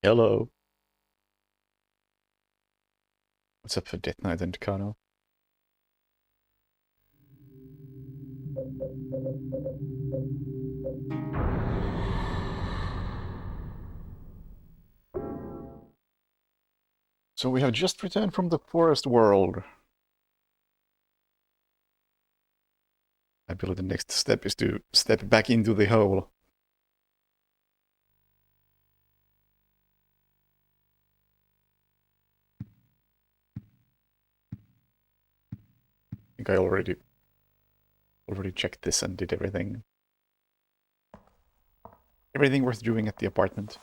Hello. What's up for Death Knight and Kano? So we have just returned from the forest world. I believe the next step is to step back into the hole. I think I already checked this and did everything. Everything worth doing at the apartment.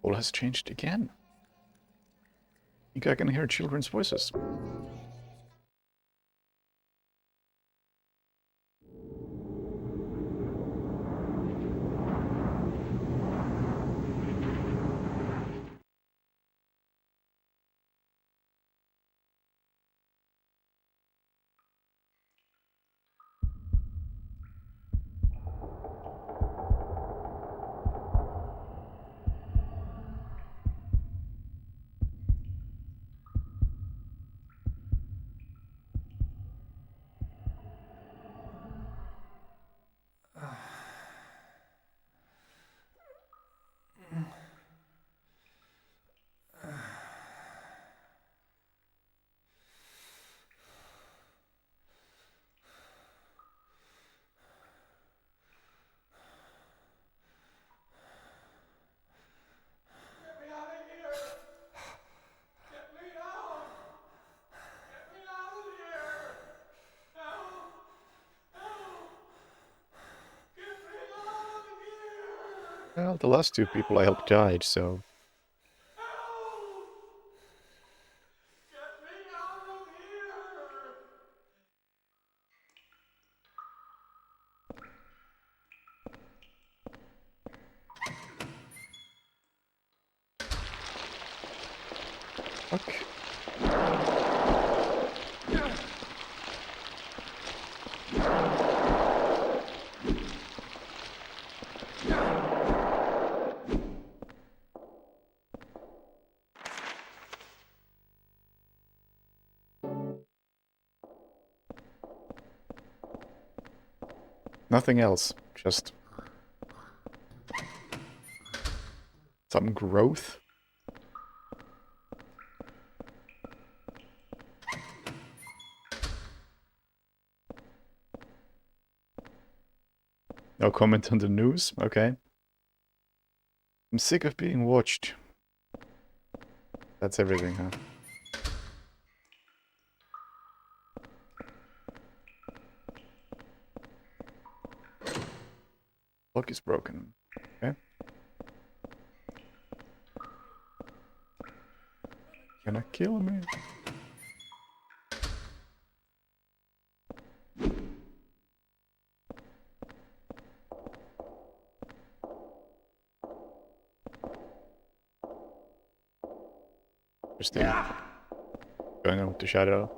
All has changed again. I think I can hear children's voices. Well, the last two people I helped died, so... Fuck. Nothing else, just... some growth? No comment on the news? Okay. I'm sick of being watched. That's everything, huh? Lock is broken. Okay. Gonna kill me. Interesting. Going on with the shadow.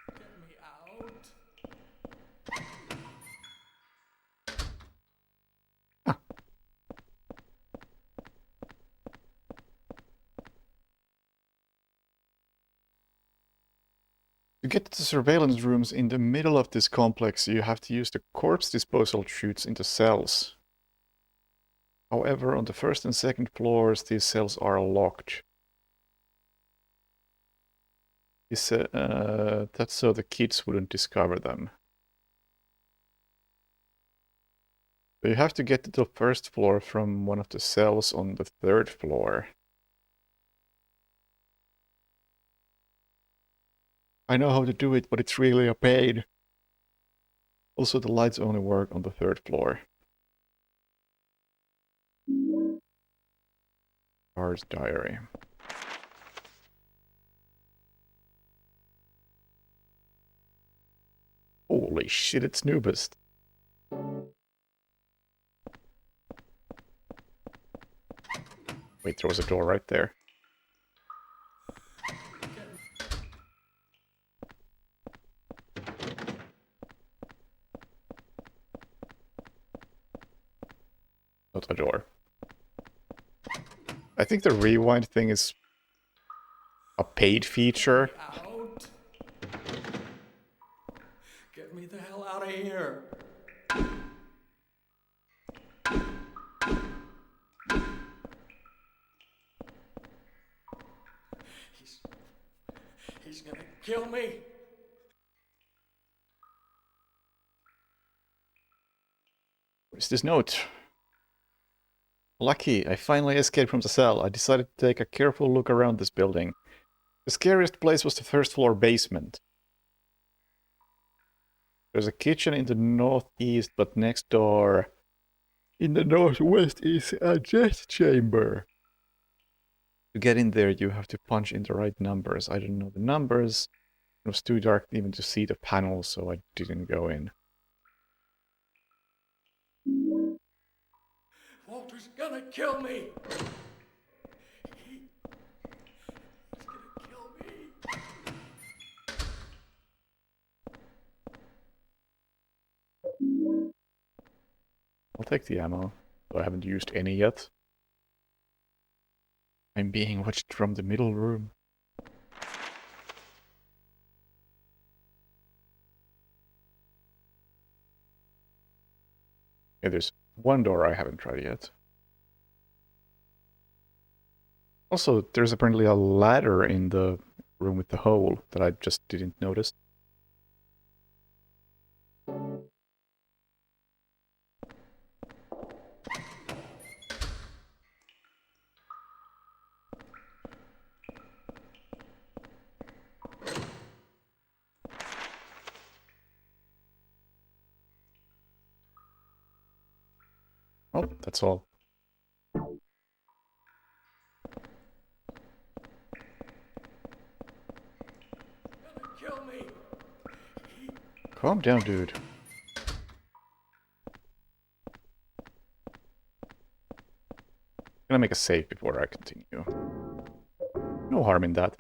Get me out. To get to the surveillance rooms in the middle of this complex, you have to use the corpse disposal chutes into cells. However, on the first and second floors, these cells are locked. That's so the kids wouldn't discover them. So you have to get to the first floor from one of the cells on the third floor. I know how to do it, but it's really a pain. Also, the lights only work on the third floor. Guard's diary. Holy shit, it's Nubist. Wait, there was a door right there. Not a door. I think the rewind thing is a paid feature. Out. Get me the hell out of here. He's gonna kill me. What is this note? Lucky, I finally escaped from the cell. I decided to take a careful look around this building. The scariest place was the first floor basement. There's a kitchen in the northeast, but next door in the northwest is a jet chamber. To get in there, you have to punch in the right numbers. I don't know the numbers. It was too dark even to see the panel, so I didn't go in. Walter's gonna kill me. He's gonna kill me. I'll take the ammo, though I haven't used any yet. I'm being watched from the middle room. Yeah, there's one door I haven't tried yet. Also, there's apparently a ladder in the room with the hole that I just didn't notice. Oh, that's all. Gonna kill me. Calm down, dude. I'm gonna make a save before I continue. No harm in that.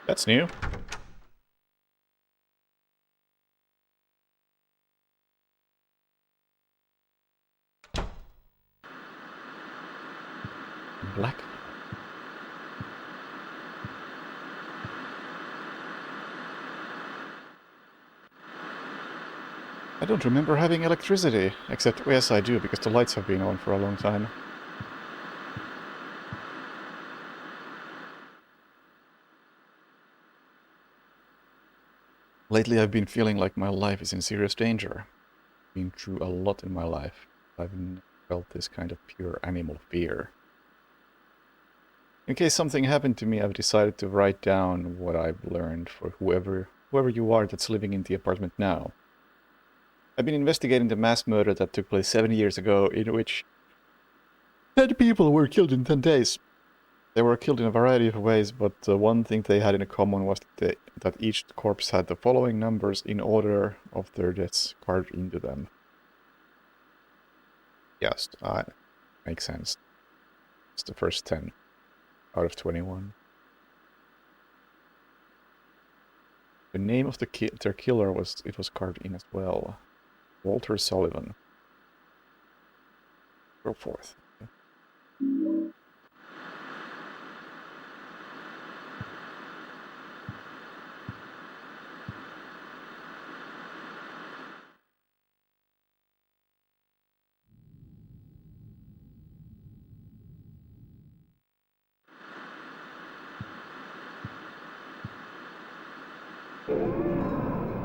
That's new. Black. I don't remember having electricity, except, yes, I do, because the lights have been on for a long time. Lately I've been feeling like my life is in serious danger. Been through a lot in my life. I've never felt this kind of pure animal fear. In case something happened to me, I've decided to write down what I've learned for whoever you are that's living in the apartment now. I've been investigating the mass murder that took place 7 years ago, in which 10 people were killed in 10 days. They were killed in a variety of ways, but the one thing they had in common was that each corpse had the following numbers in order of their deaths carved into them. Yes, makes sense. It's the first 10 out of 21. The name of their killer was carved in as well. Walter Sullivan. Go forth.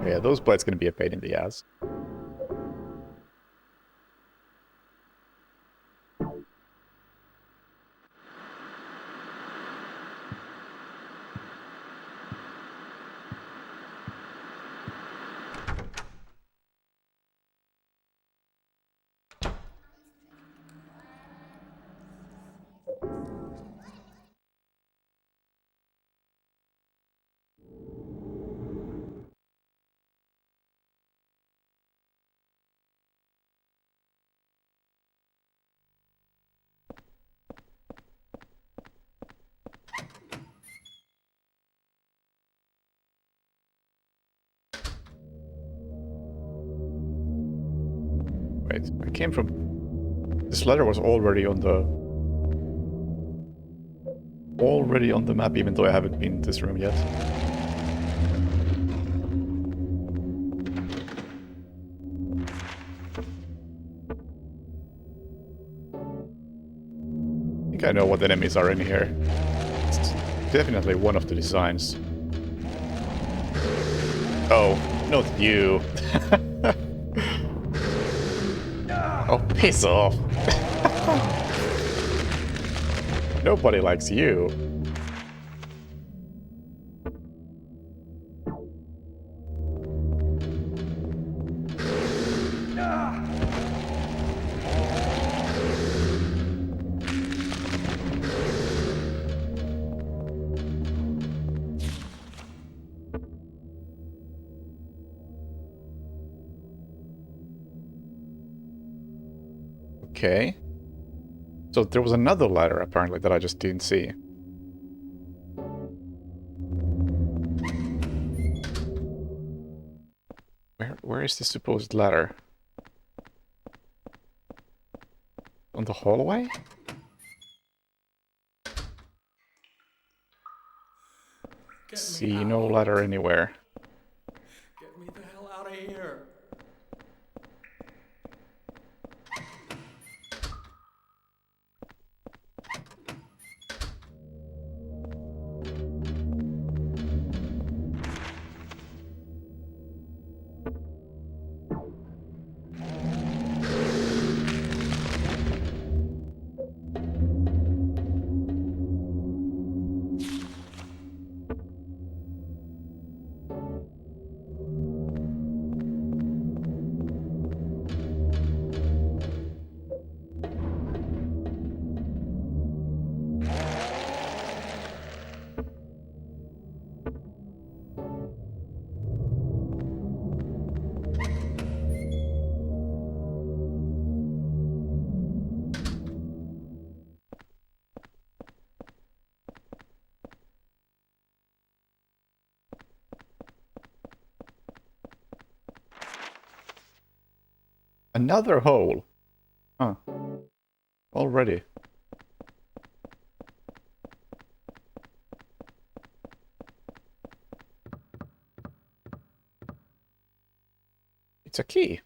Yeah, those bites gonna be a pain in the ass. Wait, I came from... This ladder was already on the... Already on the map, even though I haven't been in this room yet. I think I know what enemies are in here. It's definitely one of the designs. Oh, not you. Oh, piss off. Nobody likes you. Okay. So there was another ladder, apparently, that I just didn't see. Where is this supposed ladder? On the hallway? Get me See, out. no ladder anywhere. Get me the hell out of here. Another hole! Huh. Already. It's a key.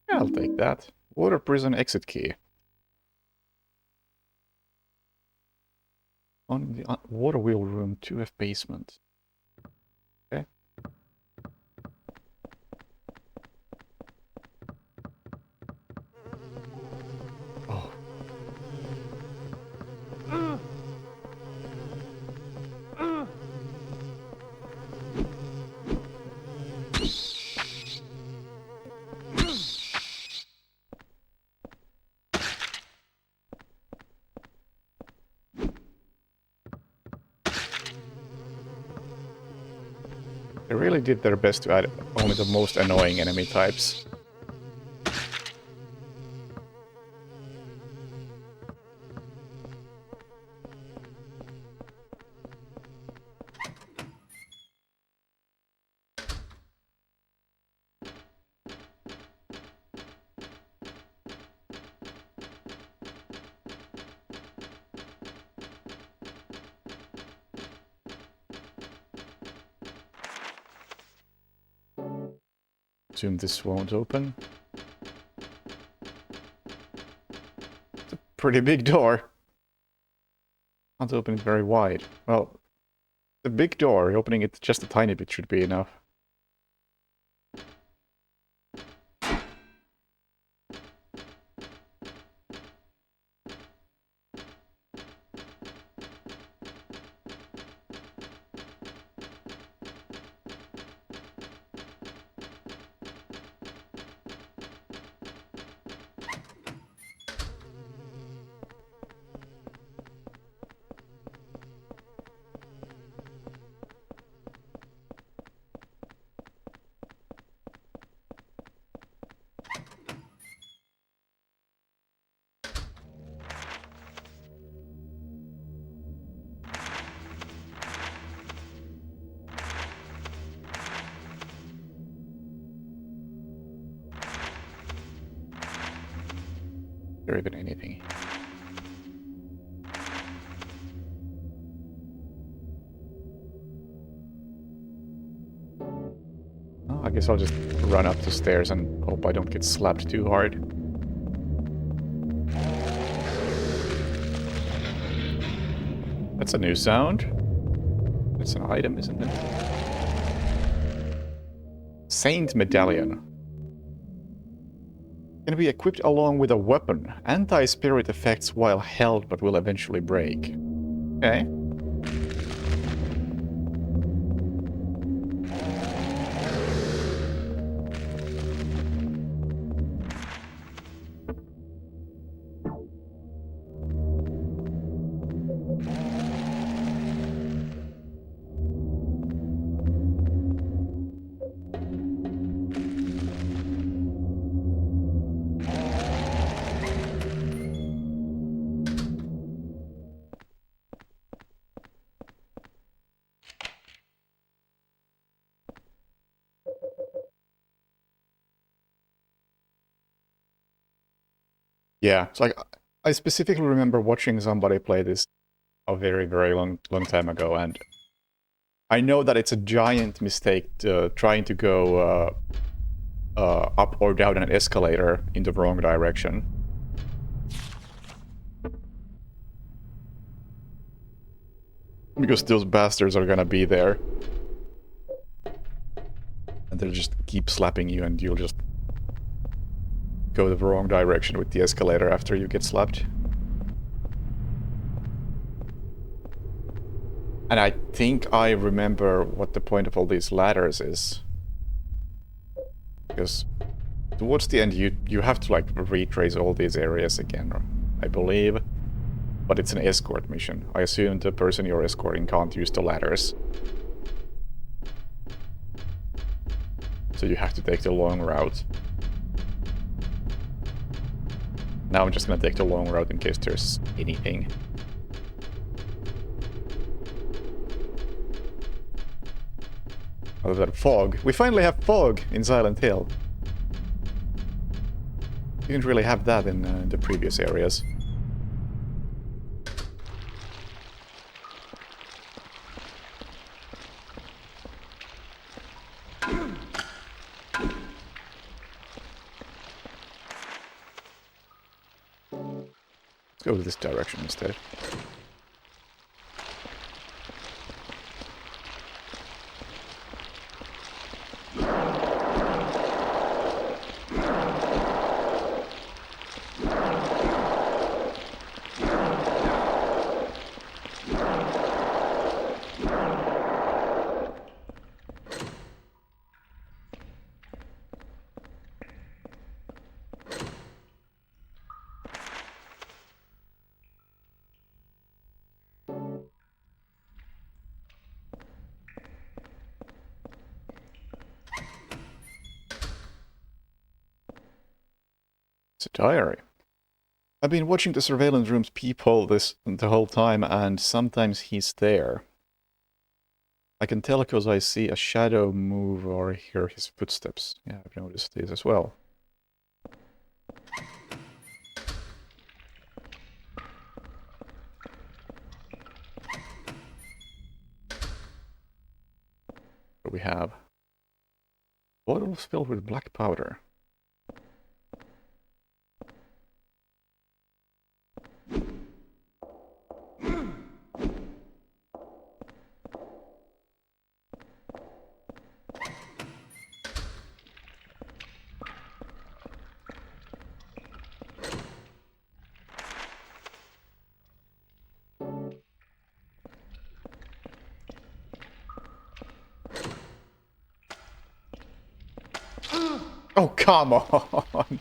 Yeah, I'll take that. Water prison exit key. On the water wheel room 2F basement. Okay. Oh. They really did their best to add only the most annoying enemy types. Assume this won't open. It's a pretty big door. Can't open it very wide. Well, the big door, opening it just a tiny bit should be enough. there even anything? Oh, I guess I'll just run up the stairs and hope I don't get slapped too hard. That's a new sound. It's an item, isn't it? Saint Medallion. Can be equipped along with a weapon. Anti-spirit effects while held, but will eventually break. Okay. Yeah, it's like I specifically remember watching somebody play this a very, very long time ago, and I know that it's a giant mistake trying to go up or down an escalator in the wrong direction. Because those bastards are gonna be there. And they'll just keep slapping you and you'll just go the wrong direction with the escalator after you get slapped. And I think I remember what the point of all these ladders is. Because towards the end you have to like retrace all these areas again, I believe. But it's an escort mission. I assume the person you're escorting can't use the ladders. So you have to take the long route. Now I'm just gonna take the long route in case there's anything. Other than fog. We finally have fog in Silent Hill. You didn't really have that in the previous areas. Let's go this direction instead. It's a diary. I've been watching the surveillance room's peephole the whole time, and sometimes he's there. I can tell because I see a shadow move or hear his footsteps. Yeah, I've noticed these as well. What do we have? Bottles filled with black powder. Oh, come on!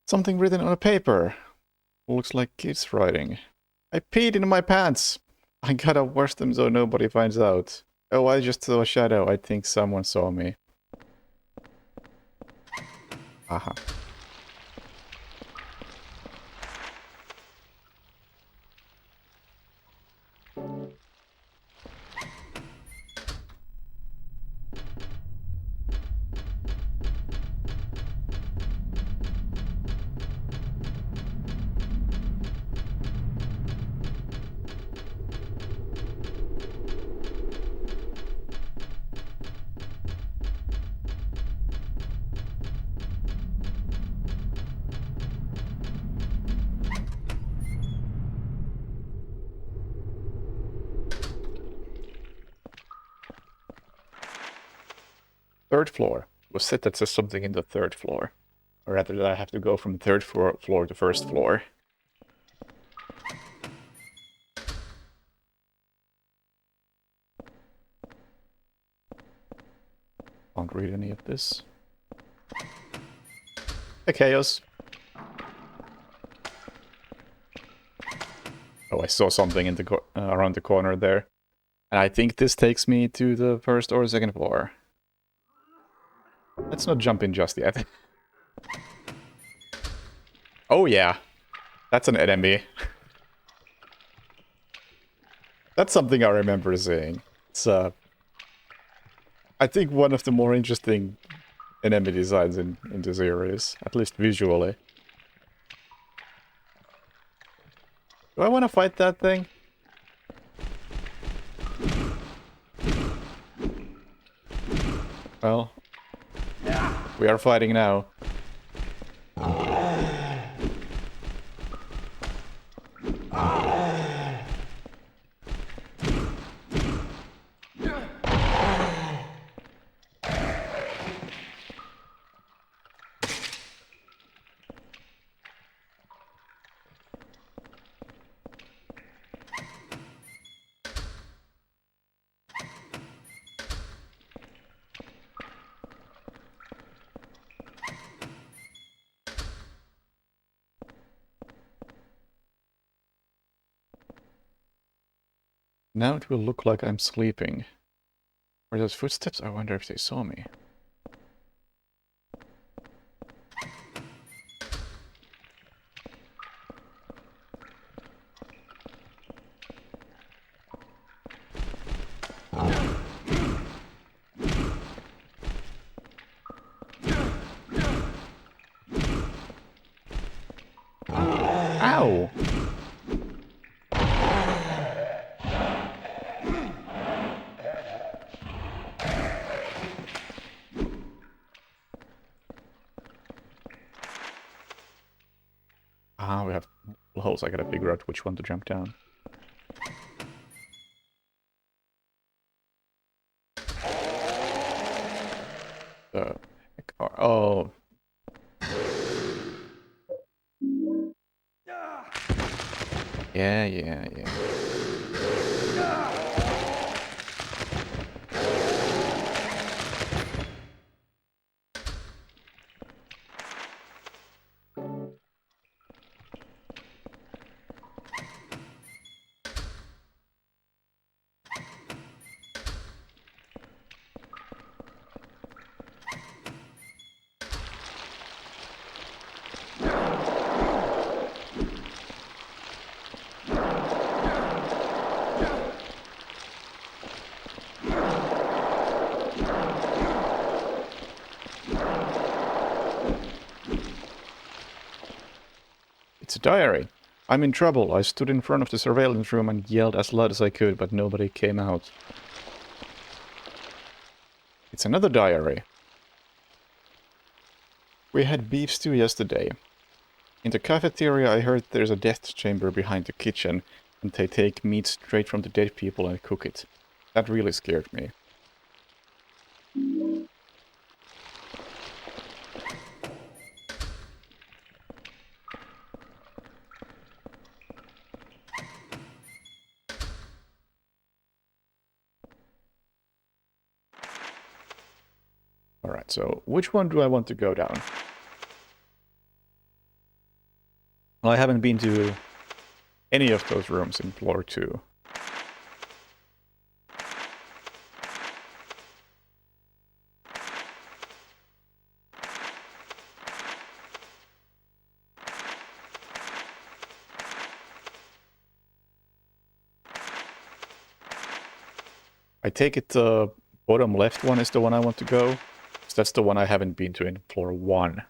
Something written on a paper. Looks like kids writing. I peed in my pants. I gotta wash them so nobody finds out. Oh, I just saw a shadow. I think someone saw me. Aha. Third floor. It was said that says something in the third floor. Or rather that I have to go from third floor to first floor. Can't read any of this. Hey, Chaos. Oh, I saw something in the around the corner there. And I think this takes me to the first or second floor. Let's not jump in just yet. Oh yeah, that's an enemy. That's something I remember seeing. It's I think one of the more interesting enemy designs in the series, at least visually. Do I want to fight that thing? Well, we are fighting now. Now it will look like I'm sleeping. Were those footsteps? I wonder if they saw me. Ow! Ah, we have holes. I gotta figure out which one to jump down. Oh. Yeah. It's a diary. I'm in trouble. I stood in front of the surveillance room and yelled as loud as I could, but nobody came out. It's another diary. We had beef stew yesterday. In the cafeteria I heard there's a death chamber behind the kitchen, and they take meat straight from the dead people and cook it. That really scared me. Alright, so which one do I want to go down? Well, I haven't been to any of those rooms in floor 2. I take it the bottom left one is the one I want to go. So that's the one I haven't been to in floor 1.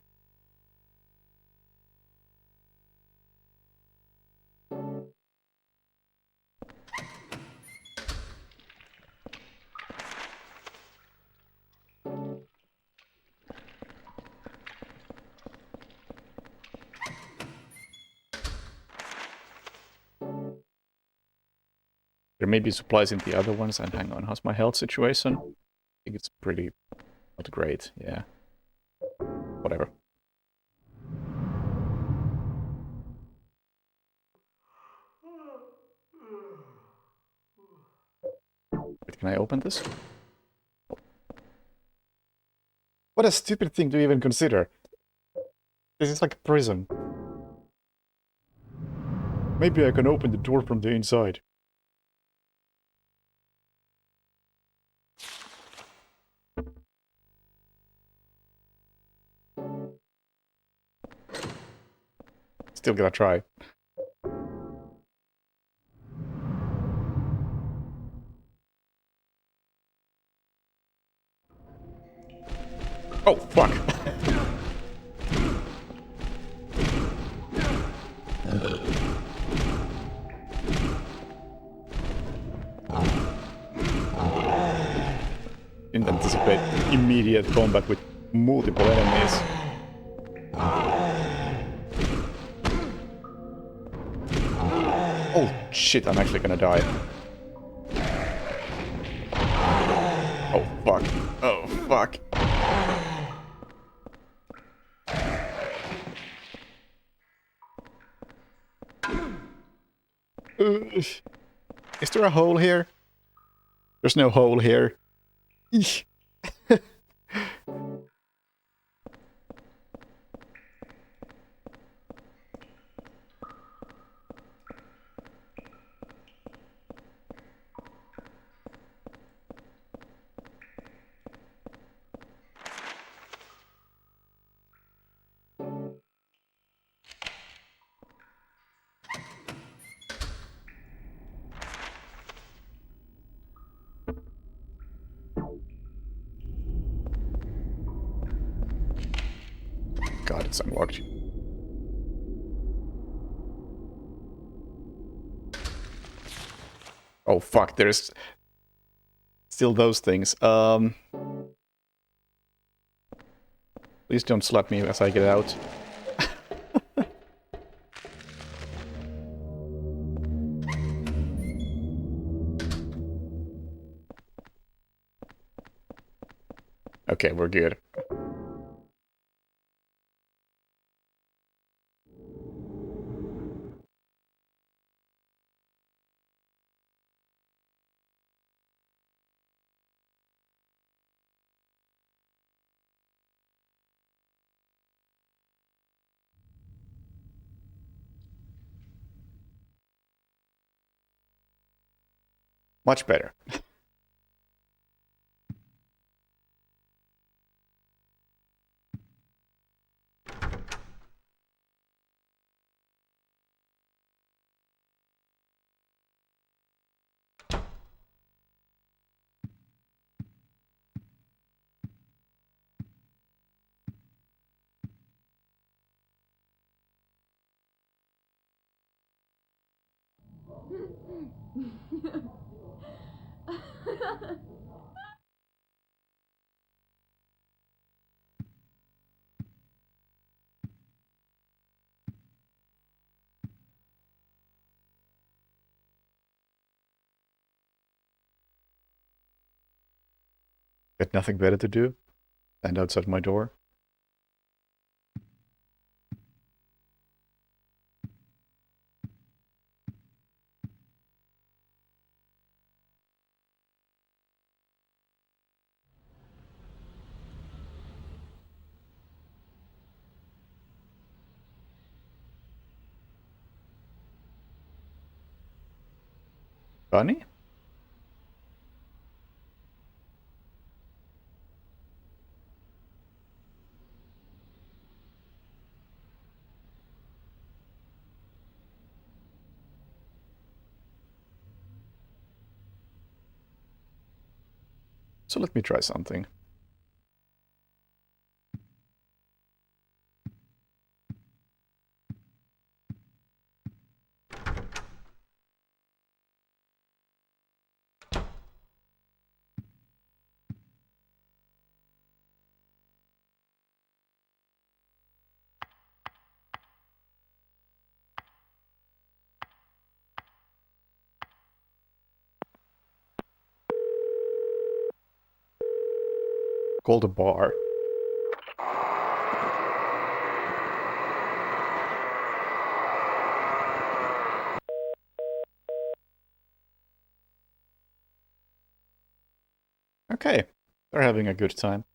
There may be supplies in the other ones, and hang on, how's my health situation? I think it's pretty Not great, yeah. Whatever. Wait, can I open this? What a stupid thing to even consider. This is like a prison. Maybe I can open the door from the inside. Still gonna try. Oh, fuck. Didn't anticipate immediate combat with multiple enemies. Oh shit, I'm actually gonna die. Oh fuck. Oh fuck. Is there a hole here? There's no hole here. Eesh. God, it's unlocked. Oh fuck, there's still those things. Please don't slap me as I get out. Okay, we're good. Much better. Got nothing better to do? Stand outside my door? Bunny? So let me try something. called a bar. Okay, they're having a good time.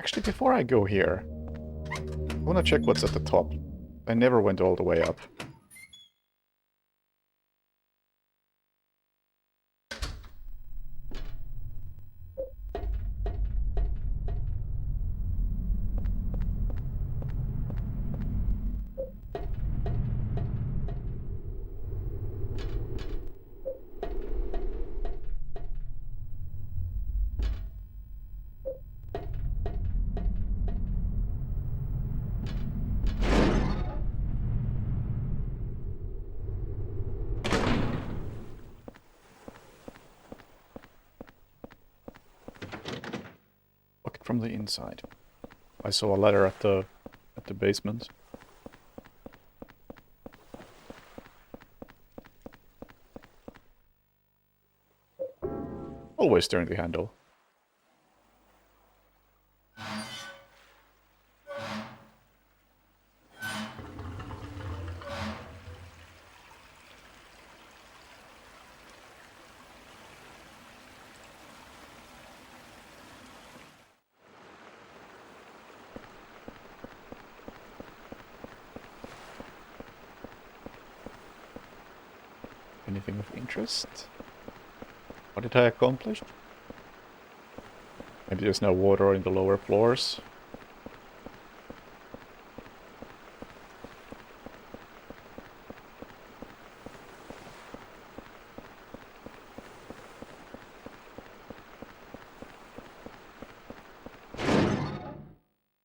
Actually, before I go here, I want to check what's at the top. I never went all the way up. Look it from the inside. I saw a ladder at the basement. Always turn the handle. Anything of interest? What did I accomplish? Maybe there's no water in the lower floors.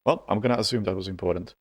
Well, I'm gonna assume that was important.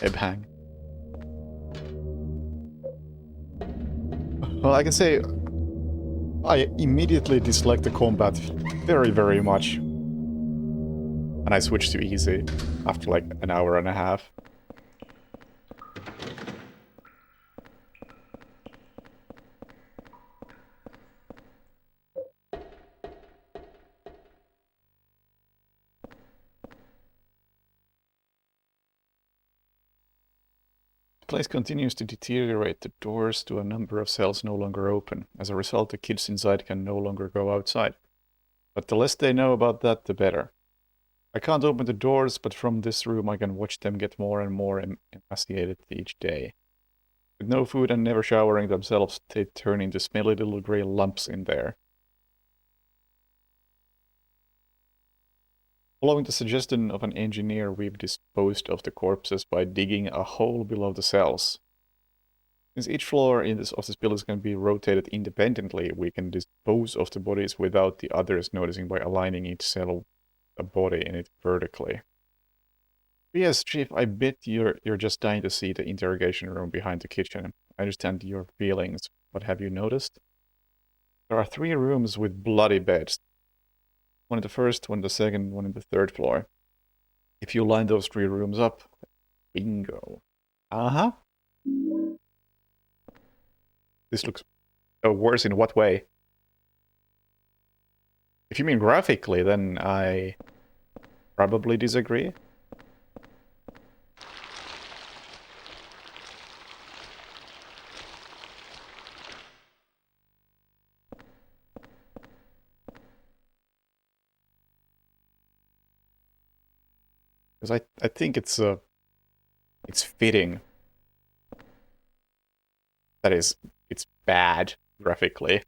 Ebhang. Well, I can say I immediately disliked the combat very, very much. And I switched to easy after like an hour and a half. The place continues to deteriorate. The doors to a number of cells no longer open. As a result, the kids inside can no longer go outside. But the less they know about that, the better. I can't open the doors, but from this room I can watch them get more and more emaciated each day. With no food and never showering themselves, they turn into smelly little grey lumps in there. Following the suggestion of an engineer, we've disposed of the corpses by digging a hole below the cells. Since each floor of this building can be rotated independently, we can dispose of the bodies without the others noticing by aligning each cell a body in it vertically. Yes, Chief, I bet you're just dying to see the interrogation room behind the kitchen. I understand your feelings, But have you noticed? There are 3 rooms with bloody beds. One in the first, one in the second, one in the third floor. If you line those 3 rooms up, bingo. Uh-huh. This looks worse in what way? If you mean graphically, then I probably disagree. Because I think it's fitting. That is, it's bad graphically.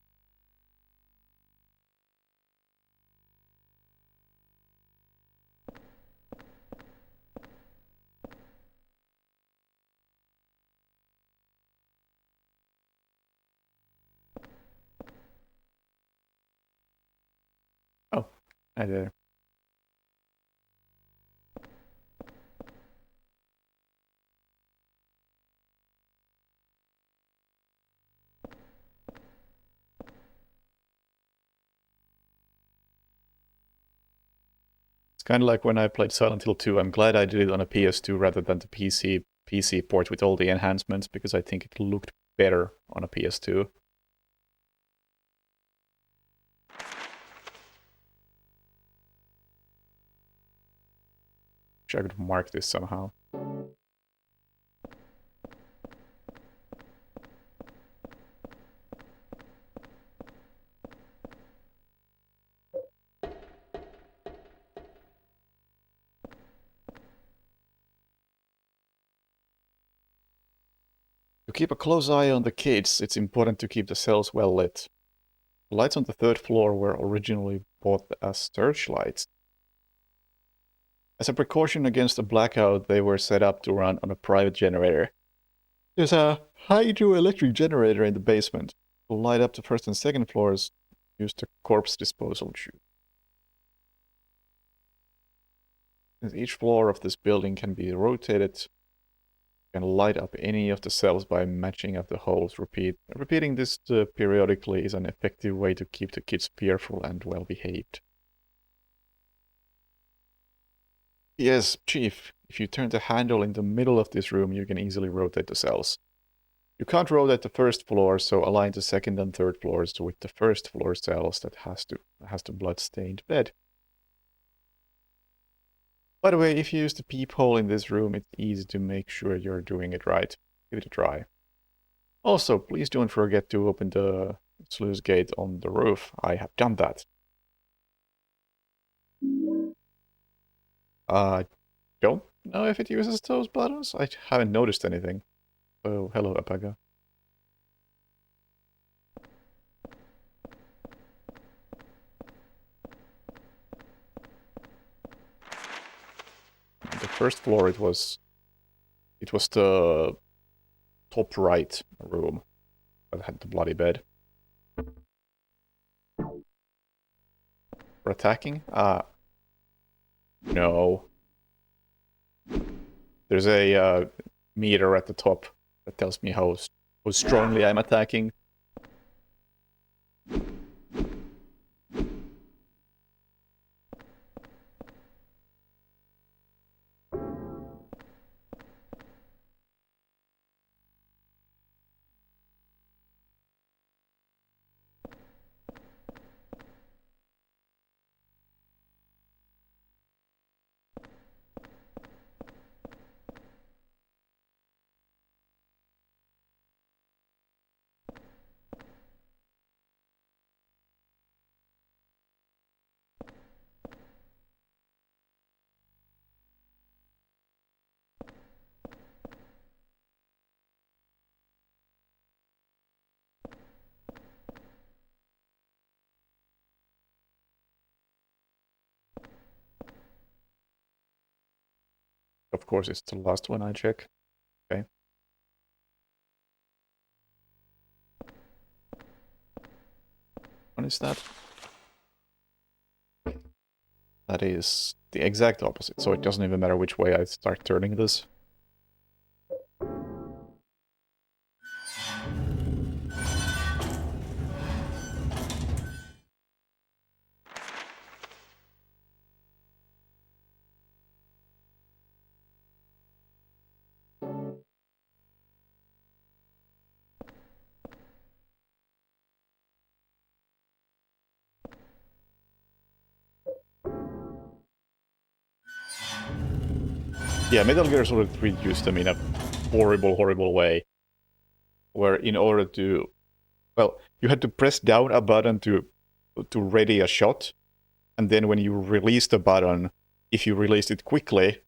Oh, I did. It's kind of like when I played Silent Hill 2. I'm glad I did it on a PS2 rather than the PC port with all the enhancements, because I think it looked better on a PS2. Wish I could mark this somehow. To keep a close eye on the kids, it's important to keep the cells well lit. The lights on the 3rd floor were originally bought as searchlights. As a precaution against a blackout, they were set up to run on a private generator. There's a hydroelectric generator in the basement. To light up the 1st and 2nd floors, use the corpse disposal chute. Since each floor of this building can be rotated, you can light up any of the cells by matching up the holes. Repeating this periodically is an effective way to keep the kids fearful and well behaved. Yes, Chief, if you turn the handle in the middle of this room, you can easily rotate the cells. You can't rotate the 1st floor, so align the 2nd and 3rd floors with the 1st floor cells that has the blood-stained bed. By the way, if you use the peephole in this room, it's easy to make sure you're doing it right. Give it a try. Also, please don't forget to open the sluice gate on the roof. I have done that. Don't know if it uses those buttons. I haven't noticed anything. Oh, hello, Apaga. On the 1st floor, it was the top right room that had the bloody bed. For attacking? No. There's a meter at the top that tells me how strongly I'm attacking. Of course, it's the last one I check. Okay. What is that? That is the exact opposite, so it doesn't even matter which way I start turning this. Yeah, Metal Gear Solid 3 used them in a horrible, horrible way. Where in order to... Well, you had to press down a button to ready a shot. And then when you release the button, if you released it quickly,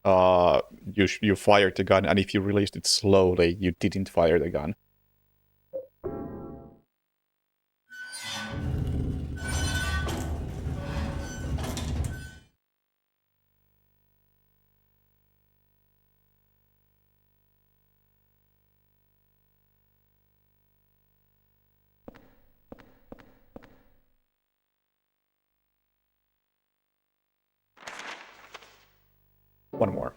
you fired the gun. And if you released it slowly, you didn't fire the gun. One more.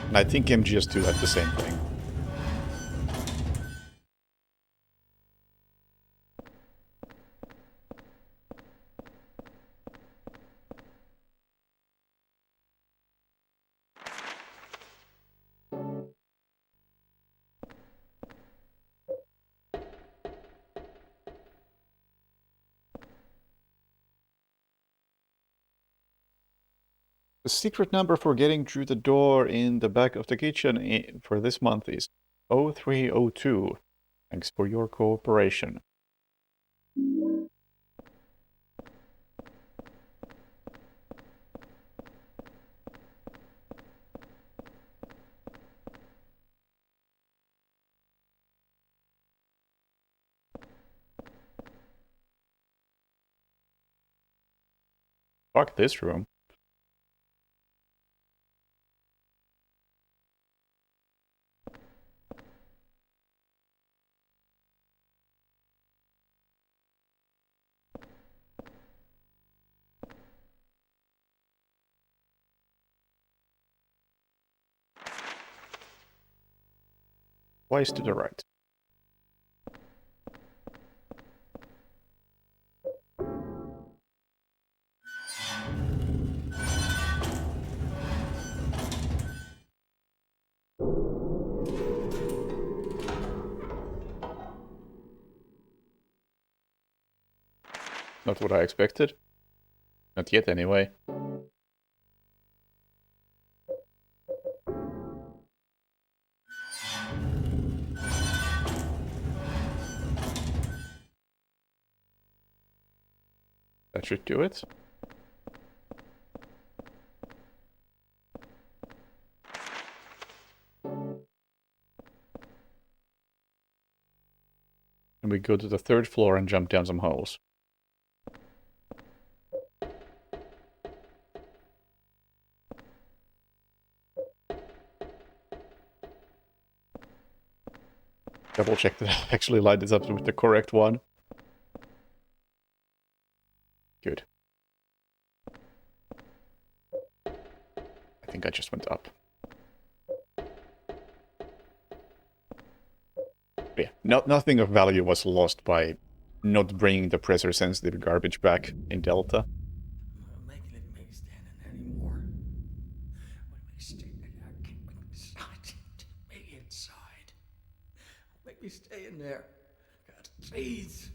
And I think MGS2 had the same thing. The secret number for getting through the door in the back of the kitchen for this month is 0302. Thanks for your cooperation. Fuck this room. Twice to the right. Not what I expected. Not yet, anyway. That should do it. And we go to the 3rd floor and jump down some holes. Double check that I actually lined this up with the correct one. Good. I think I just went up. But yeah, nothing of value was lost by not bringing the pressure-sensitive garbage back in Delta. Make me stand in there anymore. Make me stay inside. Take me inside. Make me stay in there. God, please.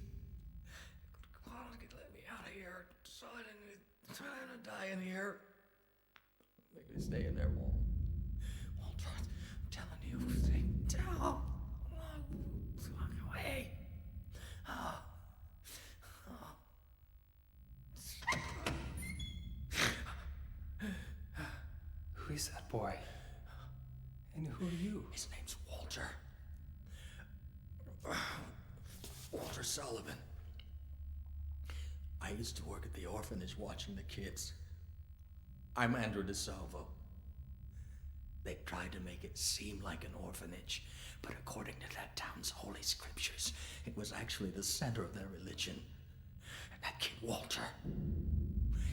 Come on, let me out of here. I'm trying to die in here. Make me stay in there, Walt. Walter, I'm telling you, stay down. Walk away. Who is that boy? And who are you? His name's Walter. Walter Sullivan. I used to work at the orphanage watching the kids. I'm Andrew DeSalvo. They tried to make it seem like an orphanage, but according to that town's holy scriptures, it was actually the center of their religion. And that kid Walter,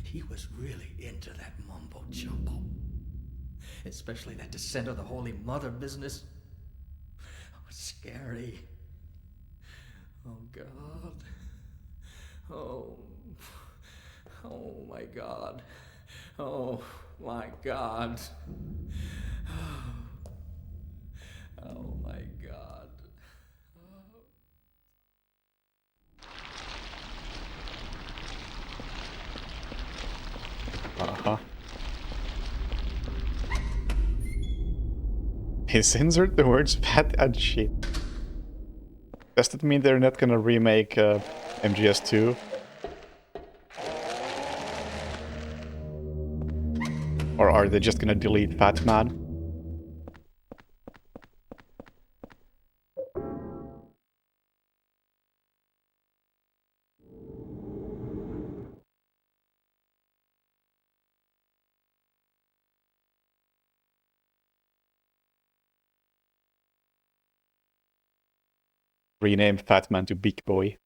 he was really into that mumbo-jumbo. Especially that descent of the Holy Mother business. It was scary. Oh, God. Oh my God. Oh my God. Oh my God. He censored the words fat and shit. Does that mean they're not gonna remake MGS2? Or are they just gonna delete Fat Man? Rename Fat Man to Big Boy.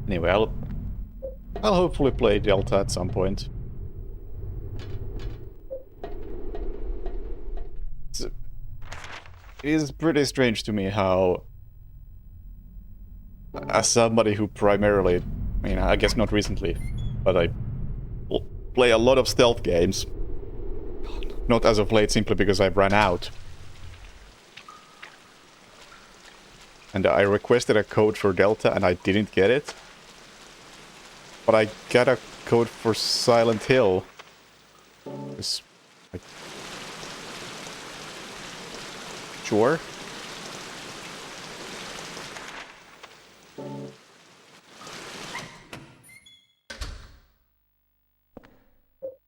Anyway, I'll hopefully play Delta at some point. It is pretty strange to me how, as somebody who primarily, I mean, I guess not recently, but I play a lot of stealth games. Not as of late, simply because I've run out. And I requested a code for Delta and I didn't get it. But I got a code for Silent Hill. Sure.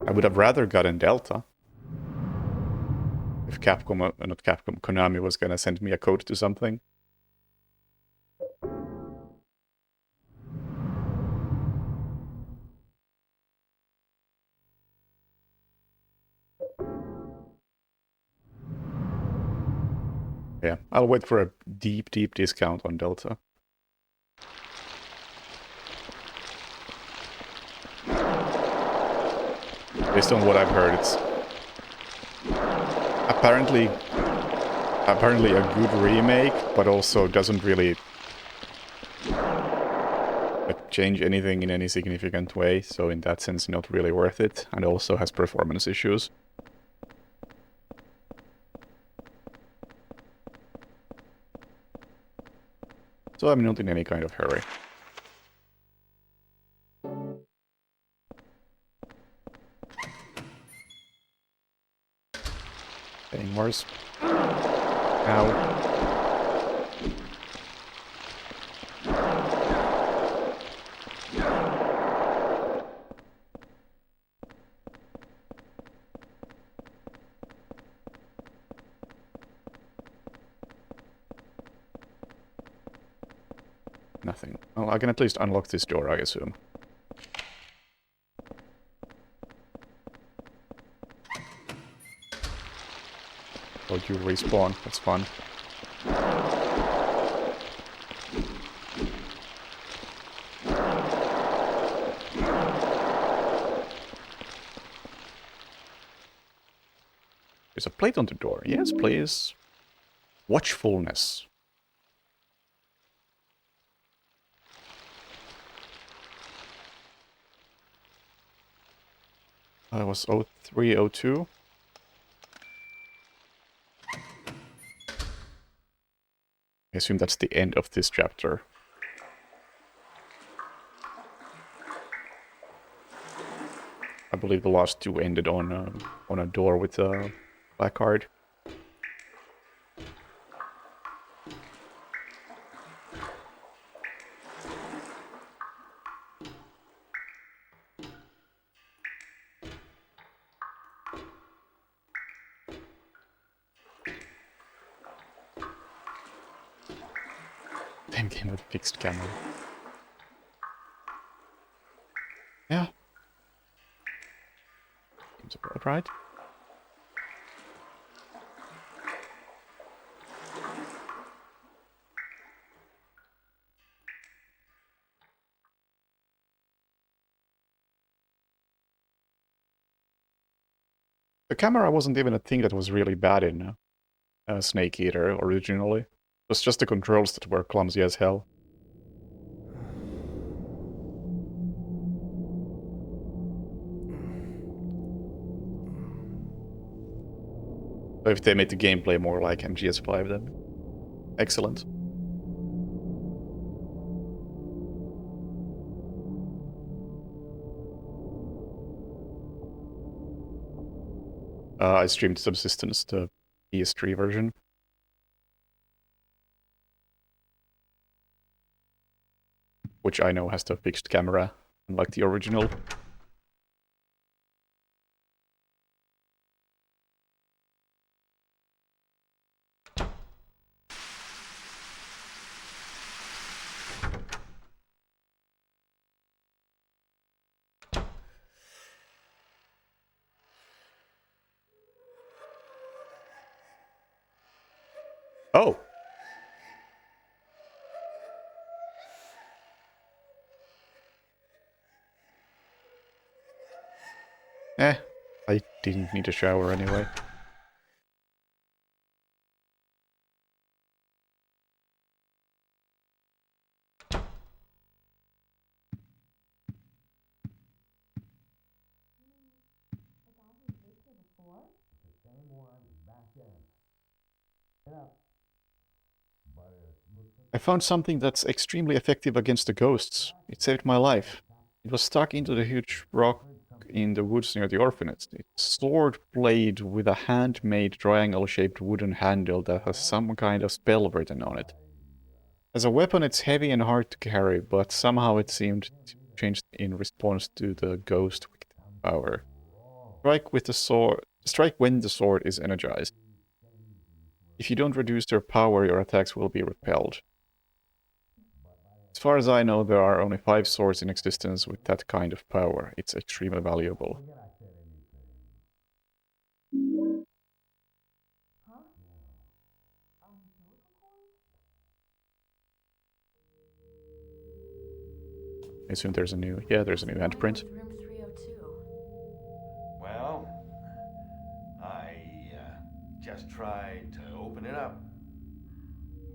I would have rather gotten Delta. If Capcom, not Capcom, Konami was gonna send me a code to something. Yeah, I'll wait for a deep, deep discount on Delta. Based on what I've heard, it's apparently a good remake, but also doesn't really change anything in any significant way, so in that sense not really worth it, and also has performance issues. So I'm not in any kind of hurry. Getting worse. Ow. Nothing. Well, I can at least unlock this door, I assume. Oh, you respawn. That's fun. There's a plate on the door. Yes, please. Watchfulness. That was 0302. I assume that's the end of this chapter. I believe the last two ended on a door with a placard. Same game with fixed camera. Yeah. Seems about right. The camera wasn't even a thing that was really bad in Snake Eater originally. It was just the controls that were clumsy as hell. So if they made the gameplay more like MGS5, then excellent. I streamed Subsistence, the PS3 version. Which I know has the fixed camera, unlike the original. Oh! I didn't need a shower anyway. I found something that's extremely effective against the ghosts. It saved my life. It was stuck into the huge rock in the woods near the orphanage. It's a sword blade with a handmade triangle-shaped wooden handle that has some kind of spell written on it. As a weapon, it's heavy and hard to carry, but somehow it seemed to change in response to the ghost power. Strike when the sword is energized. If you don't reduce their power, your attacks will be repelled. As far as I know, there are only 5 swords in existence with that kind of power. It's extremely valuable. I assume there's a new... Yeah, there's a new handprint. Room 302. Well, I just tried to open it up,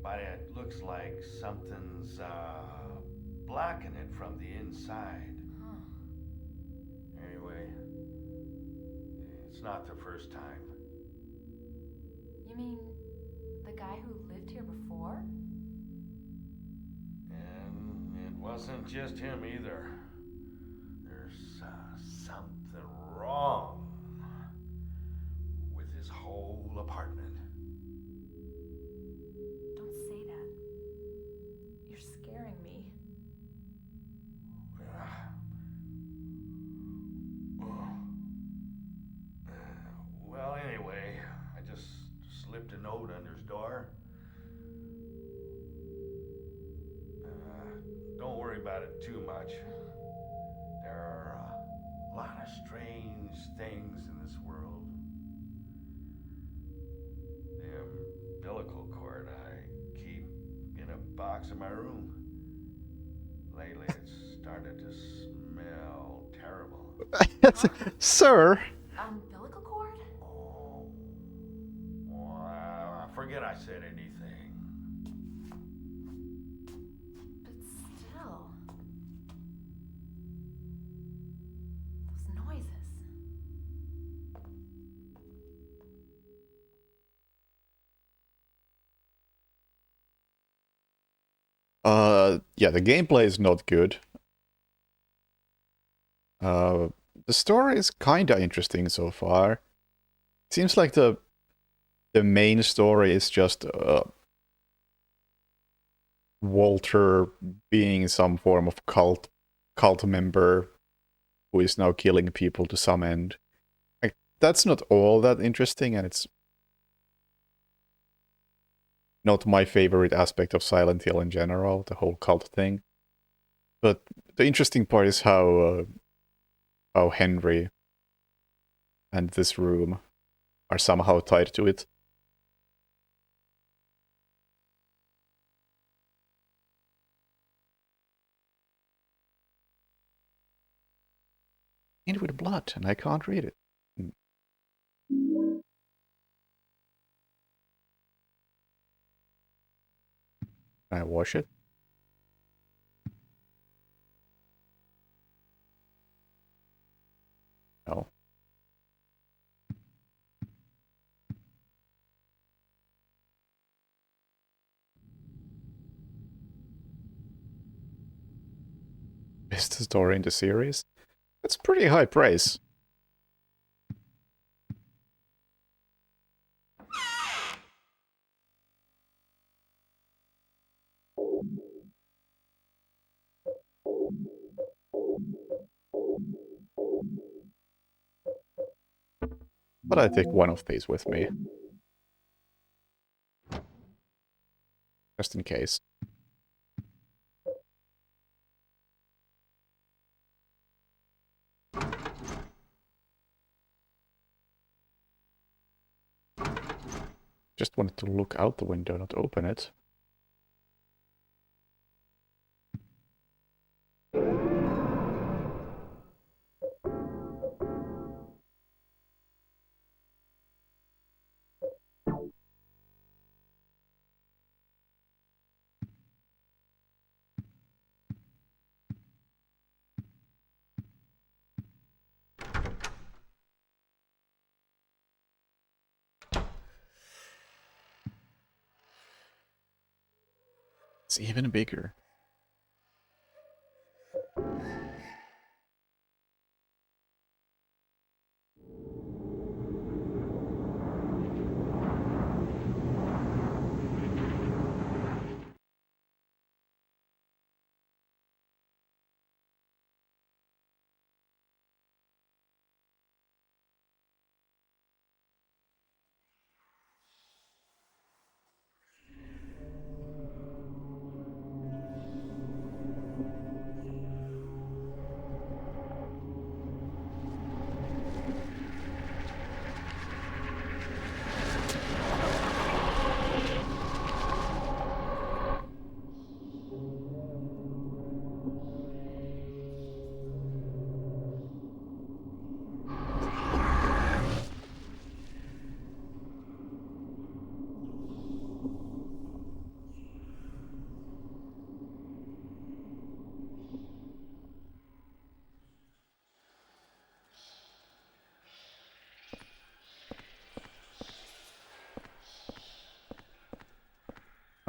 but it looks like something's blocking it from the inside. Huh. Anyway, it's not the first time. You mean the guy who lived here before? And it wasn't just him either. There's something wrong with his whole apartment. Don't say that. You're scaring me. Well, anyway, I just slipped a note under his door. Don't worry about it too much. There are a lot of strange things in this world. The umbilical cord I keep in a box in my room. Lately, it's started to smell terrible. Sir! Umbilical cord? Oh, well, I forget I said anything. But still. Those noises. Yeah, the gameplay is not good. The story is kinda interesting so far. It seems like the main story is just Walter being some form of cult member who is now killing people to some end. Like, that's not all that interesting, and it's... not my favorite aspect of Silent Hill in general, the whole cult thing. But the interesting part is how Henry and this room are somehow tied to it. And with blood, and I can't read it. Can I wash it? No. Best story in the series? That's pretty high praise. But I take one of these with me. Just in case. Just wanted to look out the window, not open it. It's even bigger.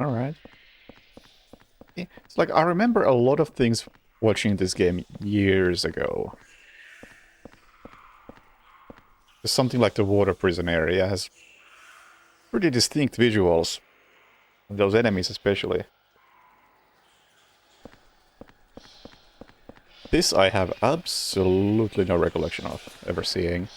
Alright. It's like, I remember a lot of things watching this game years ago. Something like the water prison area has pretty distinct visuals. Those enemies especially. This I have absolutely no recollection of ever seeing.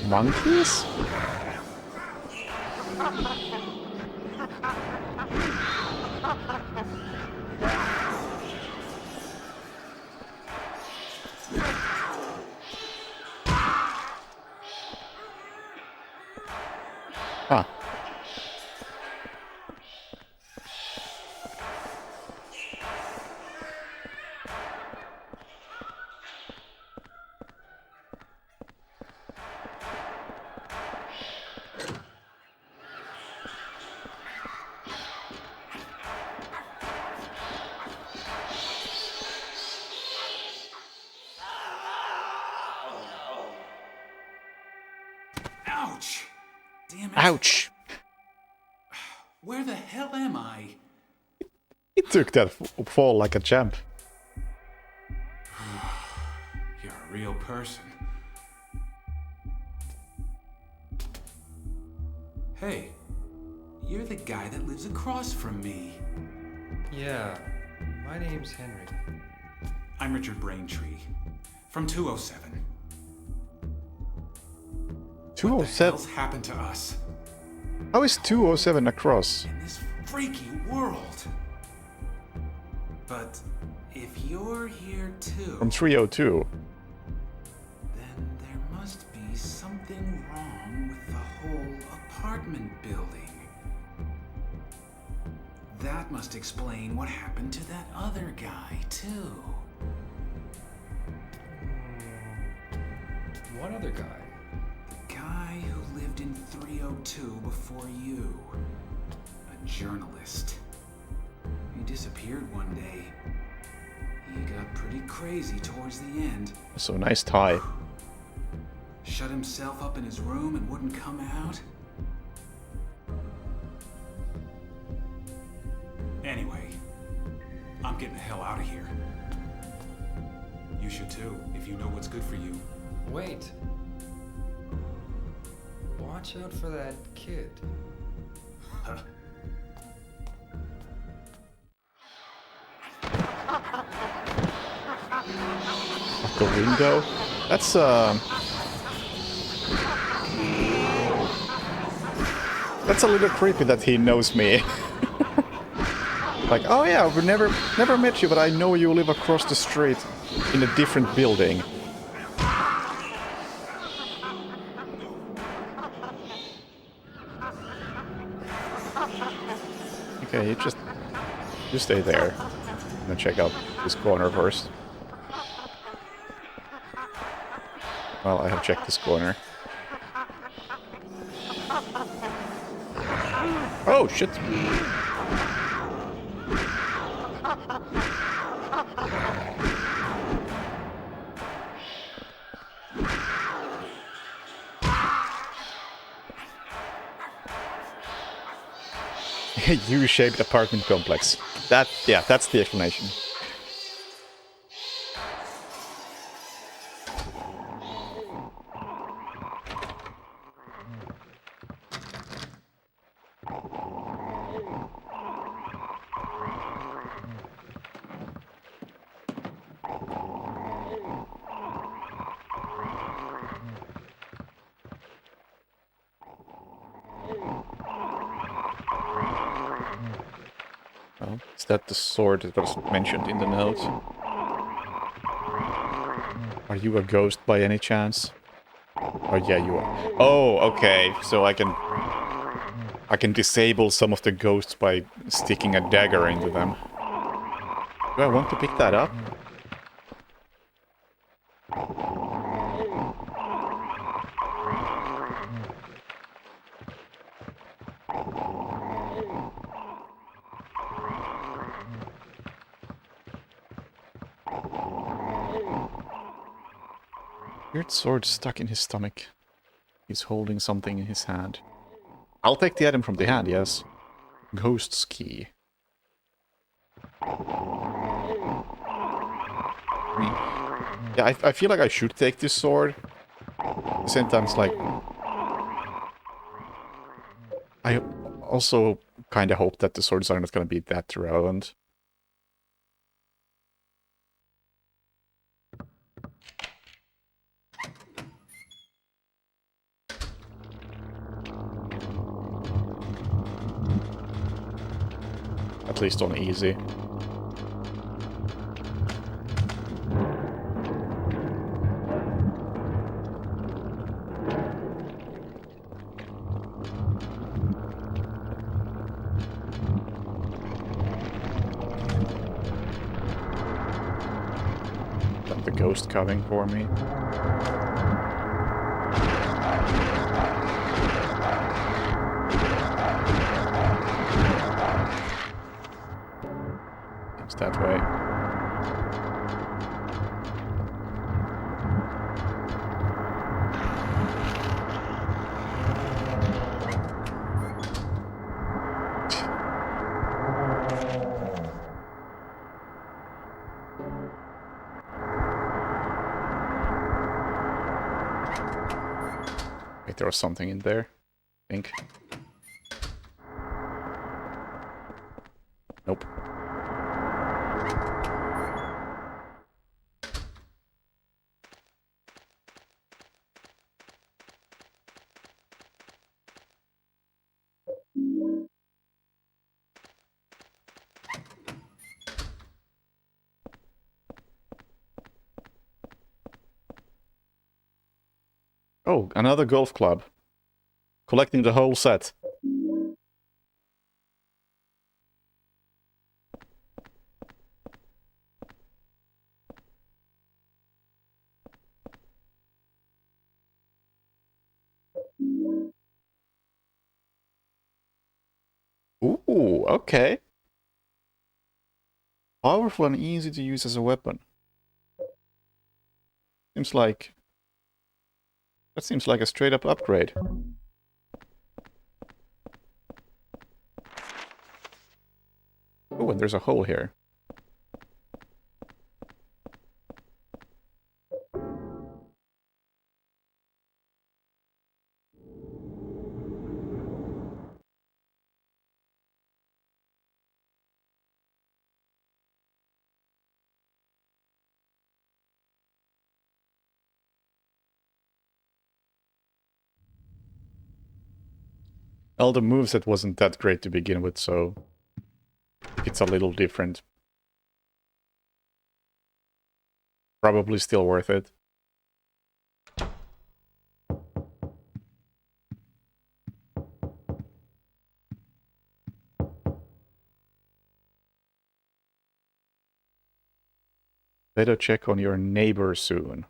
Monkeys? Huh. Damn it. Ouch! Where the hell am I? He took that fall like a champ. You're a real person. Hey, you're the guy that lives across from me. Yeah, my name's Henry. I'm Richard Braintree, from 207. What the 207? hell's happened to us How is 207 across? in this freaky world? But if you're here too, From 302. then there must be something wrong with the whole apartment building. That must explain what happened to that other guy, too. What other guy? The guy who lived in 302 before you. A journalist. He disappeared one day. He got pretty crazy towards the end. So nice tie. Shut himself up in his room and wouldn't come out. Anyway, I'm getting the hell out of here. You should too, if you know what's good for you. Wait. Watch out for that kid. The window? That's That's a little creepy that he knows me. Like, oh yeah, we've never met you, but I know you live across the street in a different building. Okay, you stay there. I'm gonna check out this corner first. Well, I have checked this corner. Oh, shit! U-shaped apartment complex. Yeah, that's the explanation. Well, is that the sword that was mentioned in the note? Are you a ghost by any chance? Oh yeah, you are. Oh, okay. So I can disable some of the ghosts by sticking a dagger into them. Do I want to pick that up? Weird sword stuck in his stomach. He's holding something in his hand. I'll take the item from the hand, yes. Ghost's key. Yeah, I feel like I should take this sword. At the same time, it's like... I also kind of hope that the swords are not going to be that relevant. At least on easy. Got the ghost coming for me. It's that way. Wait, there was something in there, I think. Nope. Oh, another golf club. Collecting the whole set. Ooh, okay. Powerful and easy to use as a weapon. Seems like... That seems like a straight up upgrade. Oh, and there's a hole here. Well, the moveset wasn't that great to begin with, so it's a little different. Probably still worth it. Better check on your neighbor soon.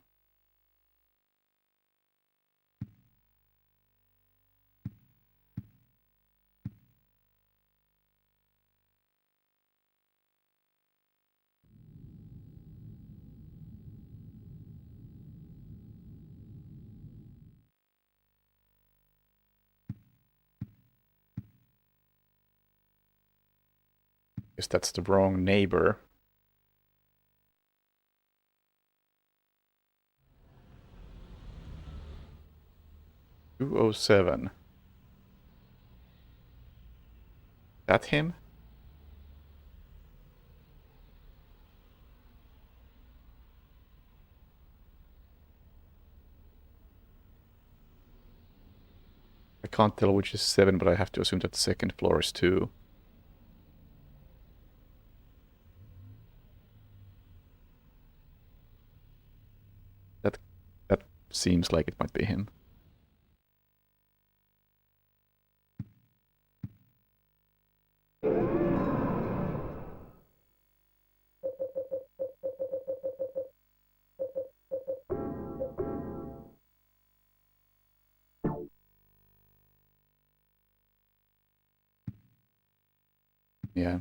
Guess that's the wrong neighbor. "207. That him? I can't tell which is 7, but I have to assume that the second floor is 2. That seems like it might be him. Yeah.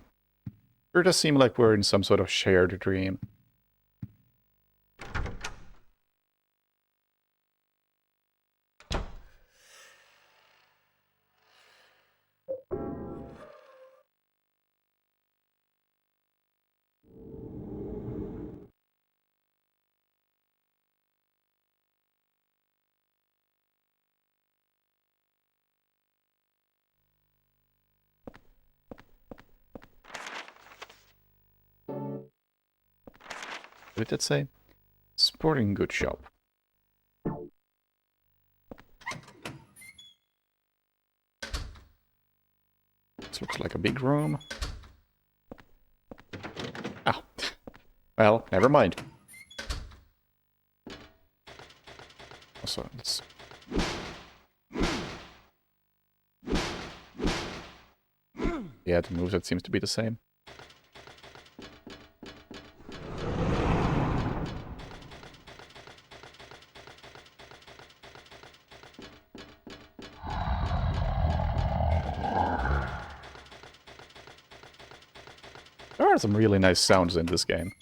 Sure does seem like we're in some sort of shared dream. What did it say? Sporting goods shop. This looks like a big room. Ah. Well, never mind. Also, let's... Yeah, the moveset seems to be the same. There are some really nice sounds in this game.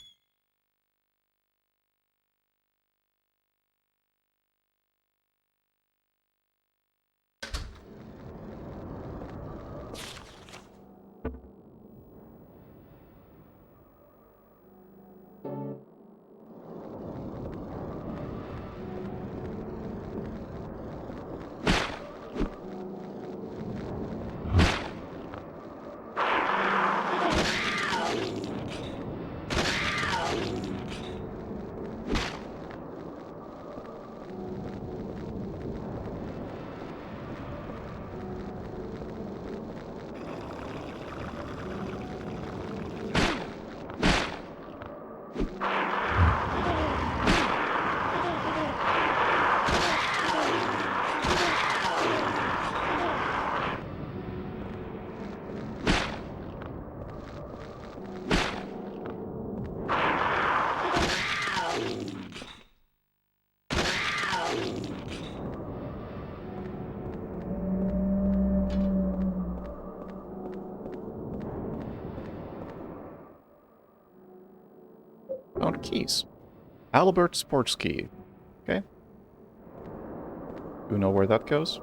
found keys. Albert Sports Key. Okay. Do you know where that goes?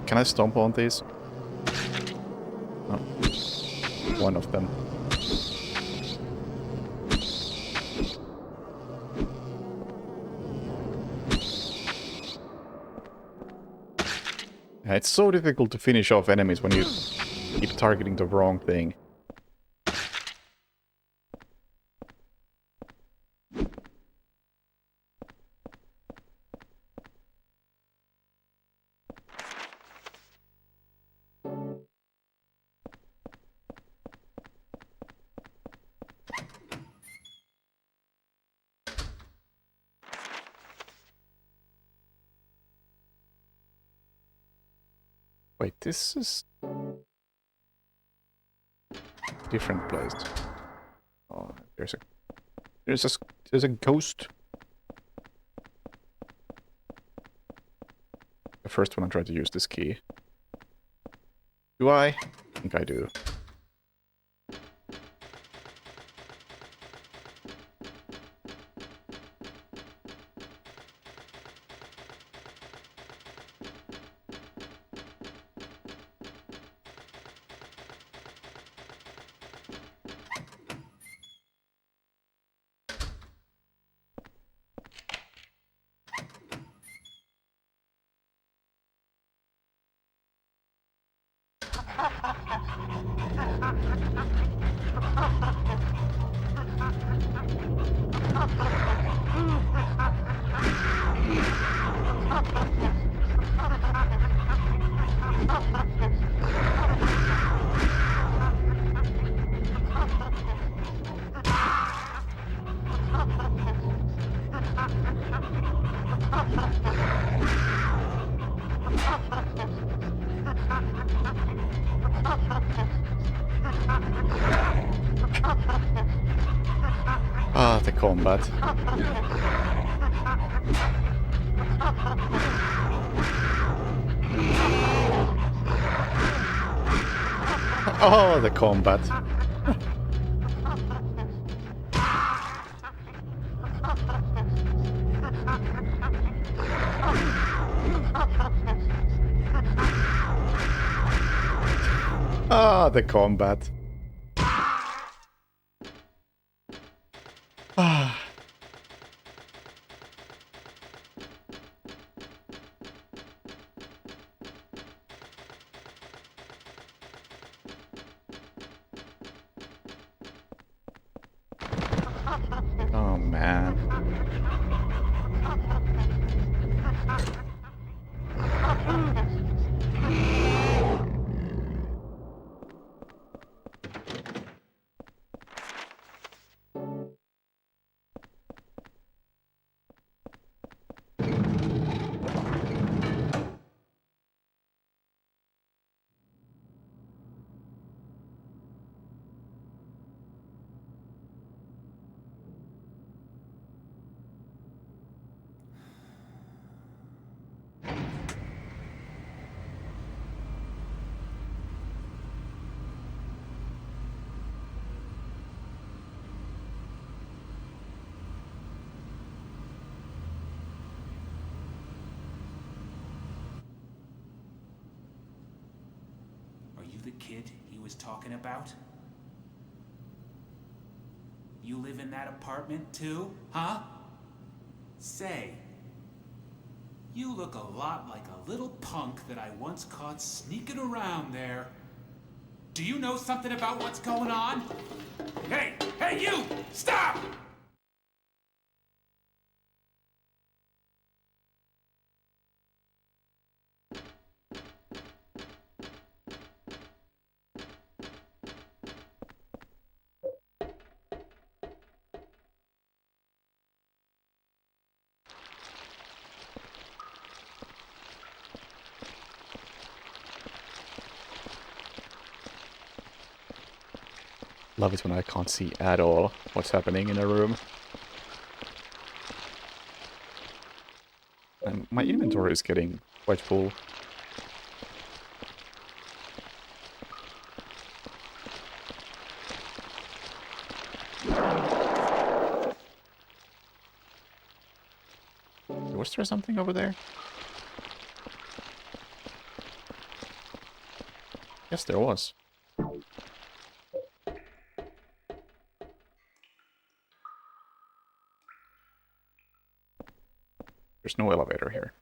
Can I stomp on these? Oh. One of them. Yeah, it's so difficult to finish off enemies when you keep targeting the wrong thing. Wait, this is different place. Oh, there's a ghost. The first one I tried to use this key. Do I? I think I do. Ah, the combat. Oh, the combat. Ah, the combat. Ah. Oh man. Are you the kid he was talking about? You live in that apartment too, huh? Say, you look a lot like a little punk that I once caught sneaking around there. Do you know something about what's going on? Hey, hey you! Stop! Love it when I can't see at all what's happening in a room. And my inventory is getting quite full. Was there something over there? Yes, there was. There's no elevator here.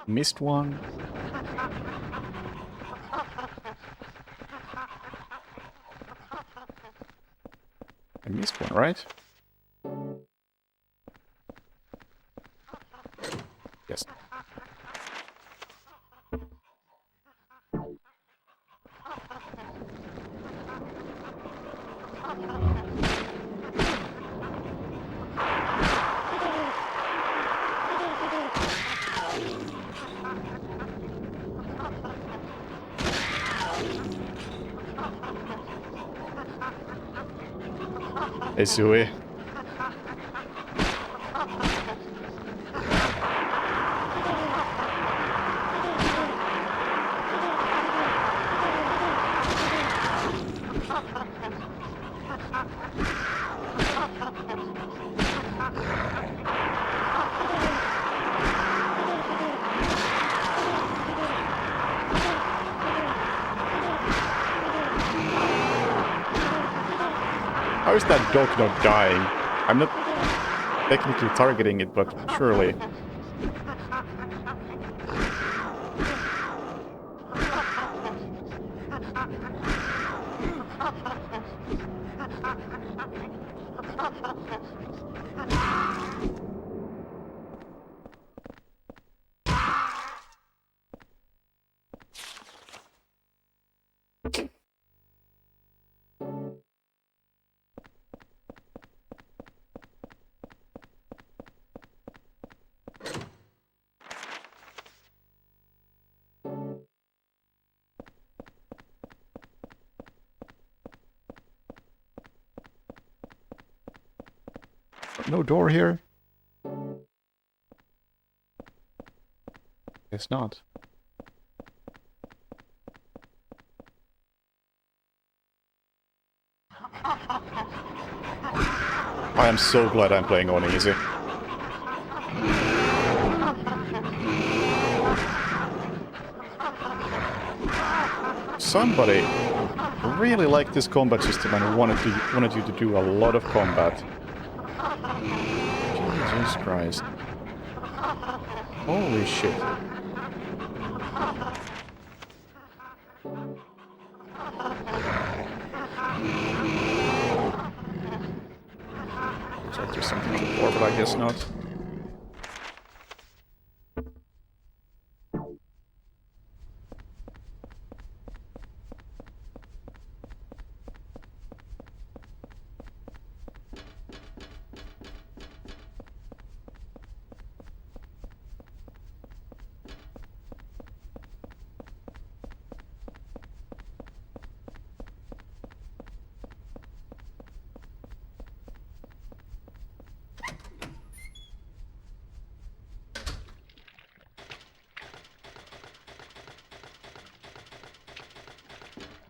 Missed one. I missed one, right? Yes. Hey, Sui. How is that dog not dying? I'm not technically targeting it, but surely. No door here? Guess not. I am so glad I'm playing on easy. Somebody really liked this combat system and wanted you to do a lot of combat. Jesus Christ. Holy shit. Looks like there's something on the floor, but I guess not.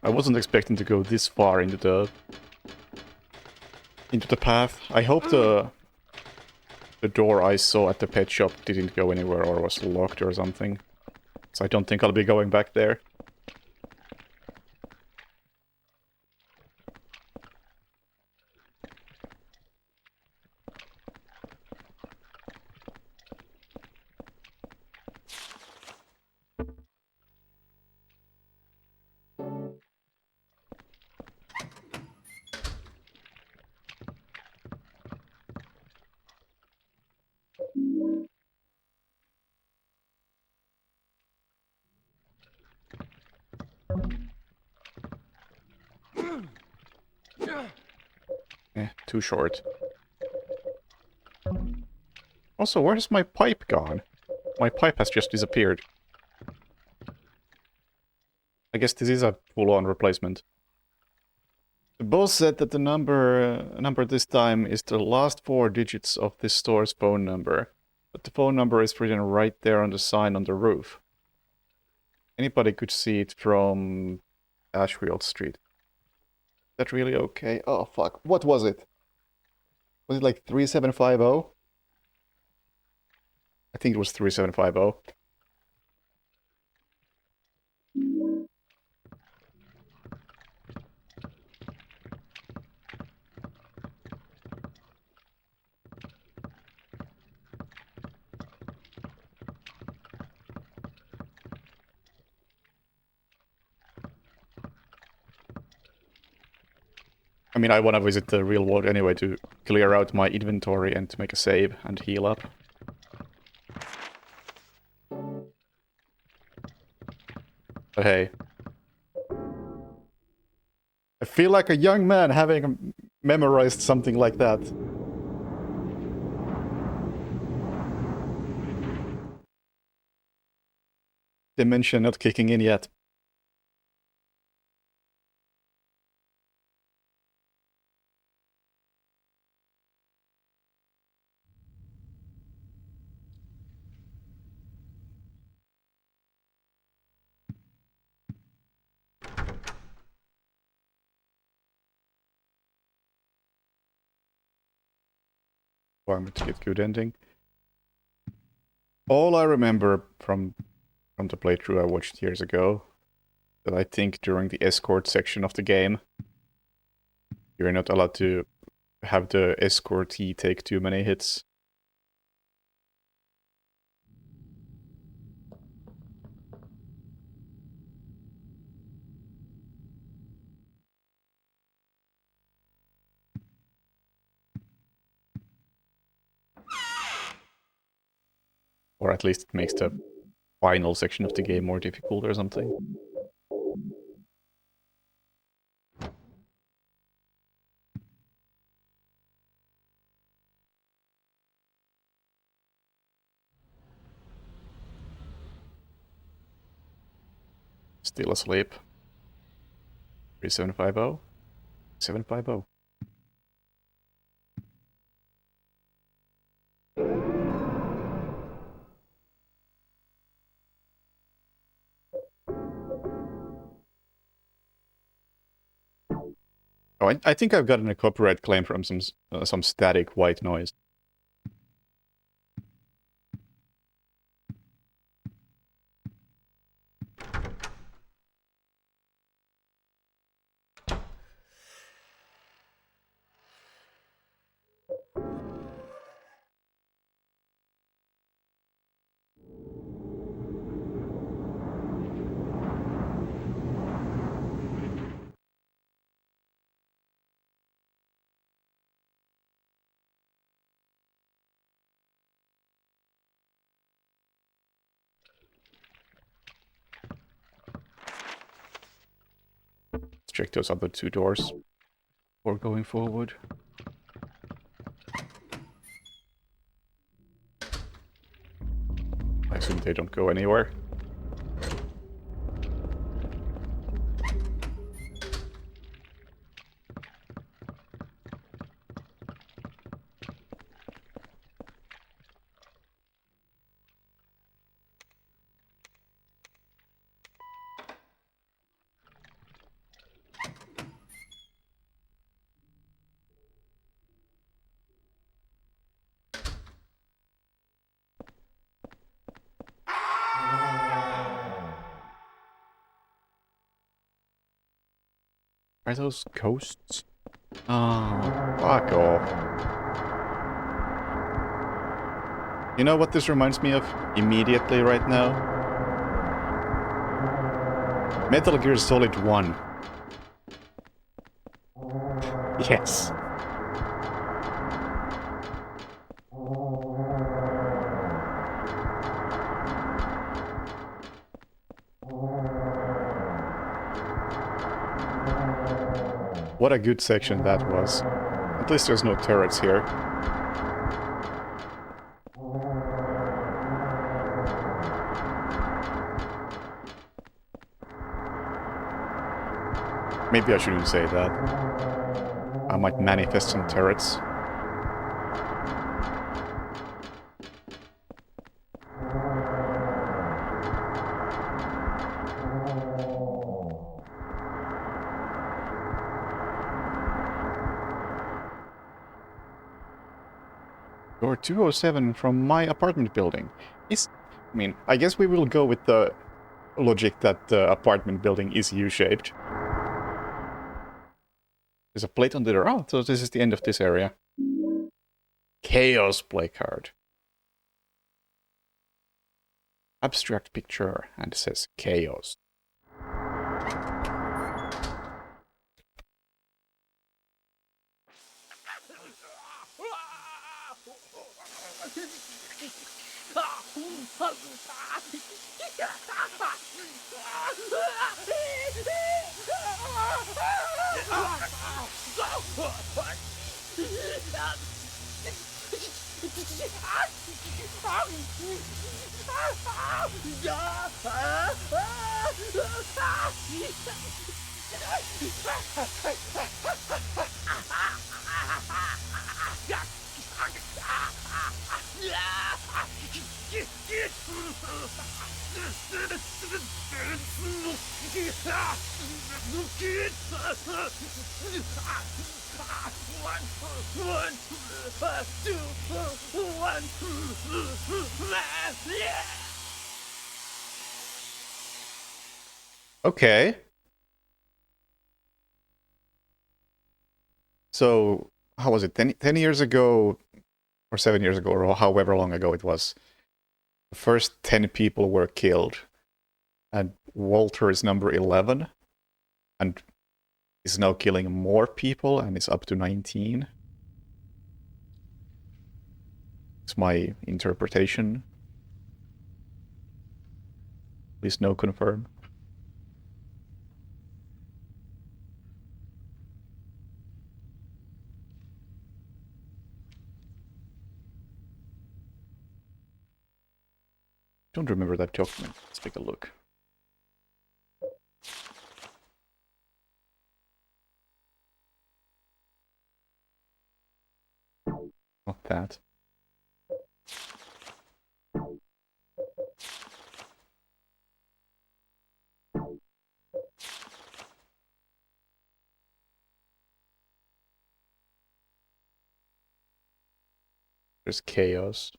I wasn't expecting to go this far into the into the path. I hope the door I saw at the pet shop didn't go anywhere or was locked or something. So I don't think I'll be going back there. Too short. Also, where's my pipe gone? My pipe has just disappeared. I guess this is a full-on replacement. The boss said that the number this time is the last 4 digits of this store's phone number. But the phone number is written right there on the sign on the roof. Anybody could see it from Ashfield Street. Is that really okay? Oh, fuck. What was it? Was it like 3750? I think it was 3750. I mean, I want to visit the real world anyway to clear out my inventory and to make a save and heal up. But hey. I feel like a young man having memorized something like that. Dementia not kicking in yet. Requirement to get good ending. All I remember from the playthrough I watched years ago, that I think during the escort section of the game, you're not allowed to have the escortee take too many hits. Or at least it makes the final section of the game more difficult or something. Still asleep. 3750? 750. Oh, I think I've gotten a copyright claim from some static white noise. Let's check those other 2 doors before going forward. I assume they don't go anywhere. Are those ghosts? Oh, fuck off. You know what this reminds me of immediately right now? Metal Gear Solid 1. Yes. What a good section that was. At least there's no turrets here. Maybe I shouldn't say that. I might manifest some turrets. Door 207 from my apartment building. I mean, I guess we will go with the logic that the apartment building is U-shaped. There's a plate on the door. Oh, so this is the end of this area. Chaos play card. Abstract picture, and it says Chaos. Okay. So, how was it? 10 years ago, or 7 years ago, or however long ago it was, the first 10 people were killed. And Walter is number 11. And is now killing more people, and is up to 19. It's my interpretation. Please no confirm. Don't remember that document. Let's take a look. Not that. There's chaos.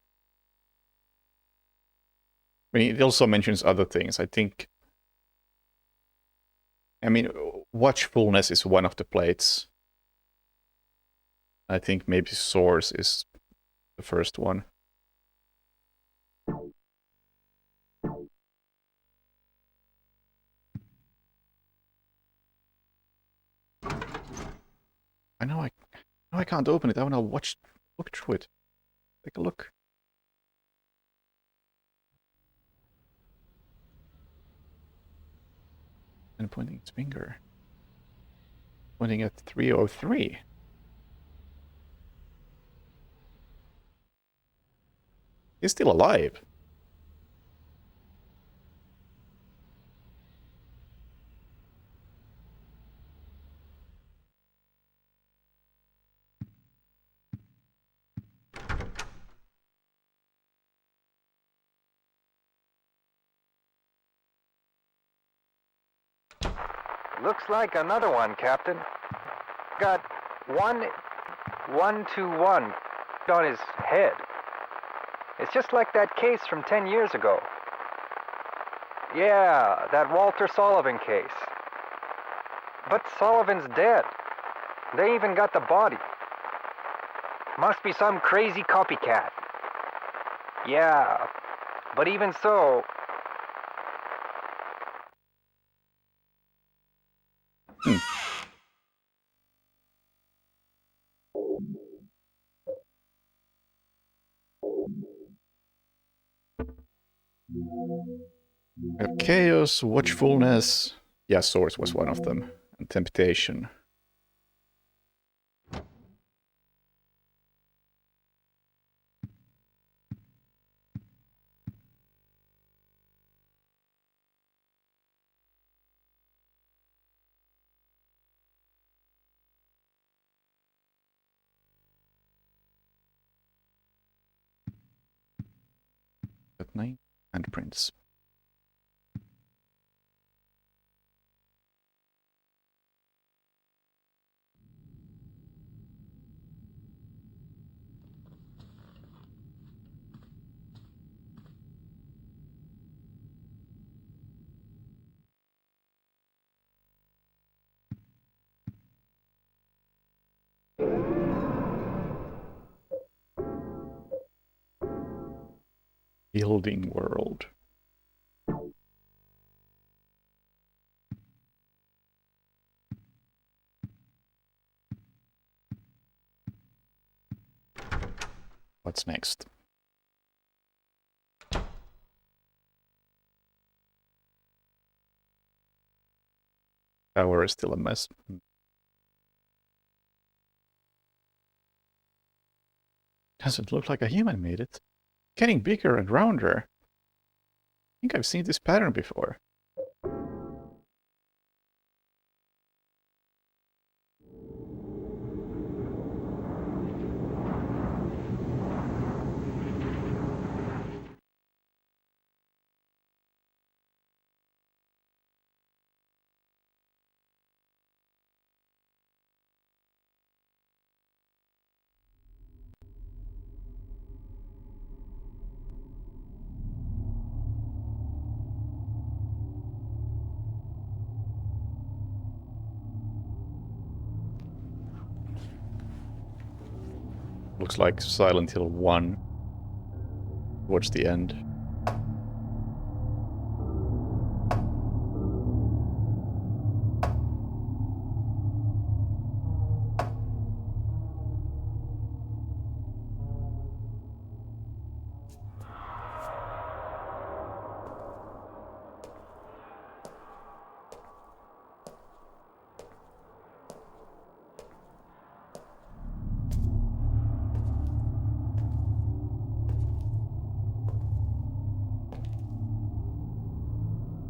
I mean, it also mentions other things. I mean, watchfulness is one of the plates. I think maybe source is the first one. I know I can't open it. I want to look through it. Take a look. And pointing its finger. Pointing at 303. He's still alive. Looks like another one, Captain. Got 121 on his head. It's just like that case from 10 years ago. Yeah, that Walter Sullivan case. But Sullivan's dead. They even got the body. Must be some crazy copycat. Yeah, but even so... We have chaos, watchfulness. Yeah, source was one of them. And temptation. At 9 handprints. Building world. What's next? Tower is still a mess. Doesn't look like a human made it. Getting bigger and rounder. I think I've seen this pattern before. Looks like Silent Hill 1 towards the end.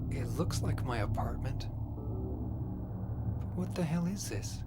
It looks like my apartment. But what the hell is this?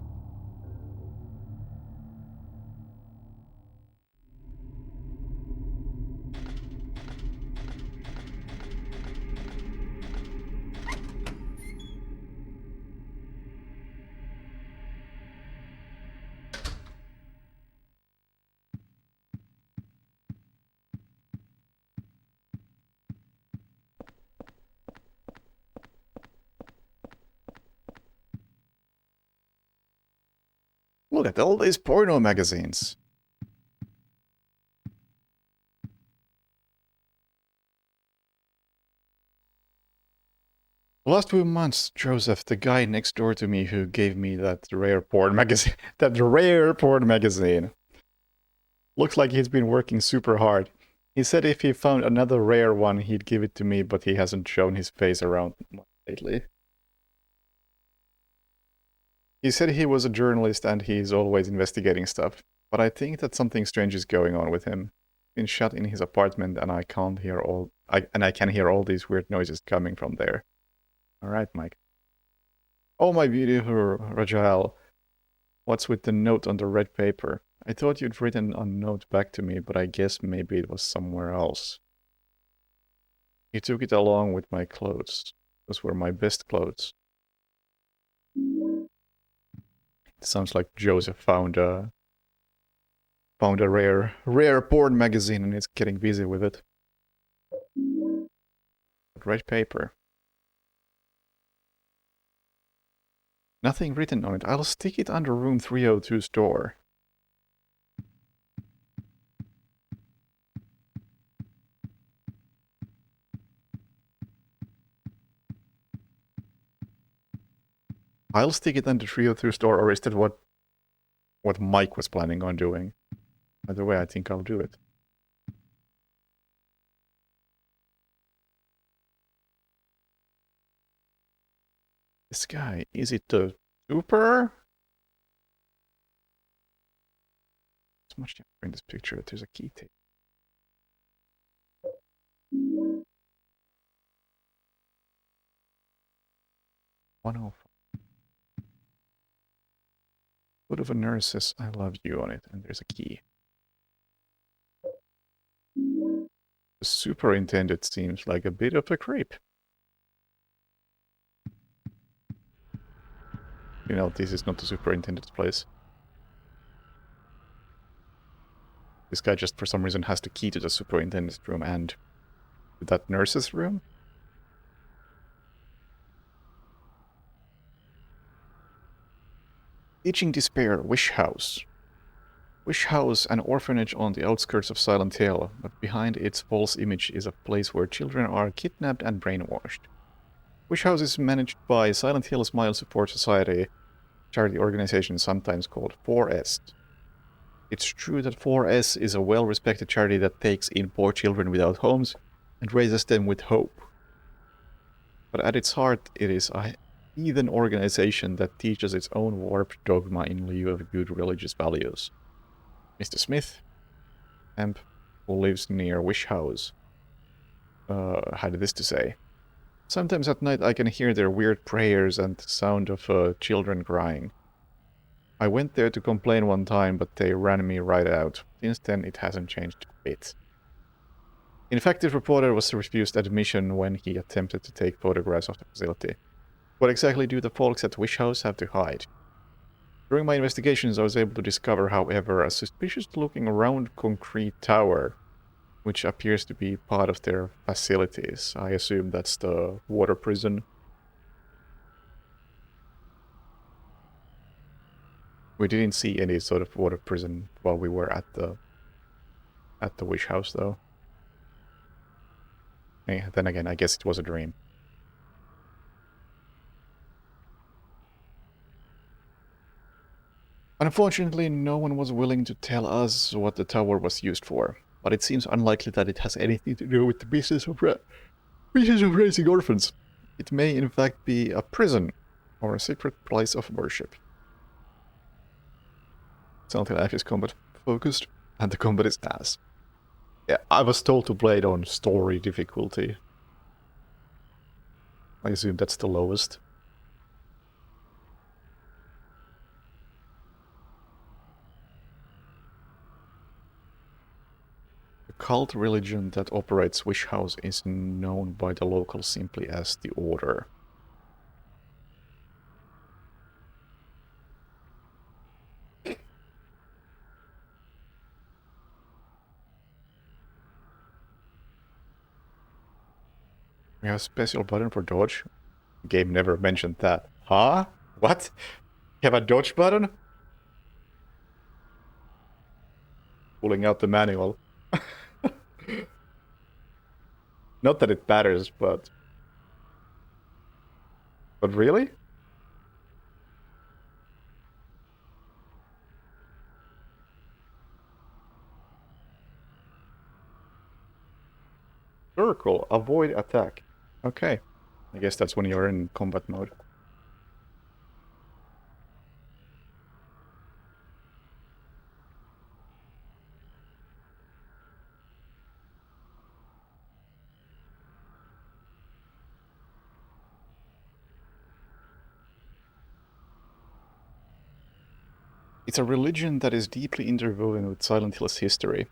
Look at all these porno magazines. The last few months, Joseph, the guy next door to me who gave me that rare porn magazine, looks like he's been working super hard. He said if he found another rare one, he'd give it to me, but he hasn't shown his face around lately. He said he was a journalist and he's always investigating stuff, but I think that something strange is going on with him. He's been shut in his apartment and I can hear all these weird noises coming from there. All right, Mike. Oh, my beautiful Rajal. What's with the note on the red paper? I thought you'd written a note back to me, but I guess maybe it was somewhere else. You took it along with my clothes. Those were my best clothes. It sounds like Joseph found a rare porn magazine and is getting busy with it. Red paper. Nothing written on it. I'll stick it under room 302's door. I'll stick it under 302's door, or is that what Mike was planning on doing? Either way, I think I'll do it. This guy, is it the super? It's much different in this picture that there's a key tape. "105. Foot of a nurse says, 'I love you' on it, and there's a key. The superintendent seems like a bit of a creep. You know, this is not the superintendent's place. This guy just for some reason has the key to the superintendent's room and to that nurse's room. Itching Despair, Wish House. Wish House, an orphanage on the outskirts of Silent Hill, but behind its false image is a place where children are kidnapped and brainwashed. Wish House is managed by Silent Hill Smile Support Society, charity organization sometimes called 4S. It's true that 4S is a well-respected charity that takes in poor children without homes and raises them with hope. But at its heart, it is a heathen organization that teaches its own warped dogma in lieu of good religious values. Mr. Smith, Amp, who lives near Wish House, had this to say. Sometimes at night I can hear their weird prayers and the sound of children crying. I went there to complain one time, but they ran me right out. Since then, it hasn't changed a bit. In fact, this reporter was refused admission when he attempted to take photographs of the facility. What exactly do the folks at Wish House have to hide? During my investigations, I was able to discover, however, a suspicious-looking round concrete tower, which appears to be part of their facilities. I assume that's the water prison. We didn't see any sort of water prison while we were at the Wish House, though. Then again, I guess it was a dream. Unfortunately, no one was willing to tell us what the tower was used for, but it seems unlikely that it has anything to do with the business of raising orphans. It may in fact be a prison, or a secret place of worship. Silent Life is combat focused, and the combat is ass. Yeah, I was told to play it on story difficulty. I assume that's the lowest. The cult religion that operates Wish House is known by the locals simply as the Order. We have a special button for dodge. The game never mentioned that. Huh? What? You have a dodge button? Pulling out the manual. Not that it matters, but really? Circle, avoid attack. Okay. I guess that's when you're in combat mode. It's a religion that is deeply interwoven with Silent Hill's history,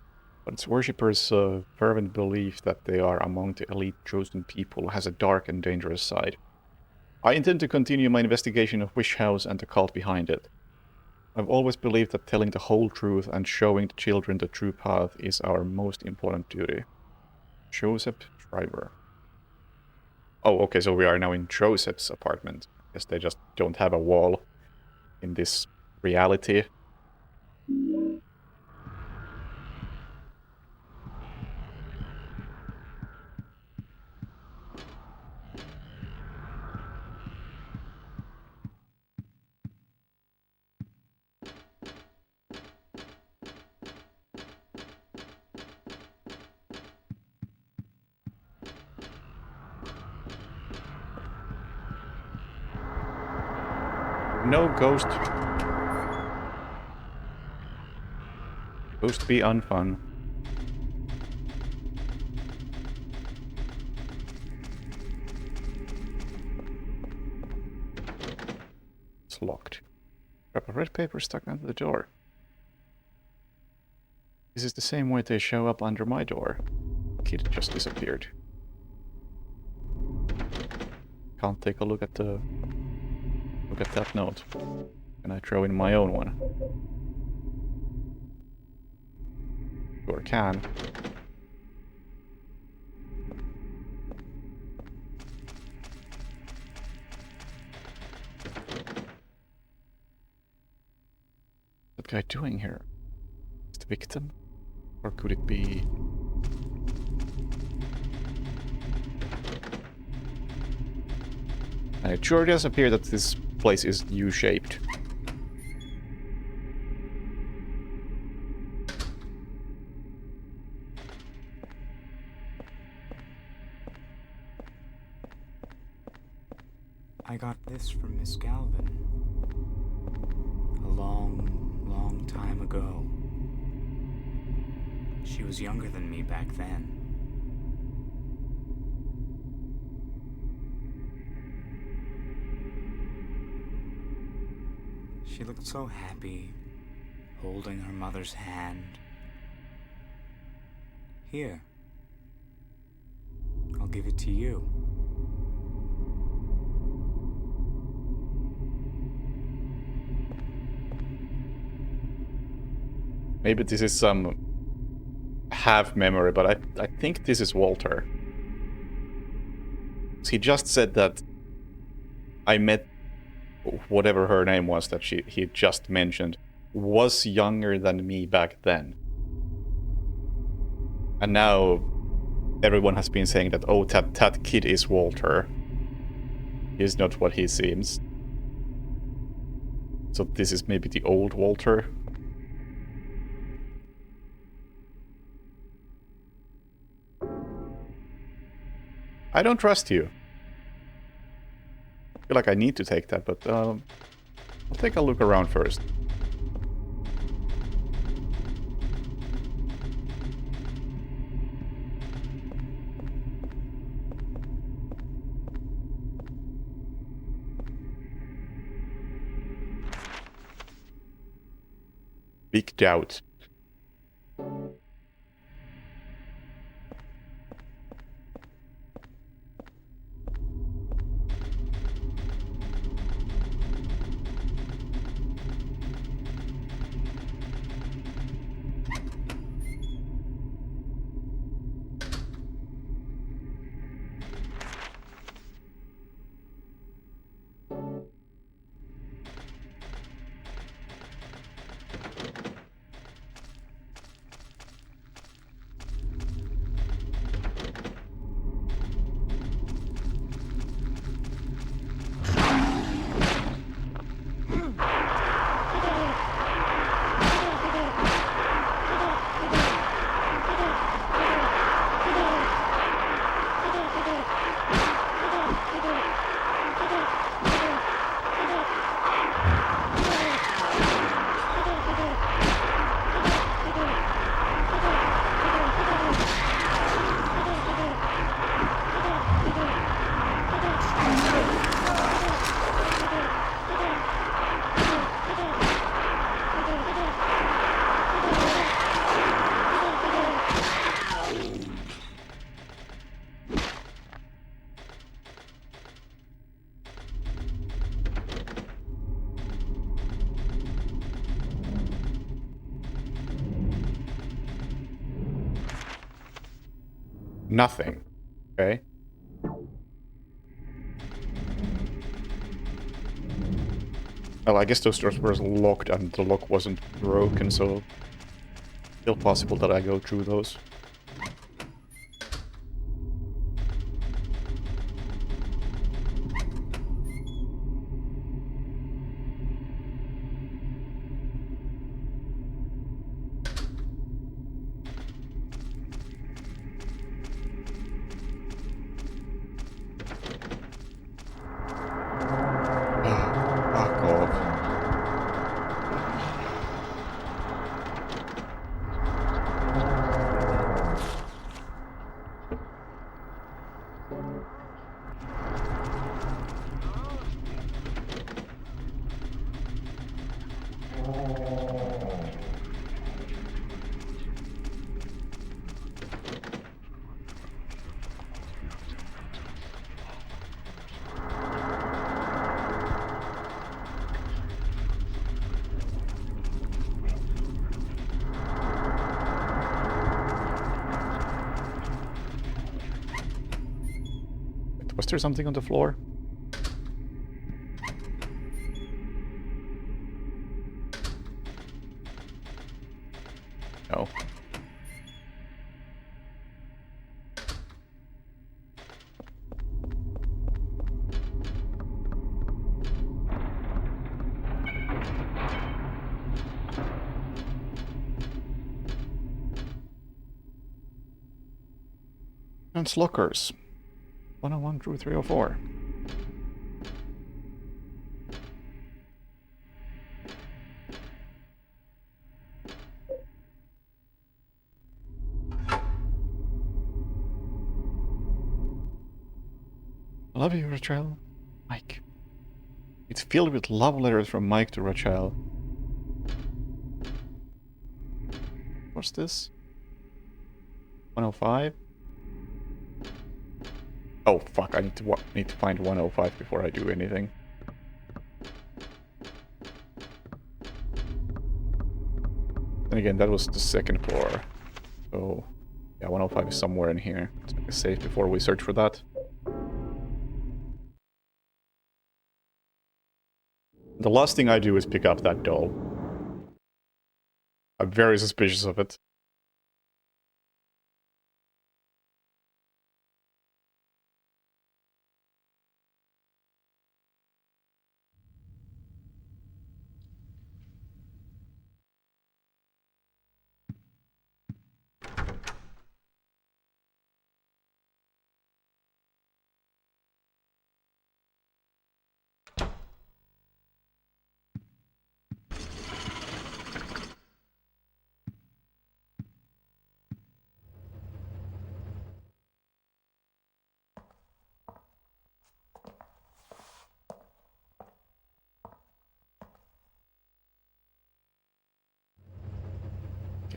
but its worshippers' fervent belief that they are among the elite chosen people has a dark and dangerous side. I intend to continue my investigation of Wish House and the cult behind it. I've always believed that telling the whole truth and showing the children the true path is our most important duty. Joseph Shriver. Oh, okay, so we are now in Joseph's apartment. Guess they just don't have a wall in this reality. No ghost. Supposed to be unfun. It's locked. Grab a red paper stuck under the door. This is the same way they show up under my door. Kid just disappeared. Can't take a look at the... Look at that note. Can I throw in my own one? Sure can. What's that guy doing here? Is the victim? Or could it be... And it sure does appear that this place is U-shaped. I got this from Miss Galvin. A long time ago. She was younger than me back then. She looked so happy, holding her mother's hand. Here. I'll give it to you. Maybe this is some half memory, but I think this is Walter. He just said that I met whatever her name was that he just mentioned was younger than me back then. And now everyone has been saying that, oh, that kid is Walter. He's not what he seems. So this is maybe the old Walter. I don't trust you. I feel like I need to take that, but I'll take a look around first. Big doubt. Nothing. Okay. Well, I guess those doors were locked and the lock wasn't broken, so still possible that I go through those. Fuck off. Was there something on the floor? No. And lockers. 101 through 304. I love you, Rachel. Mike. It's filled with love letters from Mike to Rachel. What's this? 105? Oh fuck, I need to find 105 before I do anything. Then again, that was the second floor. So, yeah, 105 is somewhere in here. Let's make a save before we search for that. The last thing I do is pick up that doll. I'm very suspicious of it.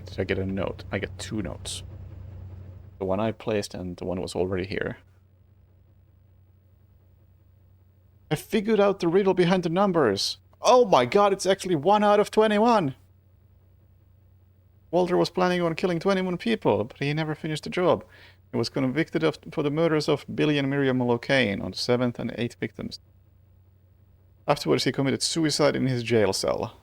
Did I get a note? I get 2 notes. The one I placed and the one was already here. I figured out the riddle behind the numbers. Oh my god, it's actually 1 out of 21! Walter was planning on killing 21 people, but he never finished the job. He was convicted for the murders of Billy and Miriam Mulcahy on the 7th and 8th victims. Afterwards, he committed suicide in his jail cell.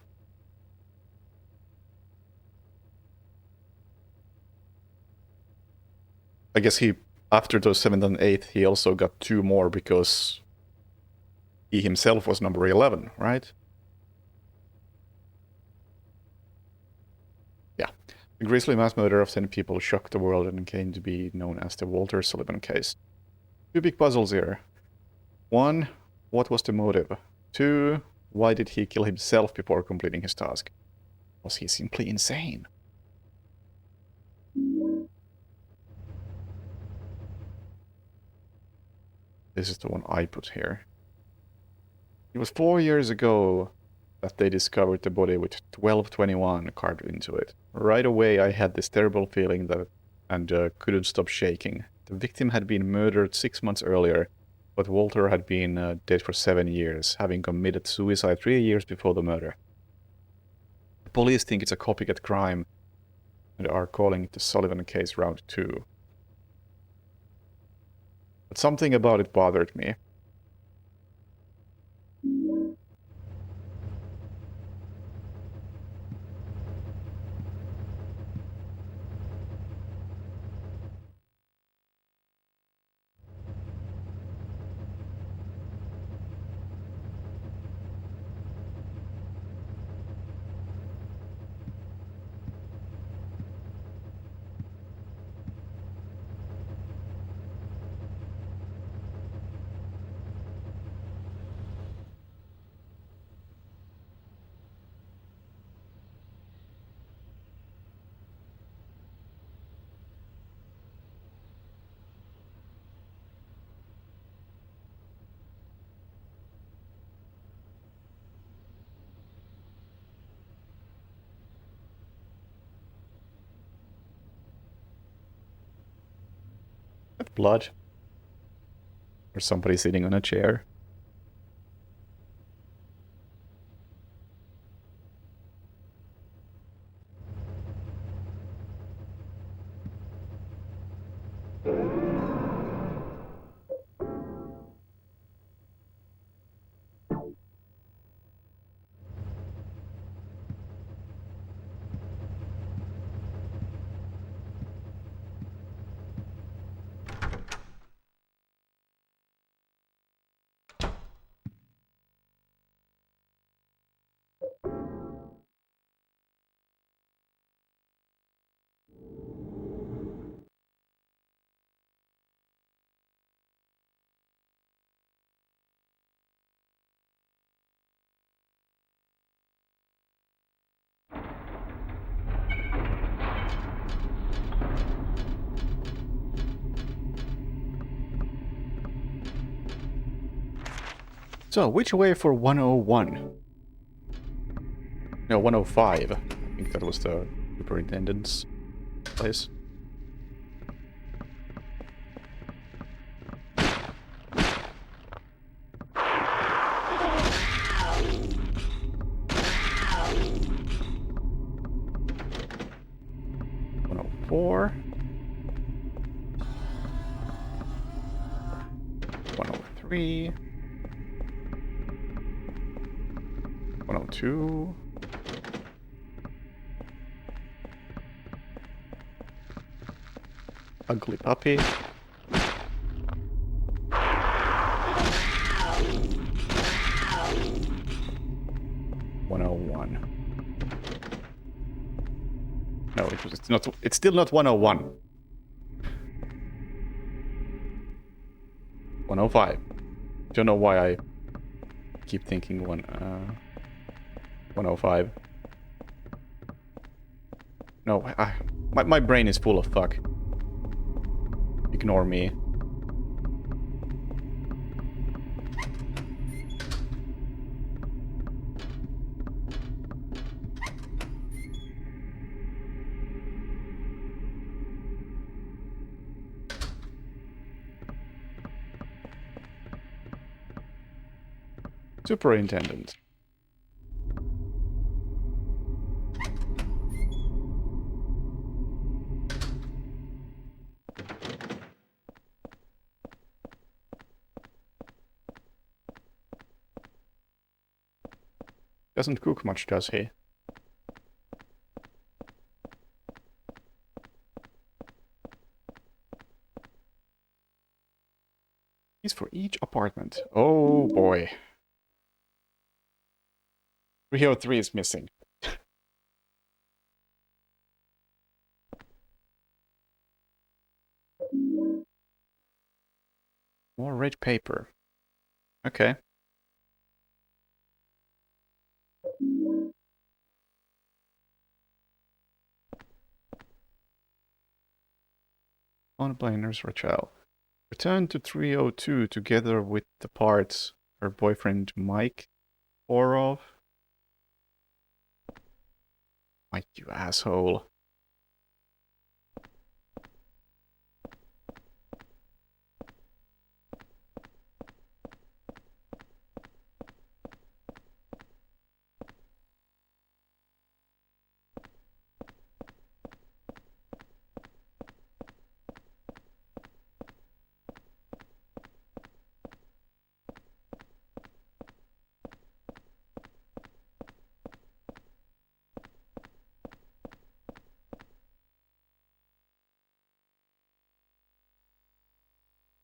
I guess after those 7th and 8th, he also got 2 more because he himself was number 11, right? Yeah. The grisly mass murder of 10 people shocked the world and came to be known as the Walter Sullivan case. 2 big puzzles here. 1, what was the motive? 2, why did he kill himself before completing his task? Was he simply insane? This is the one I put here. It was 4 years ago that they discovered the body with 1221 carved into it. Right away I had this terrible feeling and couldn't stop shaking. The victim had been murdered 6 months earlier, but Walter had been dead for 7 years, having committed suicide 3 years before the murder. The police think it's a copycat crime and are calling it the Sullivan case round 2. But something about it bothered me. blood. Or somebody sitting on a chair. So, which way for 101? No, 105. I think that was the superintendent's place. Four. 103. 102. Ugly puppy. 101. No, it's not. It's still not 101. 105. Don't know why I keep thinking 105. No, my brain is full of fuck. Ignore me. Superintendent. Doesn't cook much, does he? He's for each apartment. Oh boy. 303 is missing. More red paper. Okay. On Blainers Rachel. Return to 302 together with the parts her boyfriend Mike Orov. Mike, you asshole.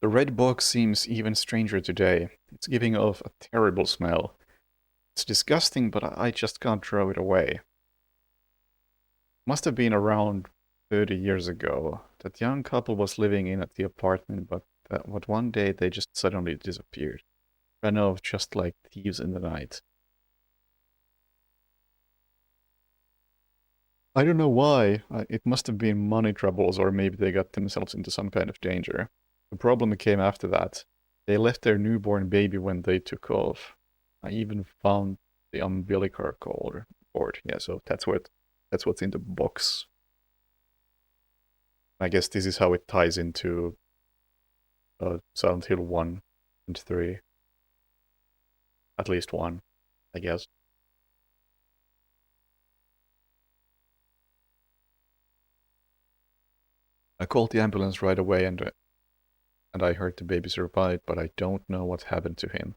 The red box seems even stranger today. It's giving off a terrible smell. It's disgusting, but I just can't throw it away. Must have been around 30 years ago. That young couple was living in at the apartment, but one day they just suddenly disappeared. Ran off just like thieves in the night. I don't know why. It must have been money troubles, or maybe they got themselves into some kind of danger. The problem came after that. They left their newborn baby when they took off. I even found the umbilical cord. Yeah, so that's what's in the box. I guess this is how it ties into Silent Hill 1 and 3. At least one, I guess. I called the ambulance right away and I heard the baby survived, but I don't know what happened to him.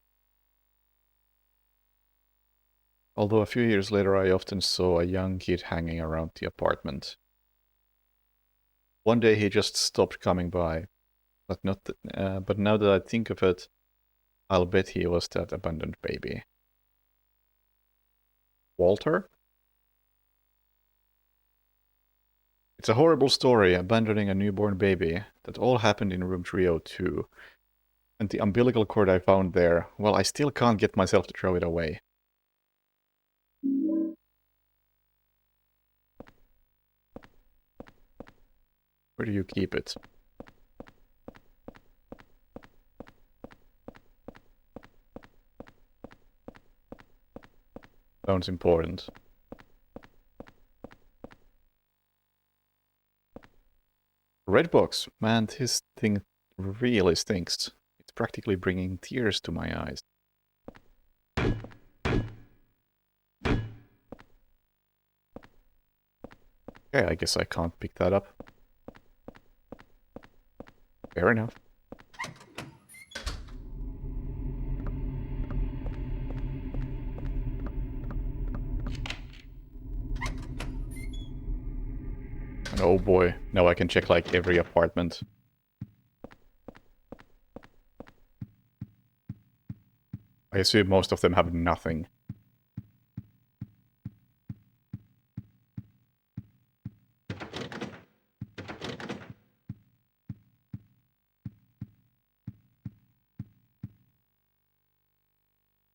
Although a few years later I often saw a young kid hanging around the apartment. One day he just stopped coming by, but but now that I think of it, I'll bet he was that abandoned baby. Walter? It's a horrible story, abandoning a newborn baby. That all happened in room 302. And the umbilical cord I found there, well, I still can't get myself to throw it away. Where do you keep it? Sounds important. Redbox, man, this thing really stinks. It's practically bringing tears to my eyes. Okay, I guess I can't pick that up. Fair enough. And oh boy, now I can check like every apartment. I assume most of them have nothing.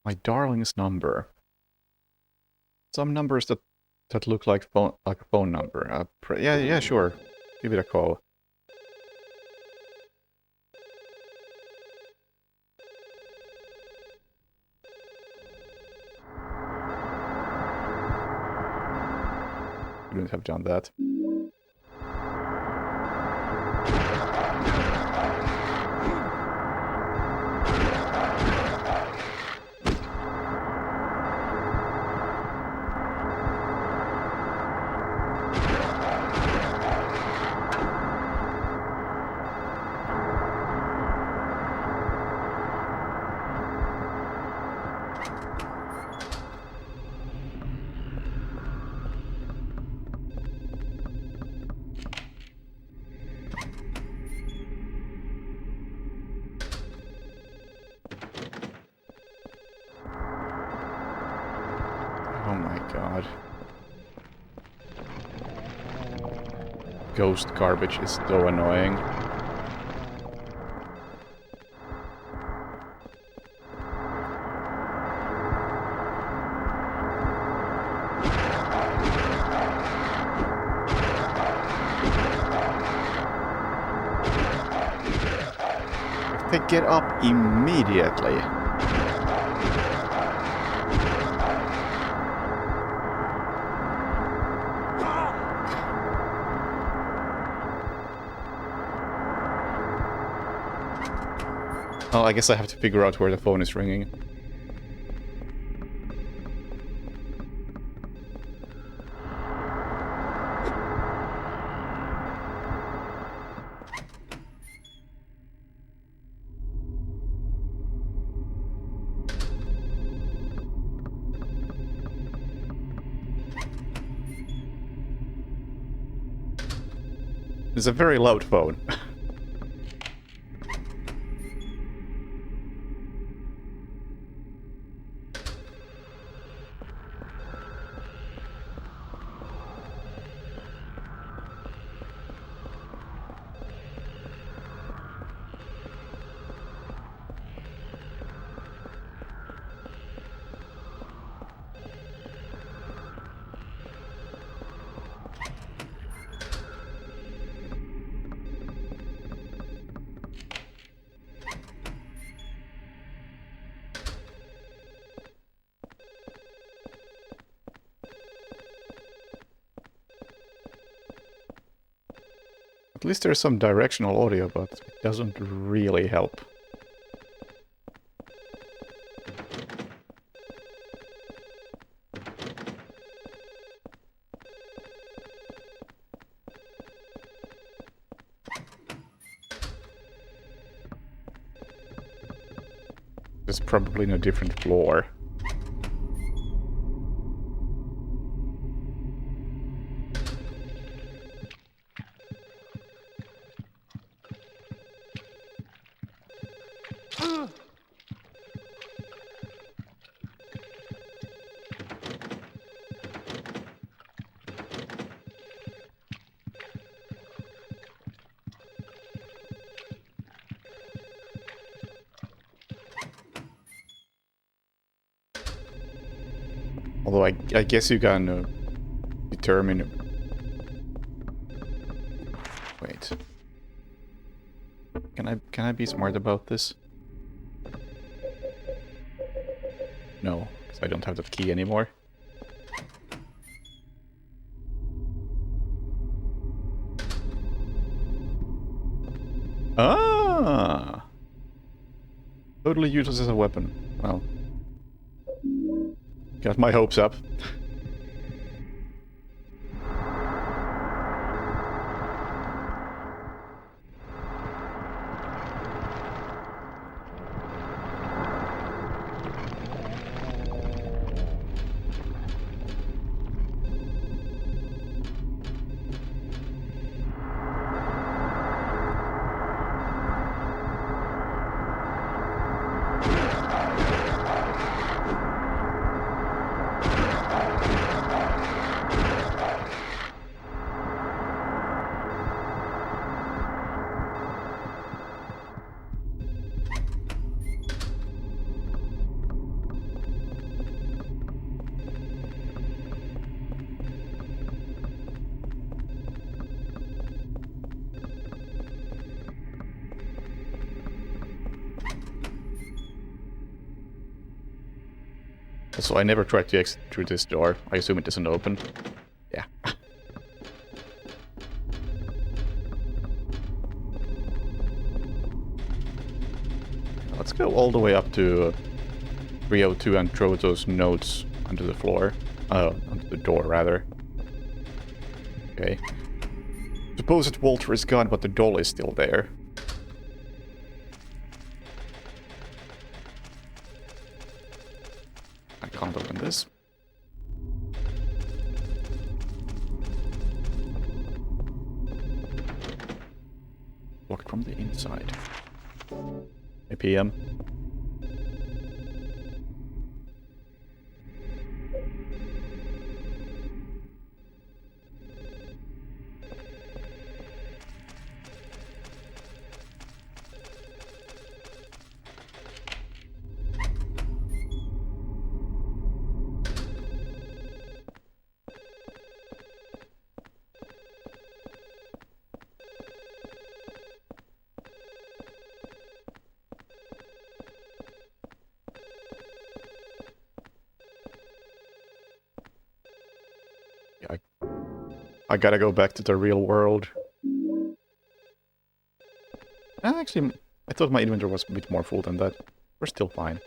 My darling's number. Some numbers that look like a phone number. Yeah, sure. Give it a call. Couldn't have done that. Oh my god. Ghost garbage is so annoying. If they get up immediately. Oh, I guess I have to figure out where the phone is ringing. It's a very loud phone. At least there's some directional audio, but it doesn't really help. There's probably no different floor. Although I guess you can determine... Wait. Can I be smart about this? No, because I don't have that key anymore. Ah! Totally useless as a weapon. Well. Got my hopes up. Also, I never tried to exit through this door. I assume it doesn't open. Yeah. Let's go all the way up to 302 and throw those notes under the floor. Under the door, rather. Okay. Suppose that Walter is gone, but the doll is still there. I can't open this. Locked from the inside. APM. I gotta go back to the real world. Actually, I thought my inventory was a bit more full than that. We're still fine.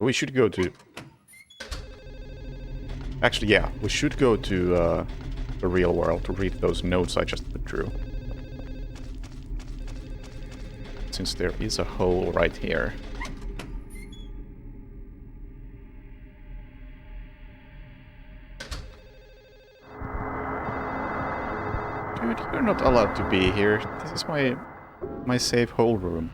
We should go to... Actually, yeah, we should go to the real world to read those notes I just put through. Since there is a hole right here. Dude, you're not allowed to be here. This is my safe hole room.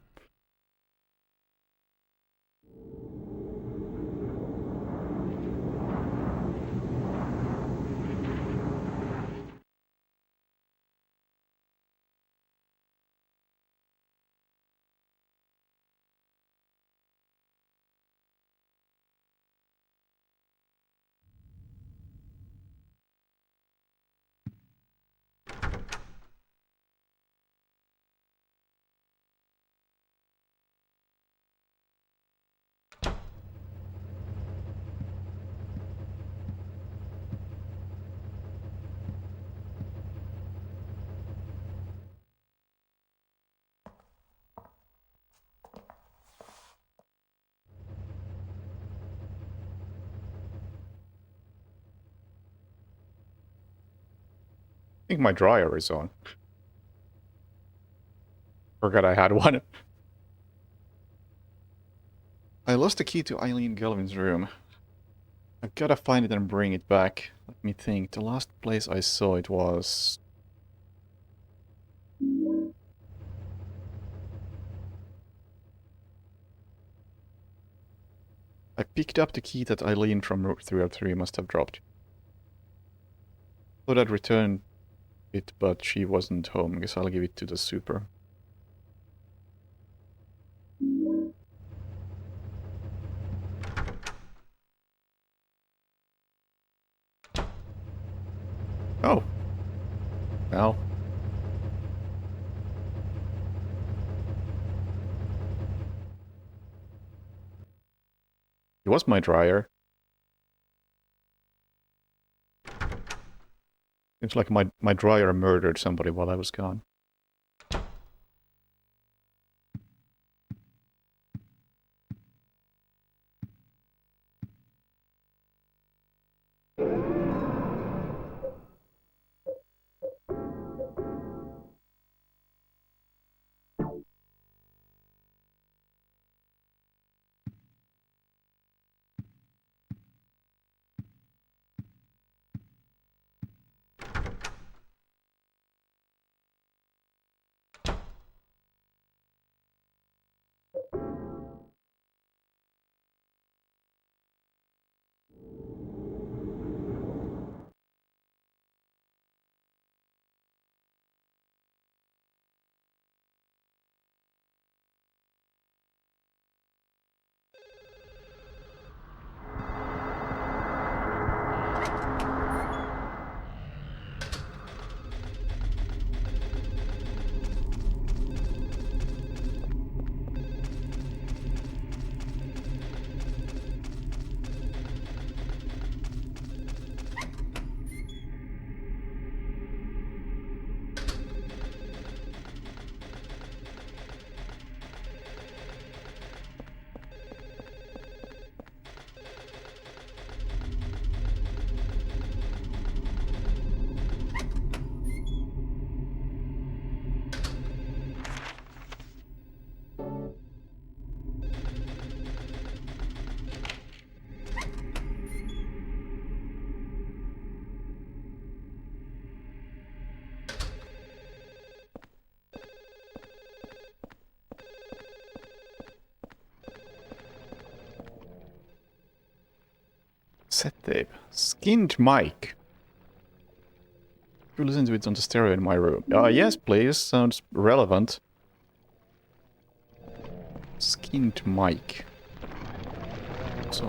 think my dryer is on. Forgot I had one. I lost the key to Eileen Gelvin's room. I gotta find it and bring it back. Let me think. The last place I saw it was... I picked up the key that Eileen from Route 303 must have dropped. Thought I'd return it, but she wasn't home. Guess I'll give it to the super. Oh. Well. It was my dryer. Seems like my dryer murdered somebody while I was gone. Set tape. Skinned mic. You listen to it on the stereo in my room. Yes, please. Sounds relevant. Skinned mic. So,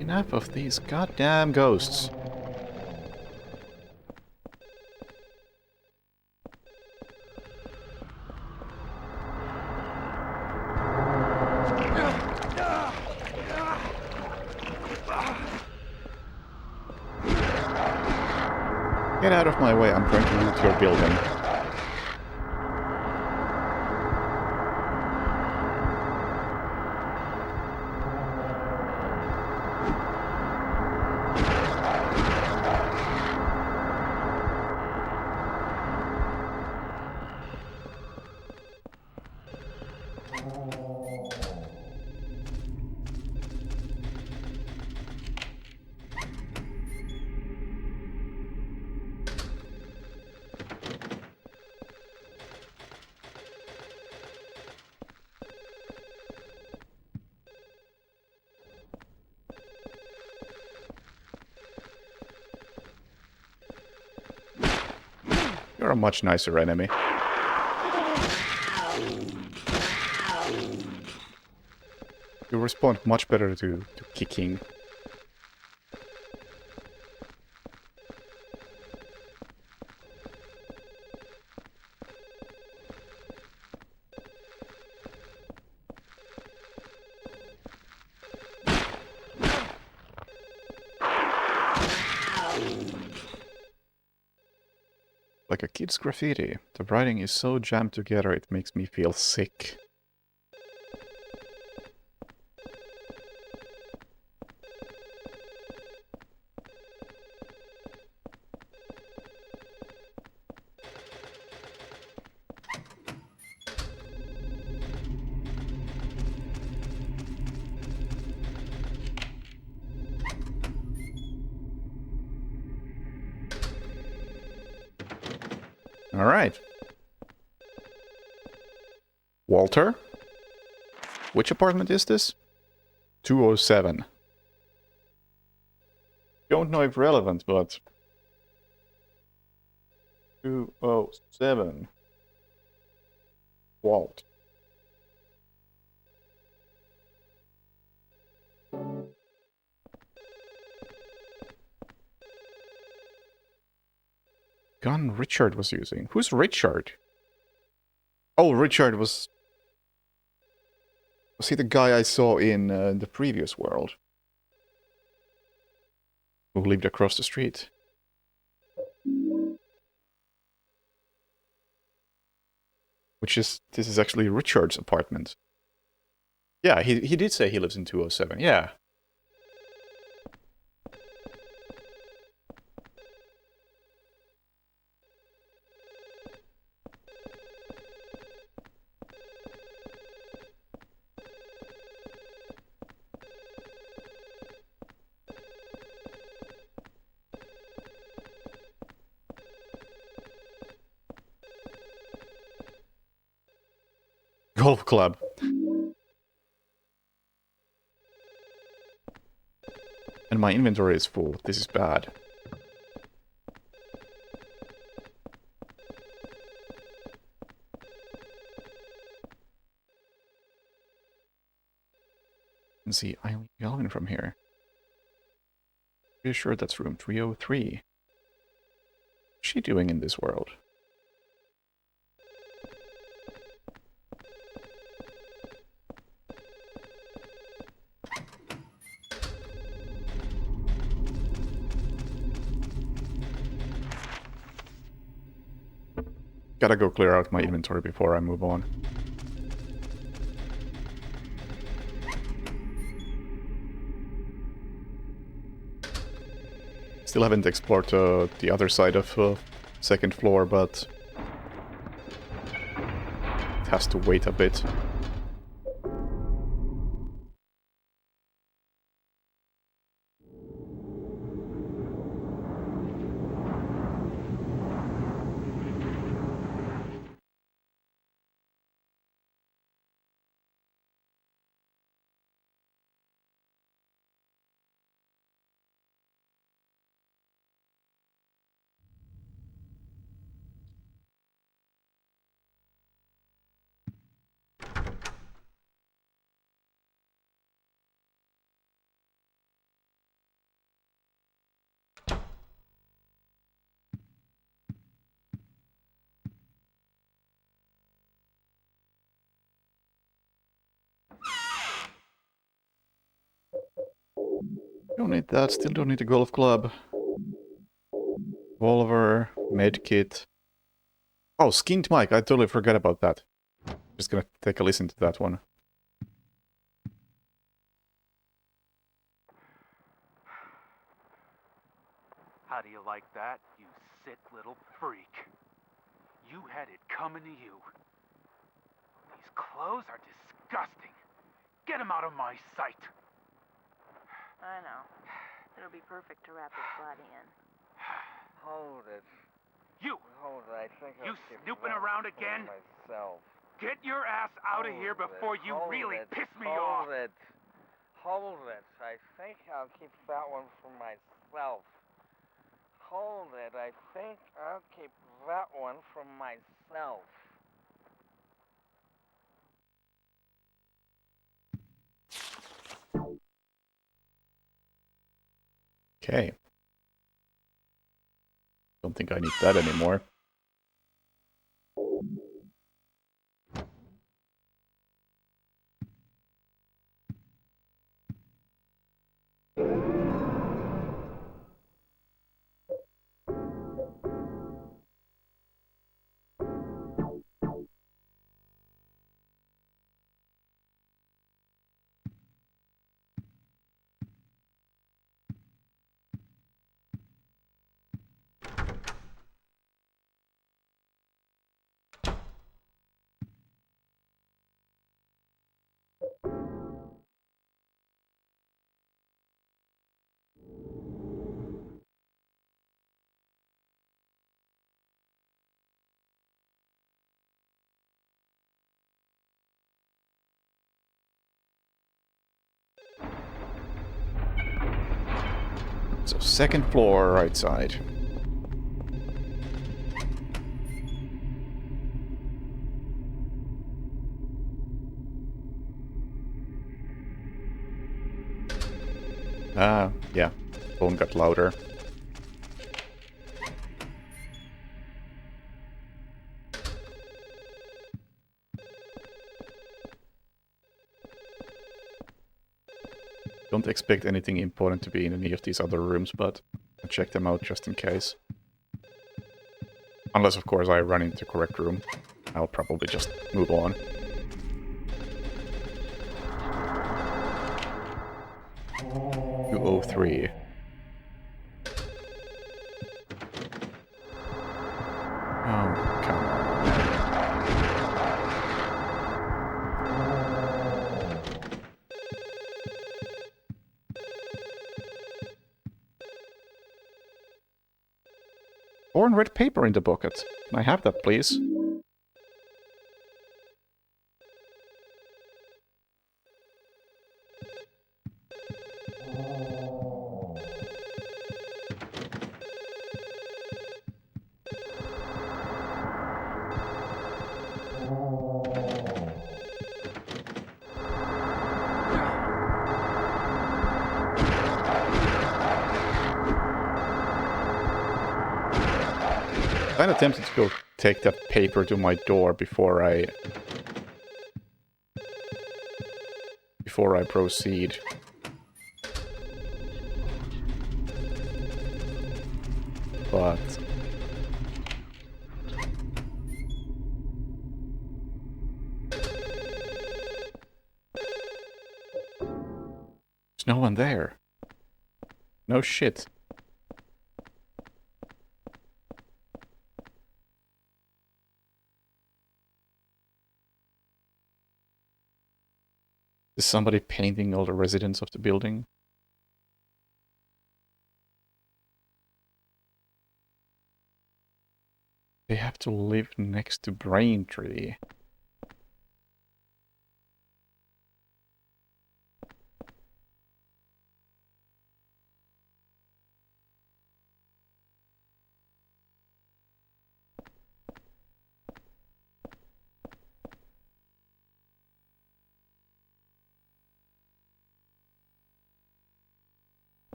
enough of these goddamn ghosts. Get out of my way, I'm trying to loot your building. You're a much nicer enemy. You respond much better to kicking. Like a kid's graffiti. The writing is so jammed together it makes me feel sick. All right. Walter? Which apartment is this? 207. Don't know if relevant, but 207. Walt. Gun Richard was using. Who's Richard? Oh, Richard was he the guy I saw in the previous world? Who lived across the street? This is actually Richard's apartment. Yeah, he did say he lives in 207, yeah. Golf club. And my inventory is full. This is bad. And see Eileen Galvin from here. Pretty sure that's room 303. What's she doing in this world? Gotta go clear out my inventory before I move on. Still haven't explored the other side of second floor, but it has to wait a bit. Don't need that, still don't need a golf club. Revolver, medkit. Oh, skinned mic, I totally forgot about that. Just gonna take a listen to that one. How do you like that, you sick little freak? You had it coming to you. These clothes are disgusting. Get them out of my sight. I know. It'll be perfect to wrap his body in. Hold it. You! Hold it. I think You I'll keep snooping that around for again? myself. Get your ass out of here Hold before it, you hold really it, piss me off. Hold it. Hold it. I think I'll keep that one for myself. Hold it. I think I'll keep that one for myself. Okay. Don't think I need that anymore. Second floor, right side. Ah, yeah. Phone got louder. Don't expect anything important to be in any of these other rooms, but I'll check them out just in case. Unless, of course, I run into the correct room. I'll probably just move on. .203. Oh, come on. Torn red paper in the bucket. Can I have that, please? I'm attempting to go take that paper to my door before I proceed. But there's no one there. No shit. Is somebody painting all the residents of the building? They have to live next to Braintree.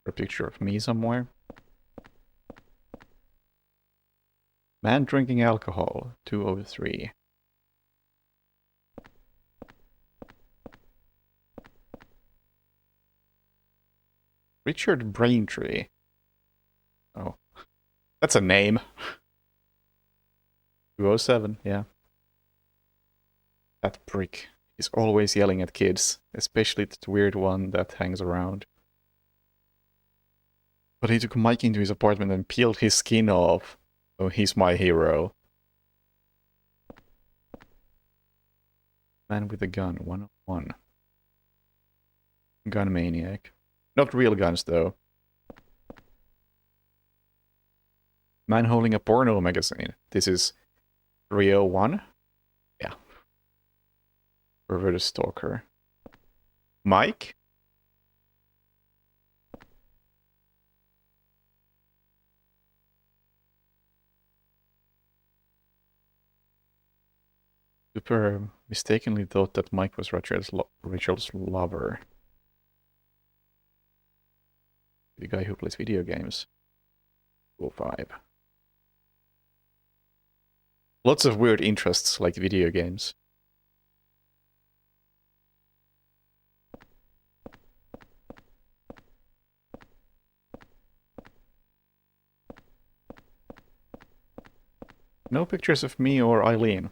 A picture of me somewhere. Man drinking alcohol, 203. Richard Braintree. Oh, that's a name. 207, yeah. That prick. He's always yelling at kids, especially that weird one that hangs around. But he took Mike into his apartment and peeled his skin off. Oh, he's my hero. Man with a gun, 101. Gun maniac. Not real guns, though. Man holding a porno magazine. This is 301? Yeah. Perverted stalker. Mike? Super mistakenly thought that Mike was Rachel's lover. The guy who plays video games. 205. Lots of weird interests like video games. No pictures of me or Eileen.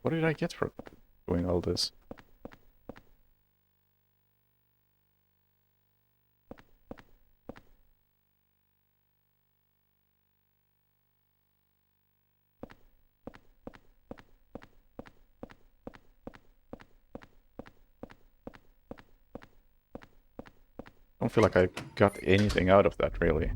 What did I get from doing all this? I don't feel like I got anything out of that, really.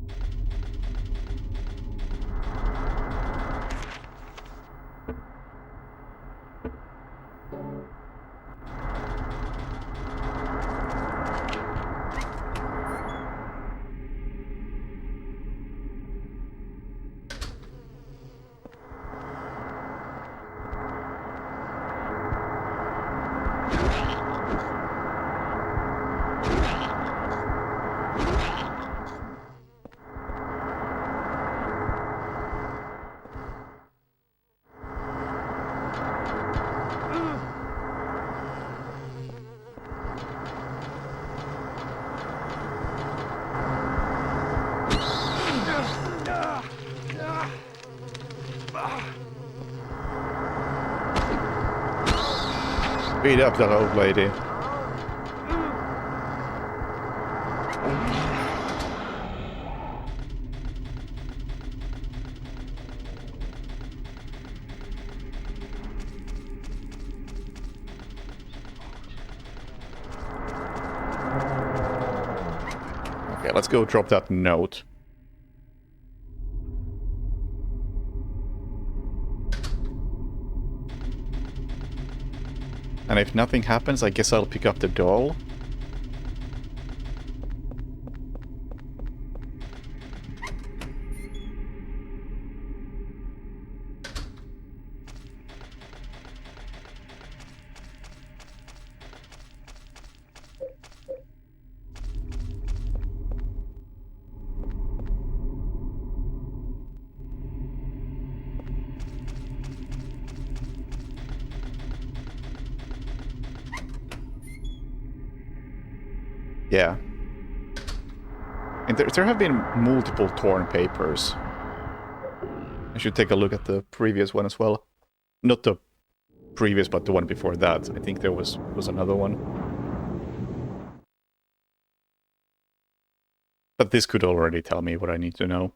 Beat up that old lady. Okay, let's go drop that note. And if nothing happens, I guess I'll pick up the doll. Yeah. And there have been multiple torn papers. I should take a look at the previous one as well. Not the previous, but the one before that. I think there was another one. But this could already tell me what I need to know.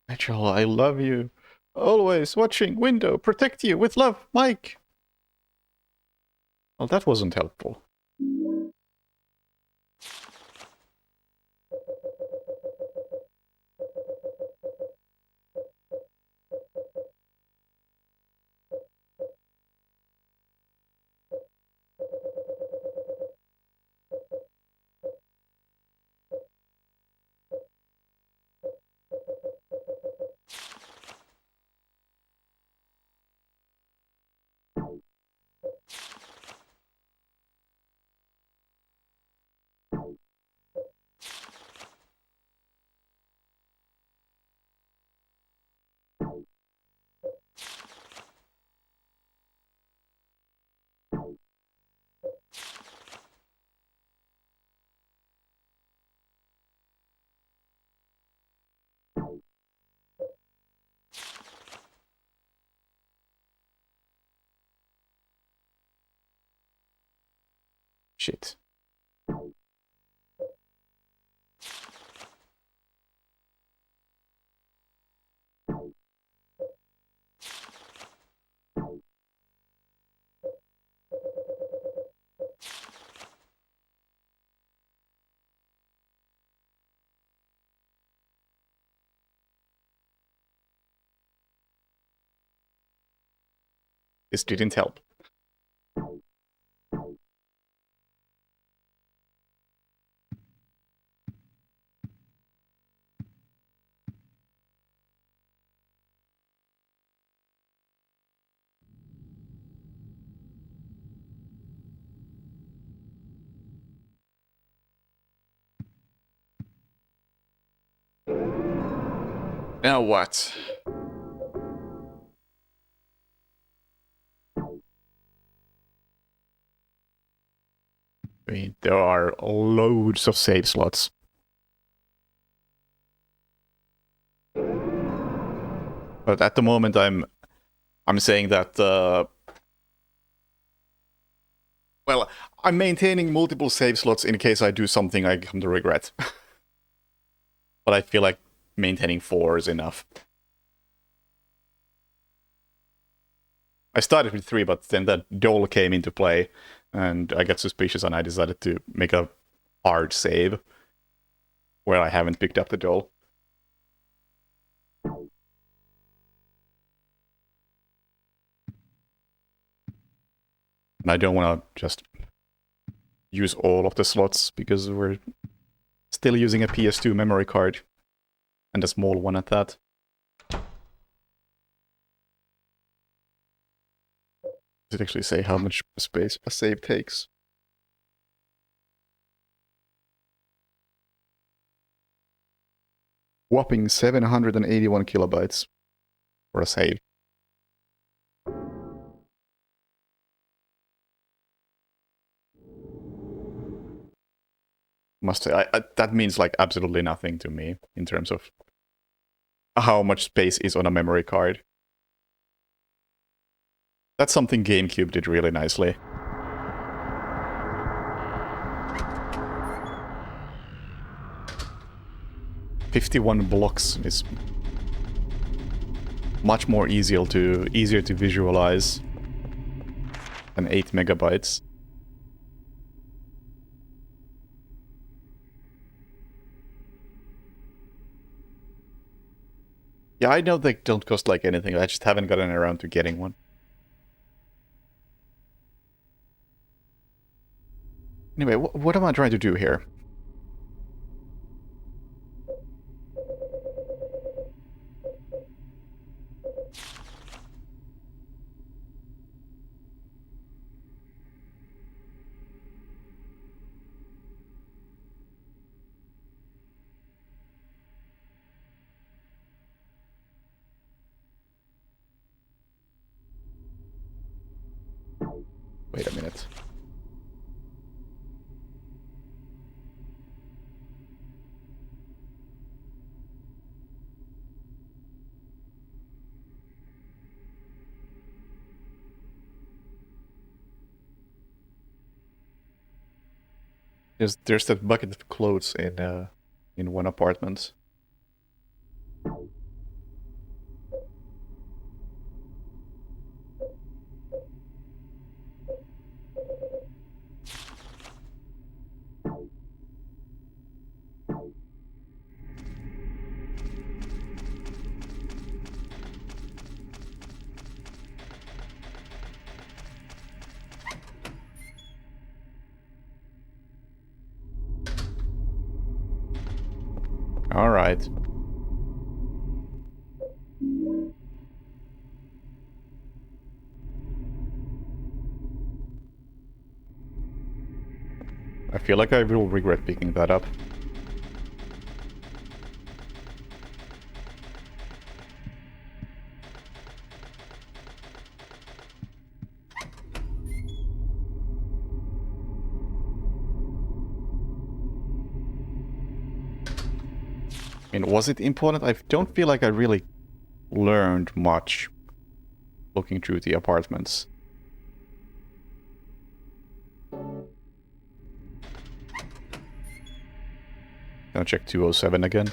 Rachel, I love you. Always watching, window, protect you, with love, Mike. Well, that wasn't helpful. Shit. This didn't help. Now what? I mean, there are loads of save slots. But at the moment, I'm saying that. Well, I'm maintaining multiple save slots in case I do something I come to regret. But I feel like maintaining 4 is enough. I started with 3, but then that Dole came into play, and I got suspicious, and I decided to make a hard save where I haven't picked up the Dole. And I don't want to just use all of the slots, because we're still using a PS2 memory card, and a small one at that. Does it actually say how much space a save takes? Whopping 781 kilobytes for a save. Must say, that means like absolutely nothing to me in terms of how much space is on a memory card. That's something GameCube did really nicely. "51 blocks is much more easier to visualize than 8 megabytes. Yeah, I know they don't cost like anything, I just haven't gotten around to getting one. Anyway, what am I trying to do here? Wait a minute. There's that bucket of clothes in one apartment. All right. I feel like I will regret picking that up. I mean, was it important? I don't feel like I really learned much looking through the apartments. Gonna check 207 again.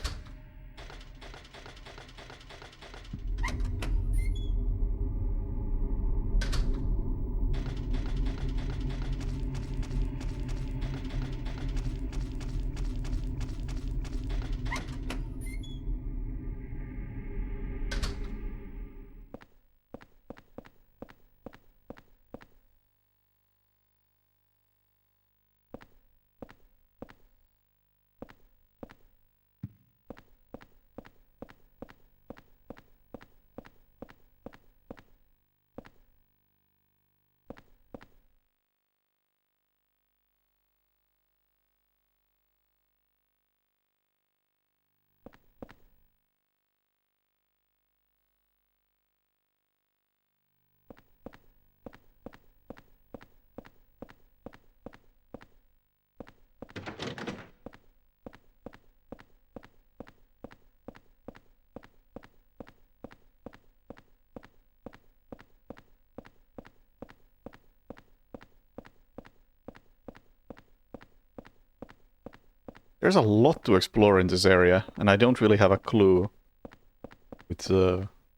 There's a lot to explore in this area, and I don't really have a clue with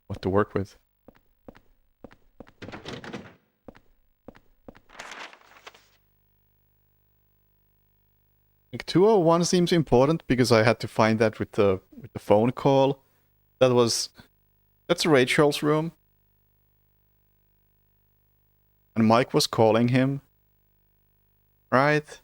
what to work with. Like 201 seems important because I had to find that with the phone call. That's Rachel's room. And Mike was calling him. Right?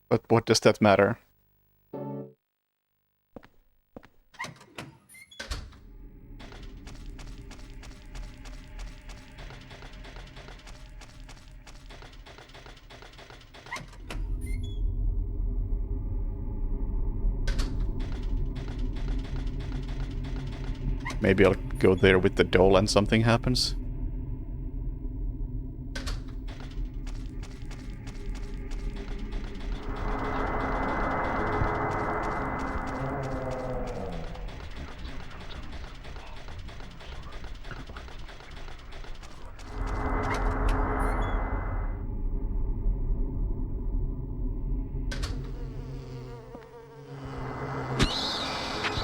But what does that matter? Maybe I'll go there with the doll and something happens.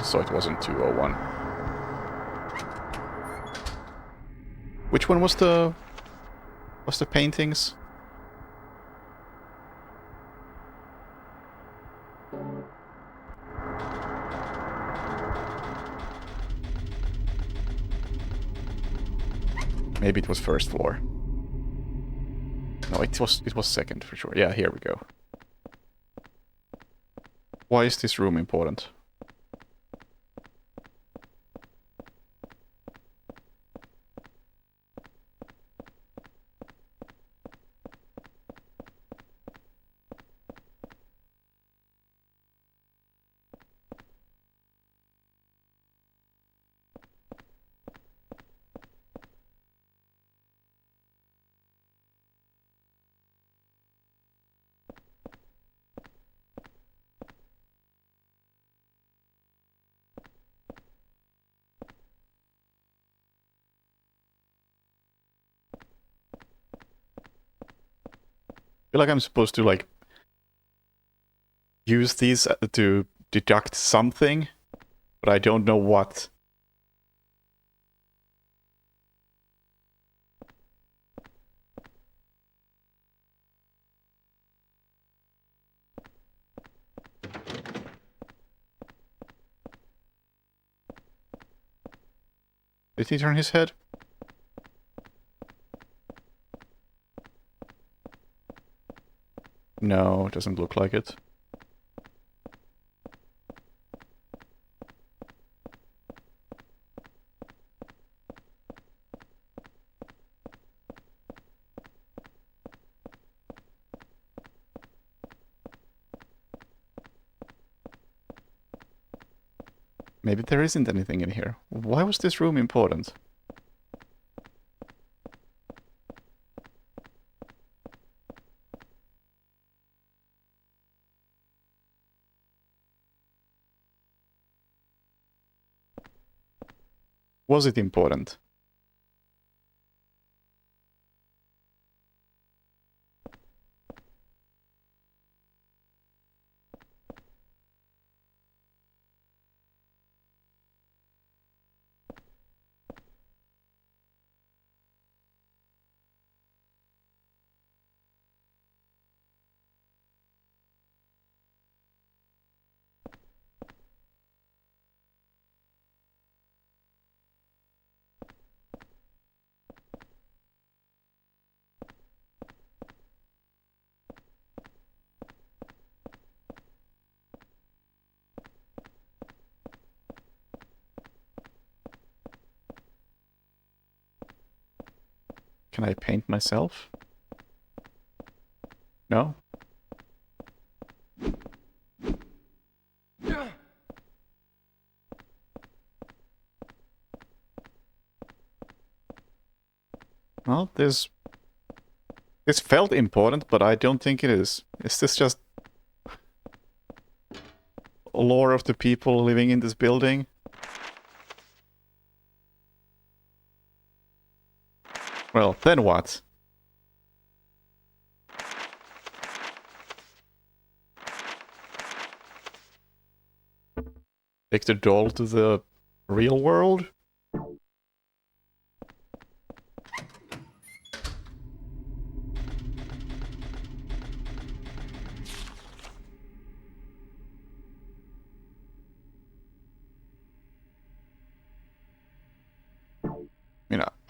So it wasn't 201. Which one was the paintings? Maybe it was first floor. No, it was second for sure. Yeah, here we go. Why is this room important? I feel like I'm supposed to, like, use these to deduct something, but I don't know what. Did he turn his head? No, it doesn't look like it. Maybe there isn't anything in here. Why was this room important? Was it important? Can I paint myself? No? Well, this felt important, but I don't think it is. Is this just... lore of the people living in this building. Well, then what? Take the doll to the real world?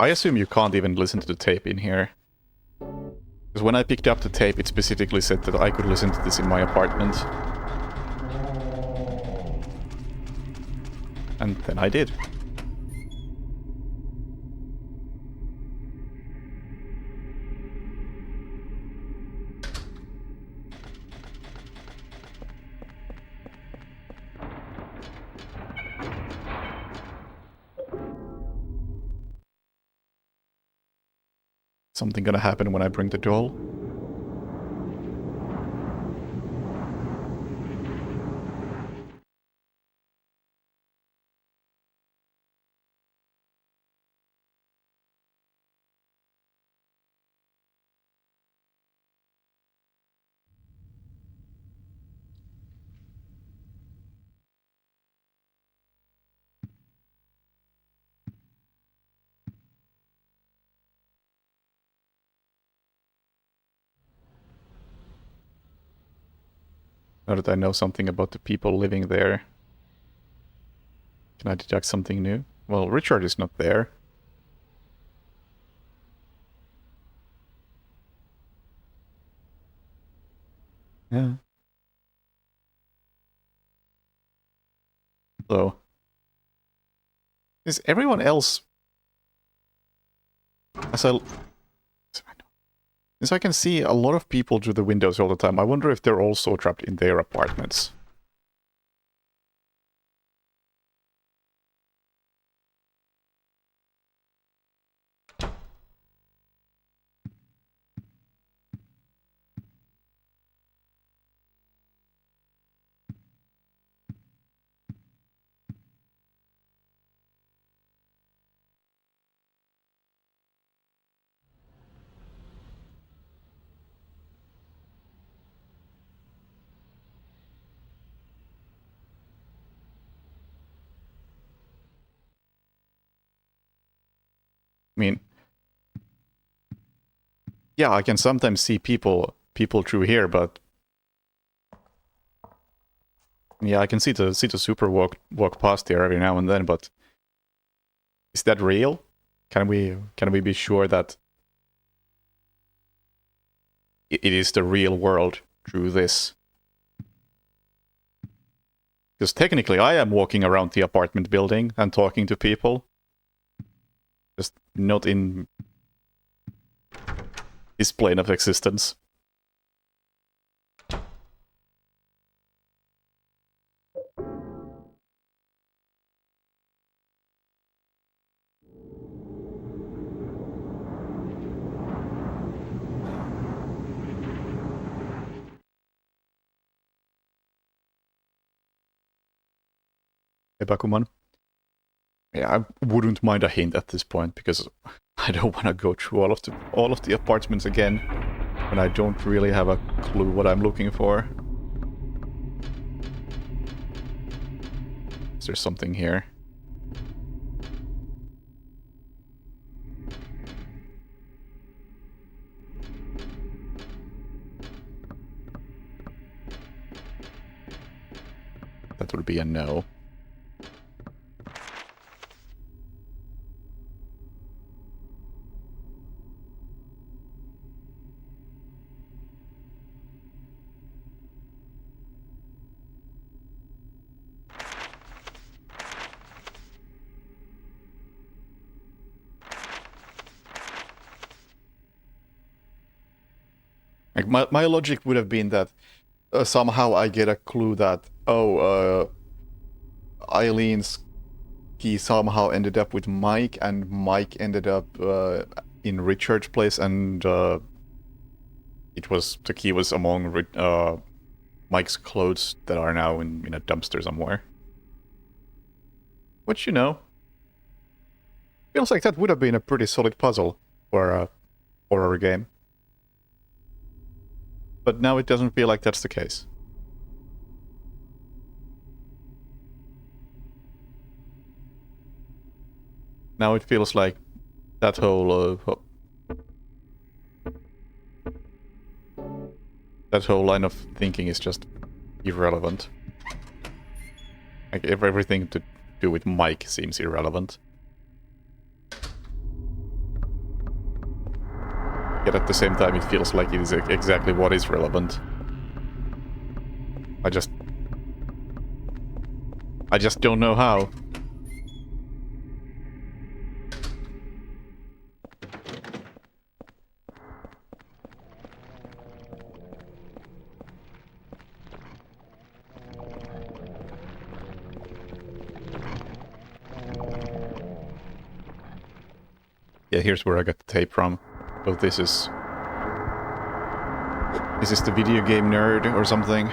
I assume you can't even listen to the tape in here. Because when I picked up the tape, it specifically said that I could listen to this in my apartment. And then I did. Something gonna happen when I bring the doll? Now that I know something about the people living there, can I detect something new? Well, Richard is not there. Yeah. So, is everyone else... Since I can see a lot of people through the windows all the time, I wonder if they're also trapped in their apartments. I mean, yeah, I can sometimes see people through here, but yeah, I can see the super walk past here every now and then. But is that real? Can we be sure that it is the real world through this? Because technically, I am walking around the apartment building and talking to people. Just not in his plane of existence. Hey, Bakuman. Yeah, I wouldn't mind a hint at this point, because I don't want to go through all of the apartments again when I don't really have a clue what I'm looking for. Is there something here? That would be a no. Like my logic would have been that somehow I get a clue that, oh, Eileen's key somehow ended up with Mike, and Mike ended up in Richard's place, and the key was among Mike's clothes that are now in a dumpster somewhere. Which, you know, feels like that would have been a pretty solid puzzle for a horror game. But now it doesn't feel like that's the case. Now it feels like that whole that whole line of thinking is just irrelevant. Like everything to do with Mike seems irrelevant. Yet at the same time it feels like it is exactly what is relevant. I just don't know how. Yeah, here's where I got the tape from. So this is the video game nerd or something?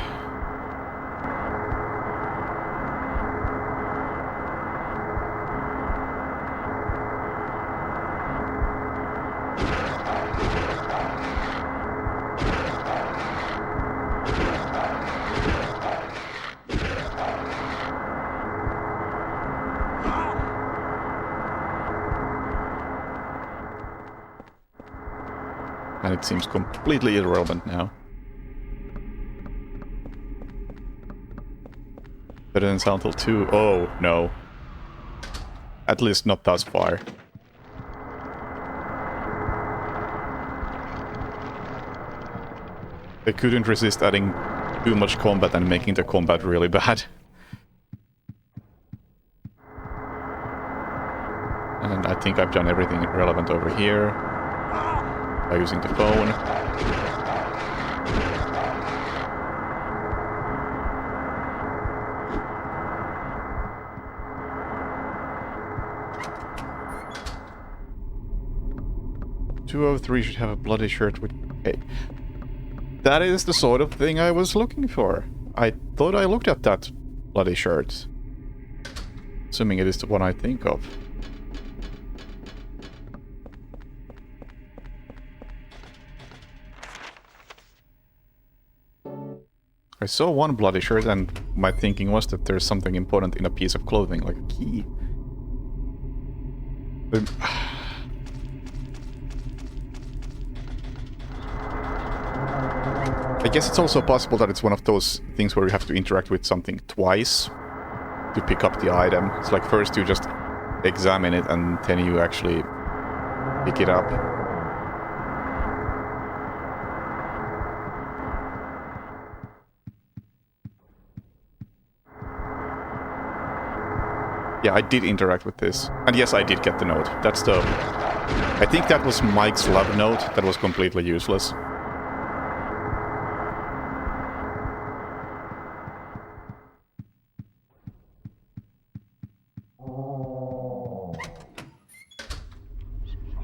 And it seems completely irrelevant now. Better than Silent Hill 2? Oh, no. At least not thus far. They couldn't resist adding too much combat and making the combat really bad. And I think I've done everything relevant over here by using the phone. "203 should have a bloody shirt with..." Hey. That is the sort of thing I was looking for. I thought I looked at that bloody shirt. Assuming it is the one I think of. I saw one bloody shirt and my thinking was that there's something important in a piece of clothing, like a key. I guess it's also possible that it's one of those things where you have to interact with something twice to pick up the item. It's like first you just examine it and then you actually pick it up. Yeah, I did interact with this. And yes, I did get the note. That's the... I think that was Mike's love note that was completely useless.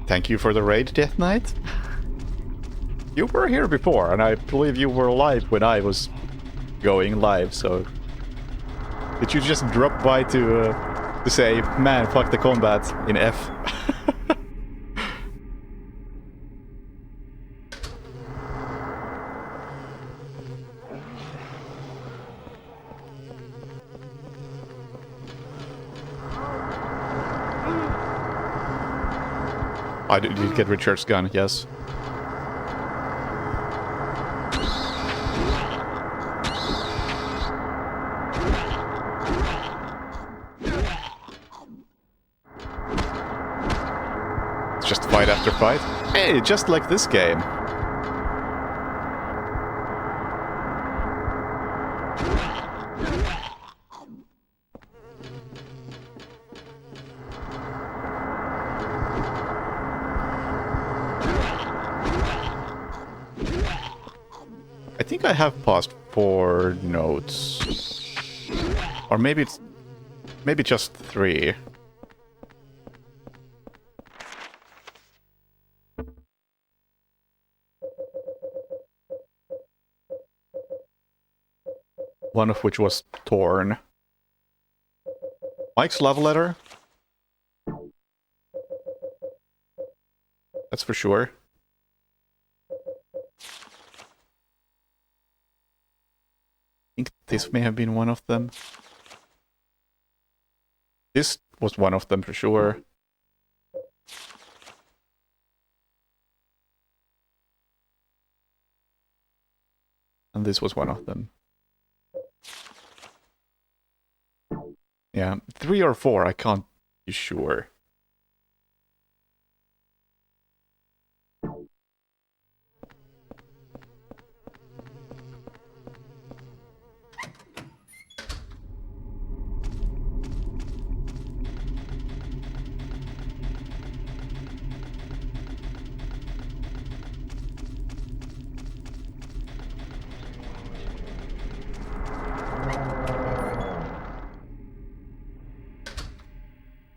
Thank you for the raid, Death Knight. You were here before, and I believe you were live when I was going live, so... Did you just drop by to say, man, fuck the combat in F? I did get Richard's gun, yes. It's just fight after fight. Hey, just like this game. I think I have paused 4 notes. Or maybe it's... maybe just 3. one of which was torn. Mike's love letter? That's for sure. I think this may have been one of them. This was one of them for sure. And this was one of them. Yeah, 3 or 4, I can't be sure.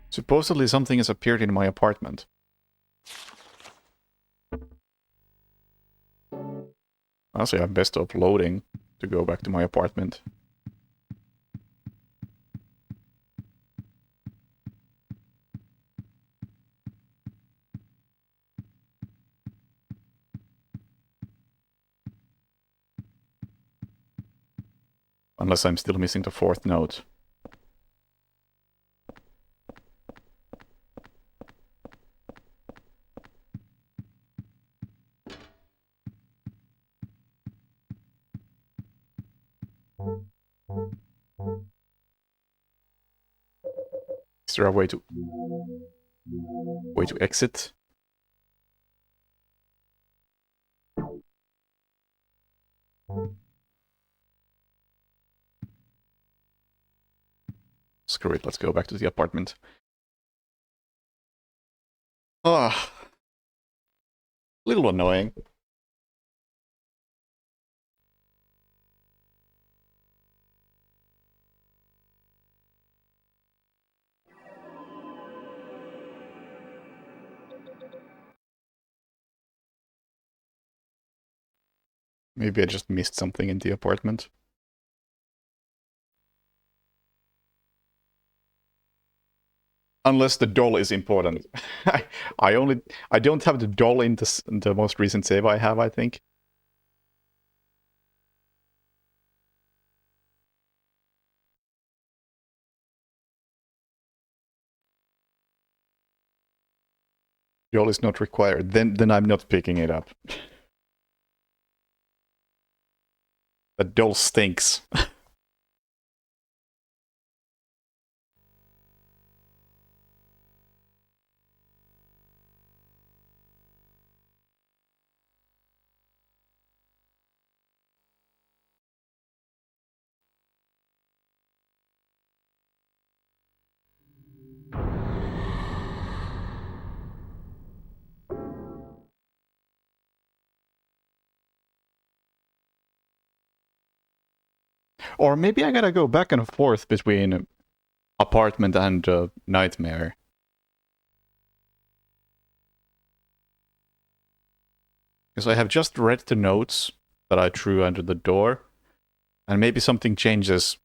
Supposedly something has appeared in my apartment. Honestly, I'm best off loading to go back to my apartment. Unless I'm still missing the 4th note. Is there a way to exit? Screw it, let's go back to the apartment. Ah, little annoying. Maybe I just missed something in the apartment. Unless the doll is important. I don't have the doll in the most recent save I have, I think. Doll is not required. Then I'm not picking it up. The doll stinks. Or maybe I gotta go back and forth between apartment and nightmare. Because I have just read the notes that I threw under the door, and maybe something changes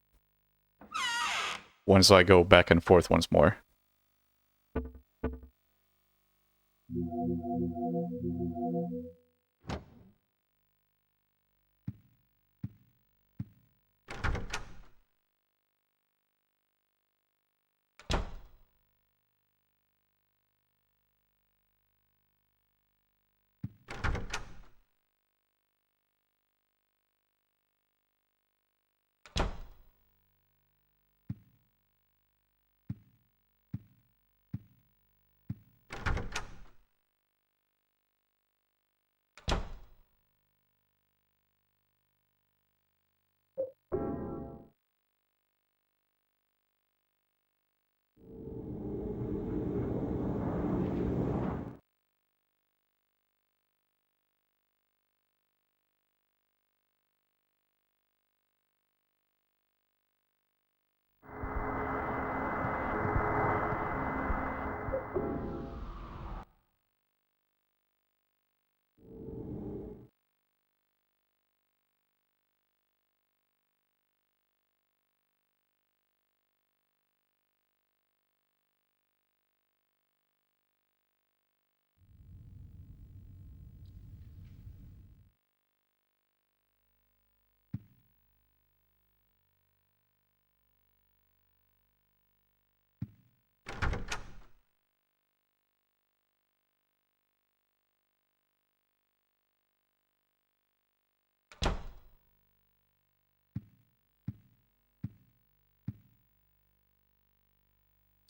once I go back and forth once more.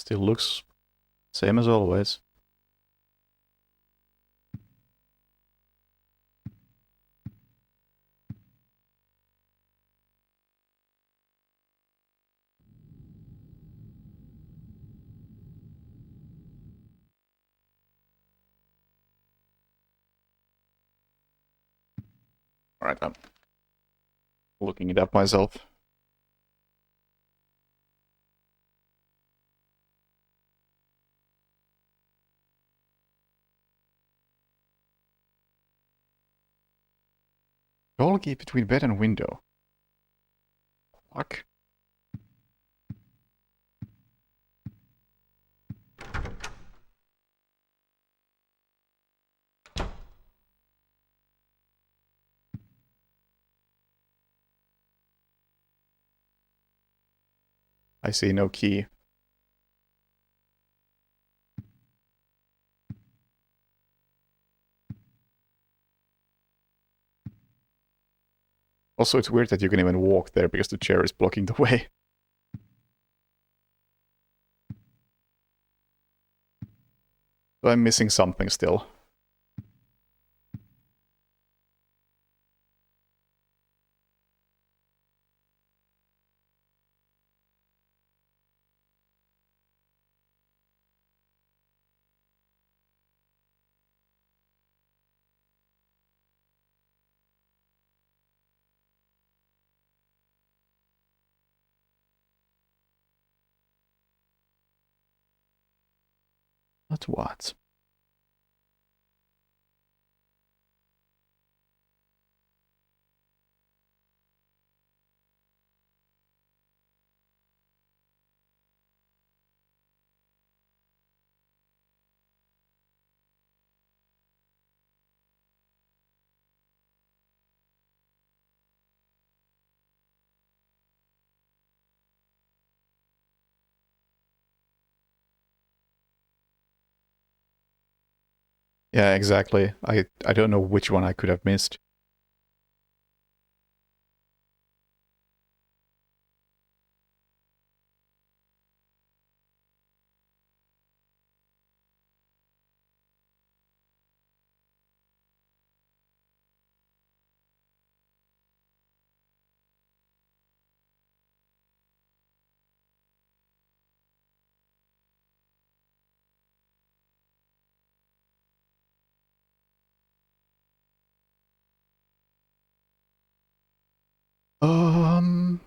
Still looks same as always. Alright, I'm looking it up myself. Goal key between bed and window. Fuck. I see no key. Also, it's weird that you can even walk there because the chair is blocking the way. So I'm missing something still. But what? Yeah, exactly. I don't know which one I could have missed. Um...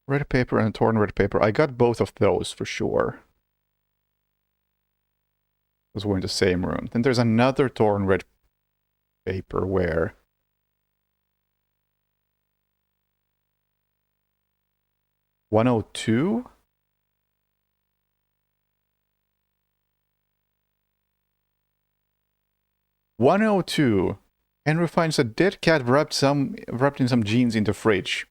Red paper and torn red paper. I got both of those for sure. Those were in the same room. Then there's another torn red paper where... (102)? (102). Henry finds a dead cat wrapped in some jeans in the fridge.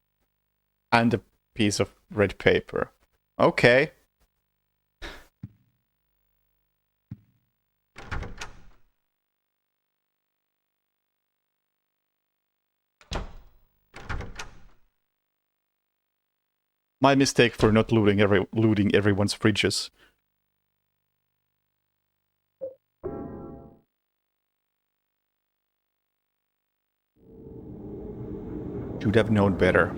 And a piece of red paper. Okay. My mistake for not looting everyone's fridges. Should have known better.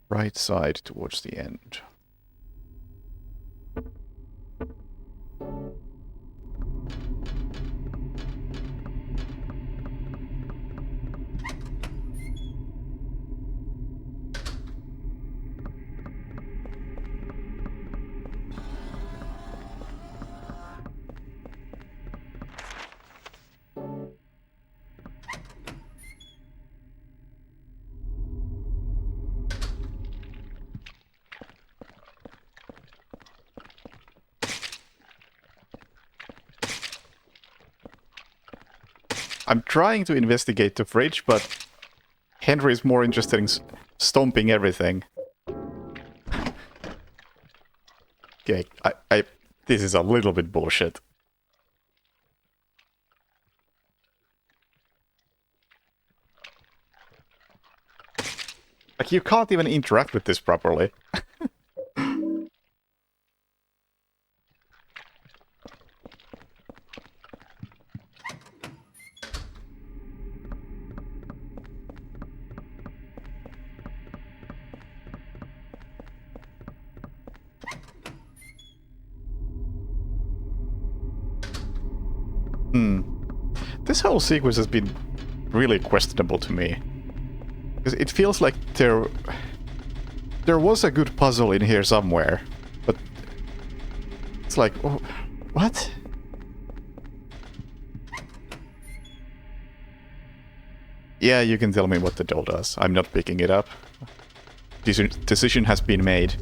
right side towards the end. I'm trying to investigate the fridge, but Henry is more interested in stomping everything. Okay, this is a little bit bullshit. Like, you can't even interact with this properly. This whole sequence has been really questionable to me. Because it feels like there was a good puzzle in here somewhere, but it's like, oh, what? Yeah, you can tell me what the doll does. I'm not picking it up. Decision has been made.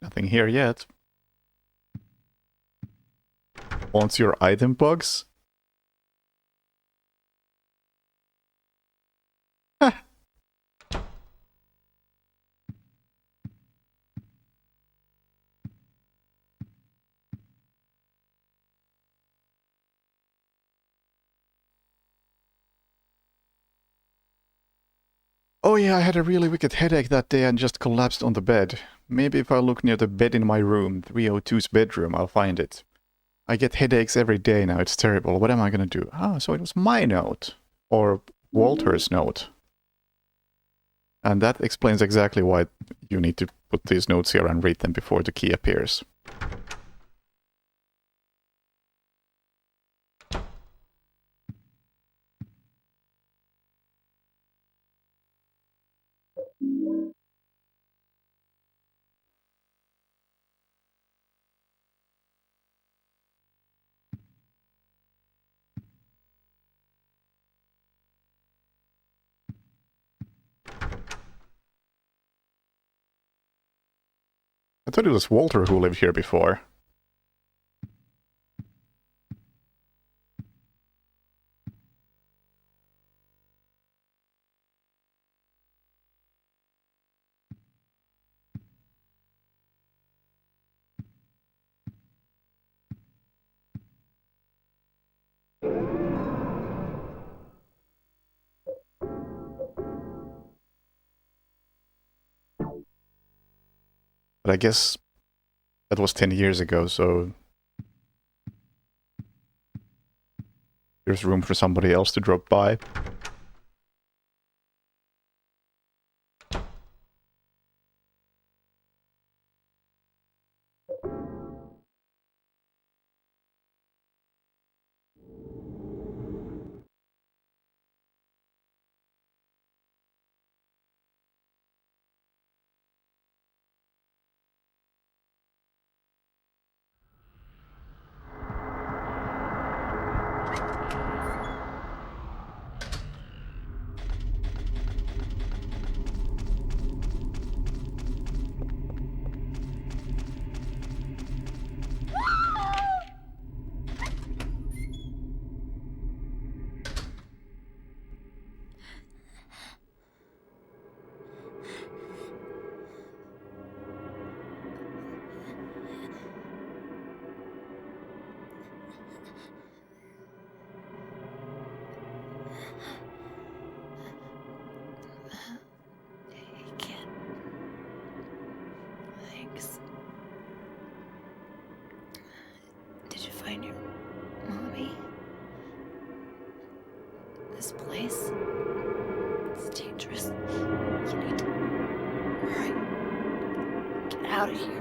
Nothing here yet. Wants your item bugs? Oh yeah, I had a really wicked headache that day and just collapsed on the bed. Maybe if I look near the bed in my room, 302's bedroom, I'll find it. I get headaches every day now, it's terrible. What am I gonna do? Ah, so it was my note. Or Walter's note. And that explains exactly why you need to put these notes here and read them before the key appears. I thought it was Walter who lived here before. But I guess that was 10 years ago, so there's room for somebody else to drop by. find your mommy. This place, it's dangerous. You need to hurry. Get out of here.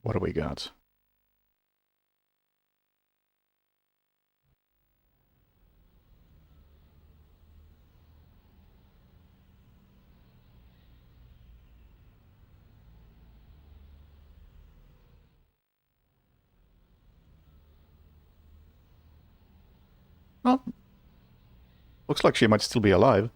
What do we got? Well, looks like she might still be alive.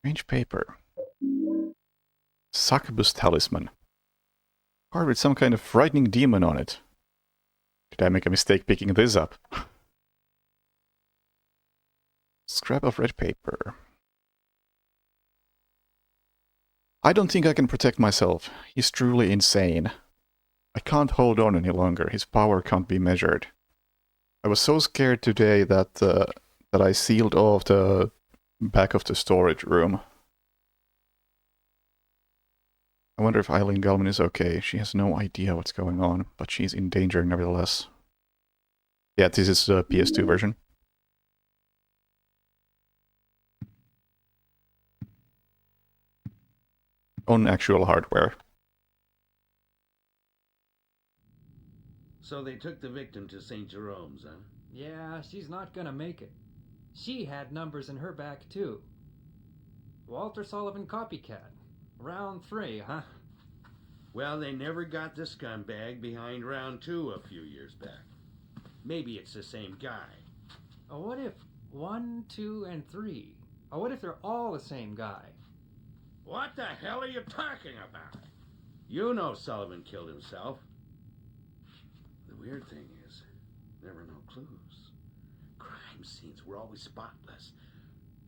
Strange paper. Succubus talisman. Card with some kind of frightening demon on it. Did I make a mistake picking this up? Scrap of red paper. I don't think I can protect myself. He's truly insane. I can't hold on any longer. His power can't be measured. I was so scared today that that I sealed off the back of the storage room. I wonder if Eileen Gallman is okay. She has no idea what's going on, but she's in danger nevertheless. Yeah, this is the PS2 version. On actual hardware. So they took the victim to St. Jerome's, huh? Yeah, she's not gonna make it. She had numbers in her back, too. Walter Sullivan copycat. Round 3, huh? Well, they never got the scumbag behind round 2 a few years back. Maybe it's the same guy. What if 1, 2, and 3? What if they're all the same guy? What the hell are you talking about? You know Sullivan killed himself. The weird thing is, there were no clues. Crime scenes were always spotless.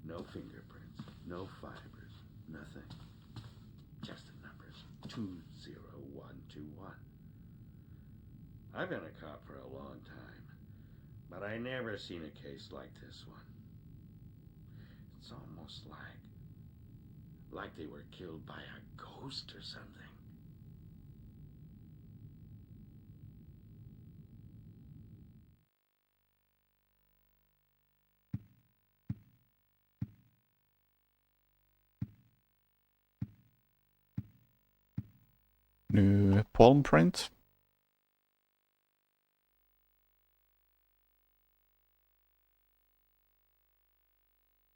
No fingerprints, no fibers, nothing. Just the numbers, 20121. I've been a cop for a long time, but I never seen a case like this one. It's almost like they were killed by a ghost or something. New palm print.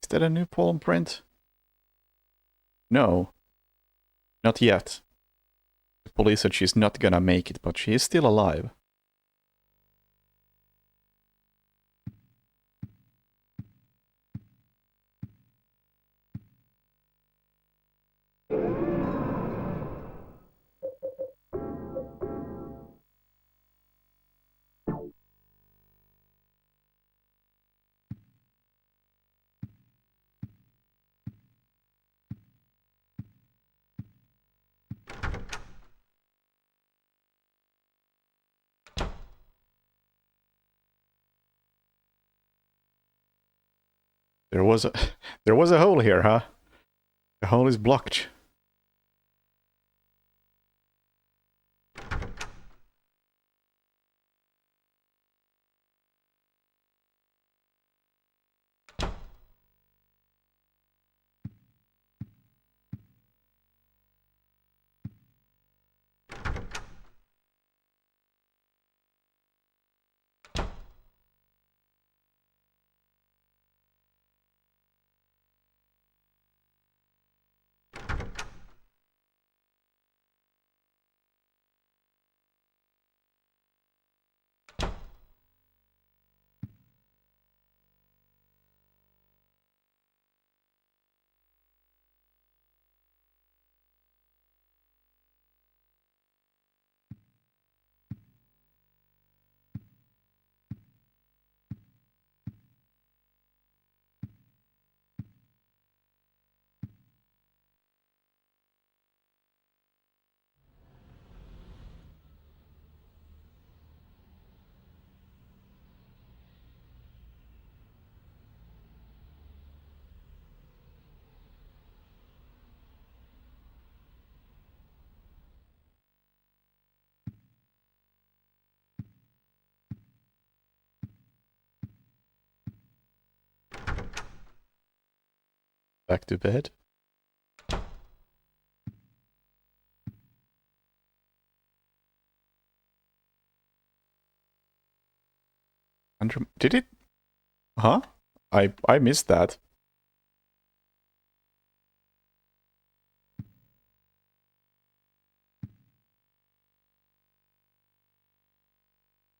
Is that a new palm print? No. Not yet. police said she's not gonna make it, but she is still alive. There was a hole here, huh? The hole is blocked. Back to bed. Did it? Huh? I missed that.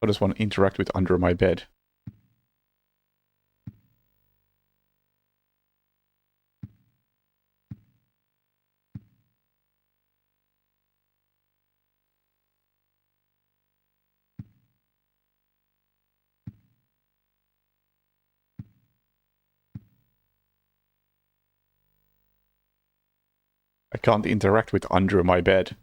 How does one interact with under my bed? I can't interact with under my bed.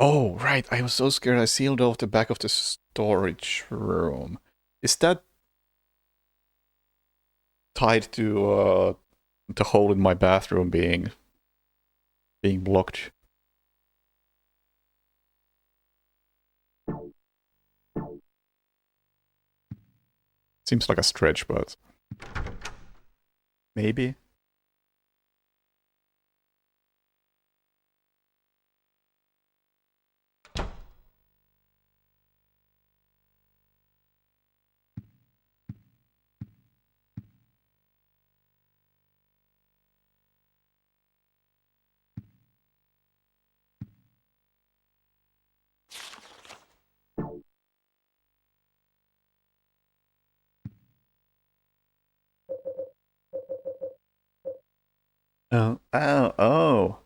Oh, right. I was so scared I sealed off the back of the storage room. Is that tied to the hole in my bathroom being blocked? Seems like a stretch, but maybe.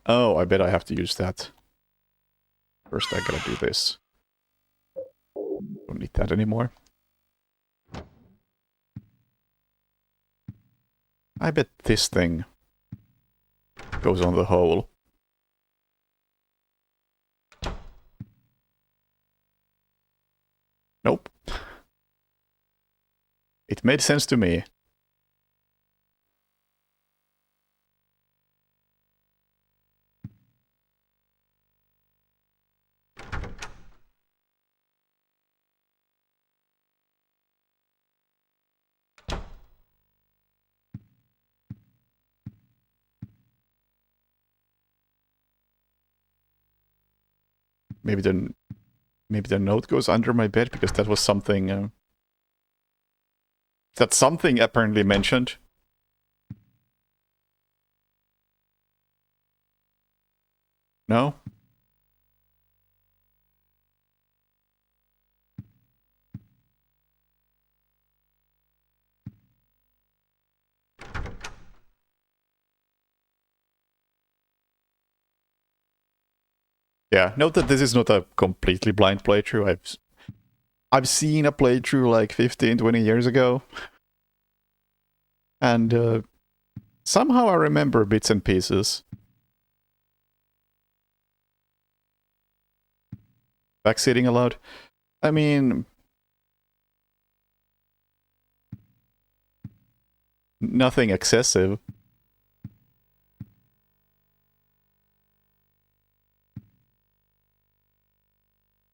Oh, I bet I have to use that. First I gotta do this. Don't need that anymore. I bet this thing goes on the hole. Nope. It made sense to me. maybe the note goes under my bed, because that was something that something apparently mentioned. No? Yeah, note that this is not a completely blind playthrough. I've seen a playthrough like 15, 20 years ago. And somehow I remember bits and pieces. Backseating allowed? I mean... nothing excessive.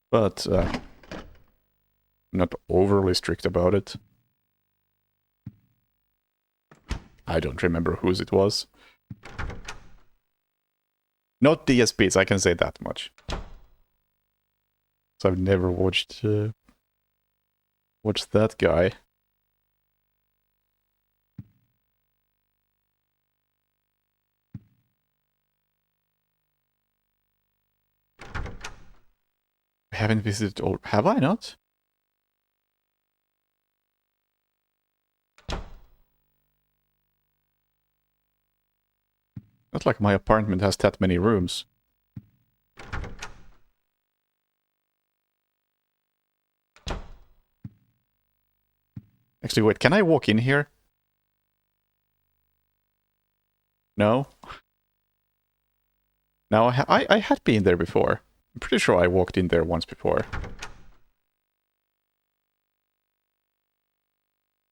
But not overly strict about it. I don't remember whose it was. Not DSP's, I can say that much. So I've never watched that guy. I haven't visited all. Have I not? Not like my apartment has that many rooms. Actually, wait, can I walk in here? No? No, I had been there before. I'm pretty sure I walked in there once before.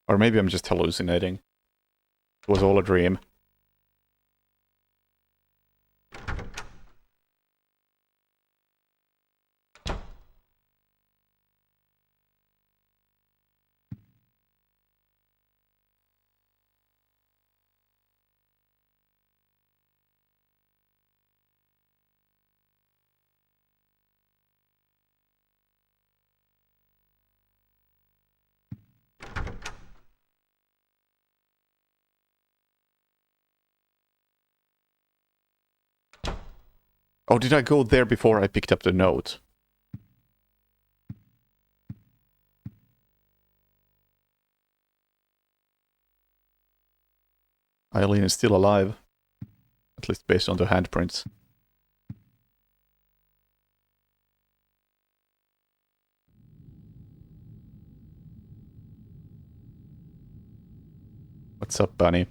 Or maybe I'm just hallucinating. It was all a dream. Oh, did I go there before I picked up the note? Eileen is still alive. At least based on the handprints. What's up, Bunny?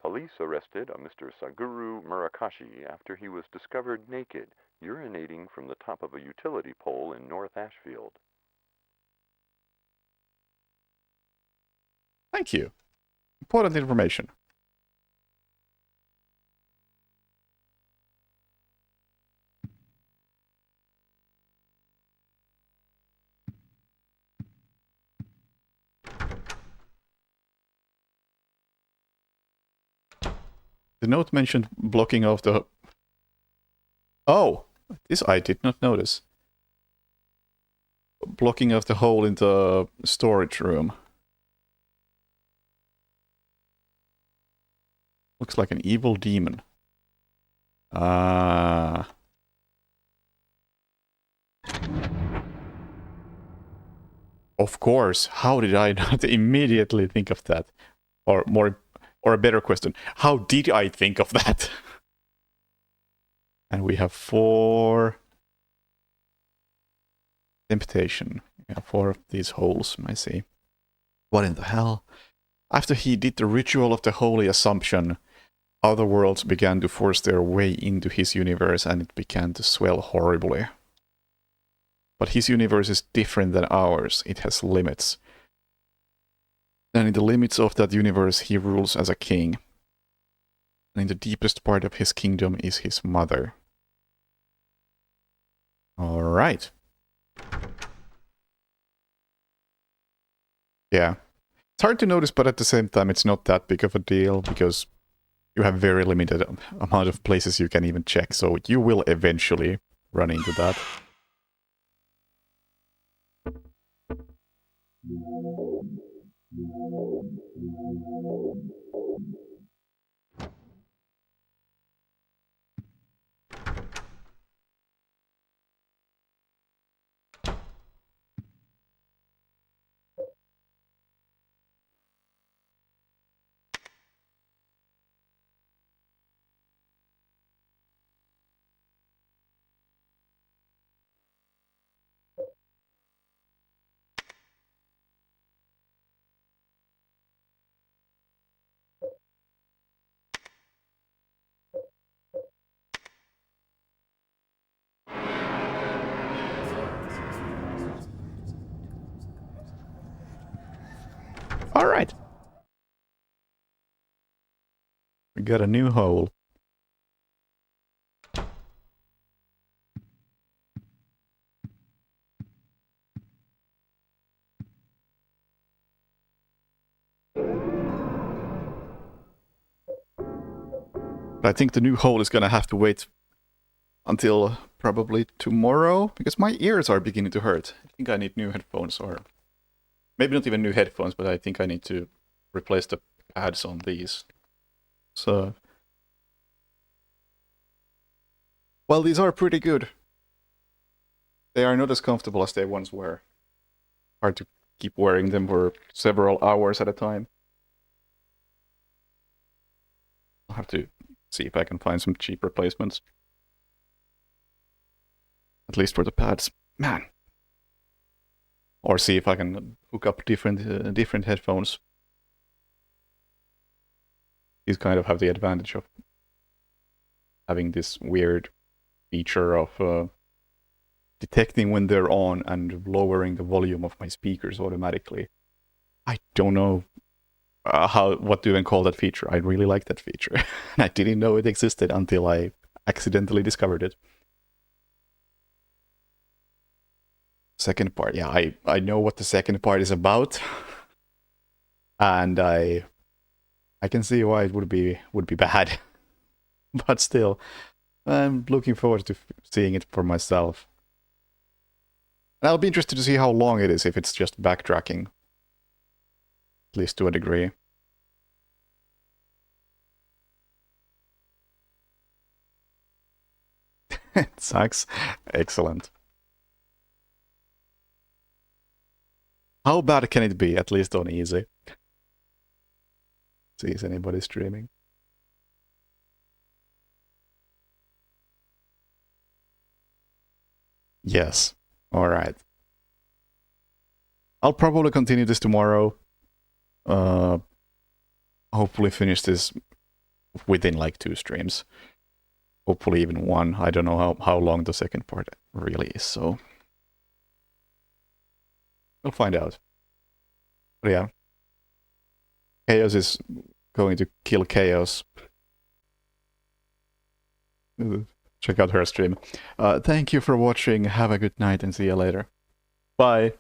Police arrested a Mr. Saguru Murakashi after he was discovered naked, urinating from the top of a utility pole in North Ashfield. Thank you. Important information. The note mentioned blocking off the... Oh! This I did not notice. Blocking off the hole in the storage room. Looks like an evil demon. Ah. Of course. How did I not immediately think of that? Or more... Or a better question, how did I think of that? And we have 4... Temptation. We have 4 of these holes, I see. What in the hell? After he did the ritual of the Holy Assumption, other worlds began to force their way into his universe and it began to swell horribly. But his universe is different than ours. It has limits. And in the limits of that universe, he rules as a king. And in the deepest part of his kingdom is his mother. All right. Yeah. It's hard to notice, but at the same time, it's not that big of a deal because you have very limited amount of places you can even check. So you will eventually run into that. All right. We got a new hole. But I think the new hole is gonna have to wait until probably tomorrow, because my ears are beginning to hurt. I think I need new headphones, or maybe not even new headphones, but I think I need to replace the pads on these. So, well, these are pretty good. They are not as comfortable as they once were. Hard to keep wearing them for several hours at a time. I'll have to see if I can find some cheap replacements. At least for the pads. Man. Or see if I can hook up different headphones. These kind of have the advantage of having this weird feature of detecting when they're on and lowering the volume of my speakers automatically. I don't know what to even call that feature. I really like that feature. And I didn't know it existed until I accidentally discovered it. Second part, yeah, I know what the second part is about. And I can see why it would be bad. But still, I'm looking forward to seeing it for myself. And I'll be interested to see how long it is, if it's just backtracking. At least to a degree. It sucks. Excellent. How bad can it be, at least on easy? See, is anybody streaming? Yes. Alright. I'll probably continue this tomorrow. Hopefully finish this within like 2 streams. Hopefully even 1. I don't know how long the second part really is, so we'll find out. But yeah. Chaos is going to kill Chaos. Check out her stream. Thank you for watching. Have a good night and see you later. Bye.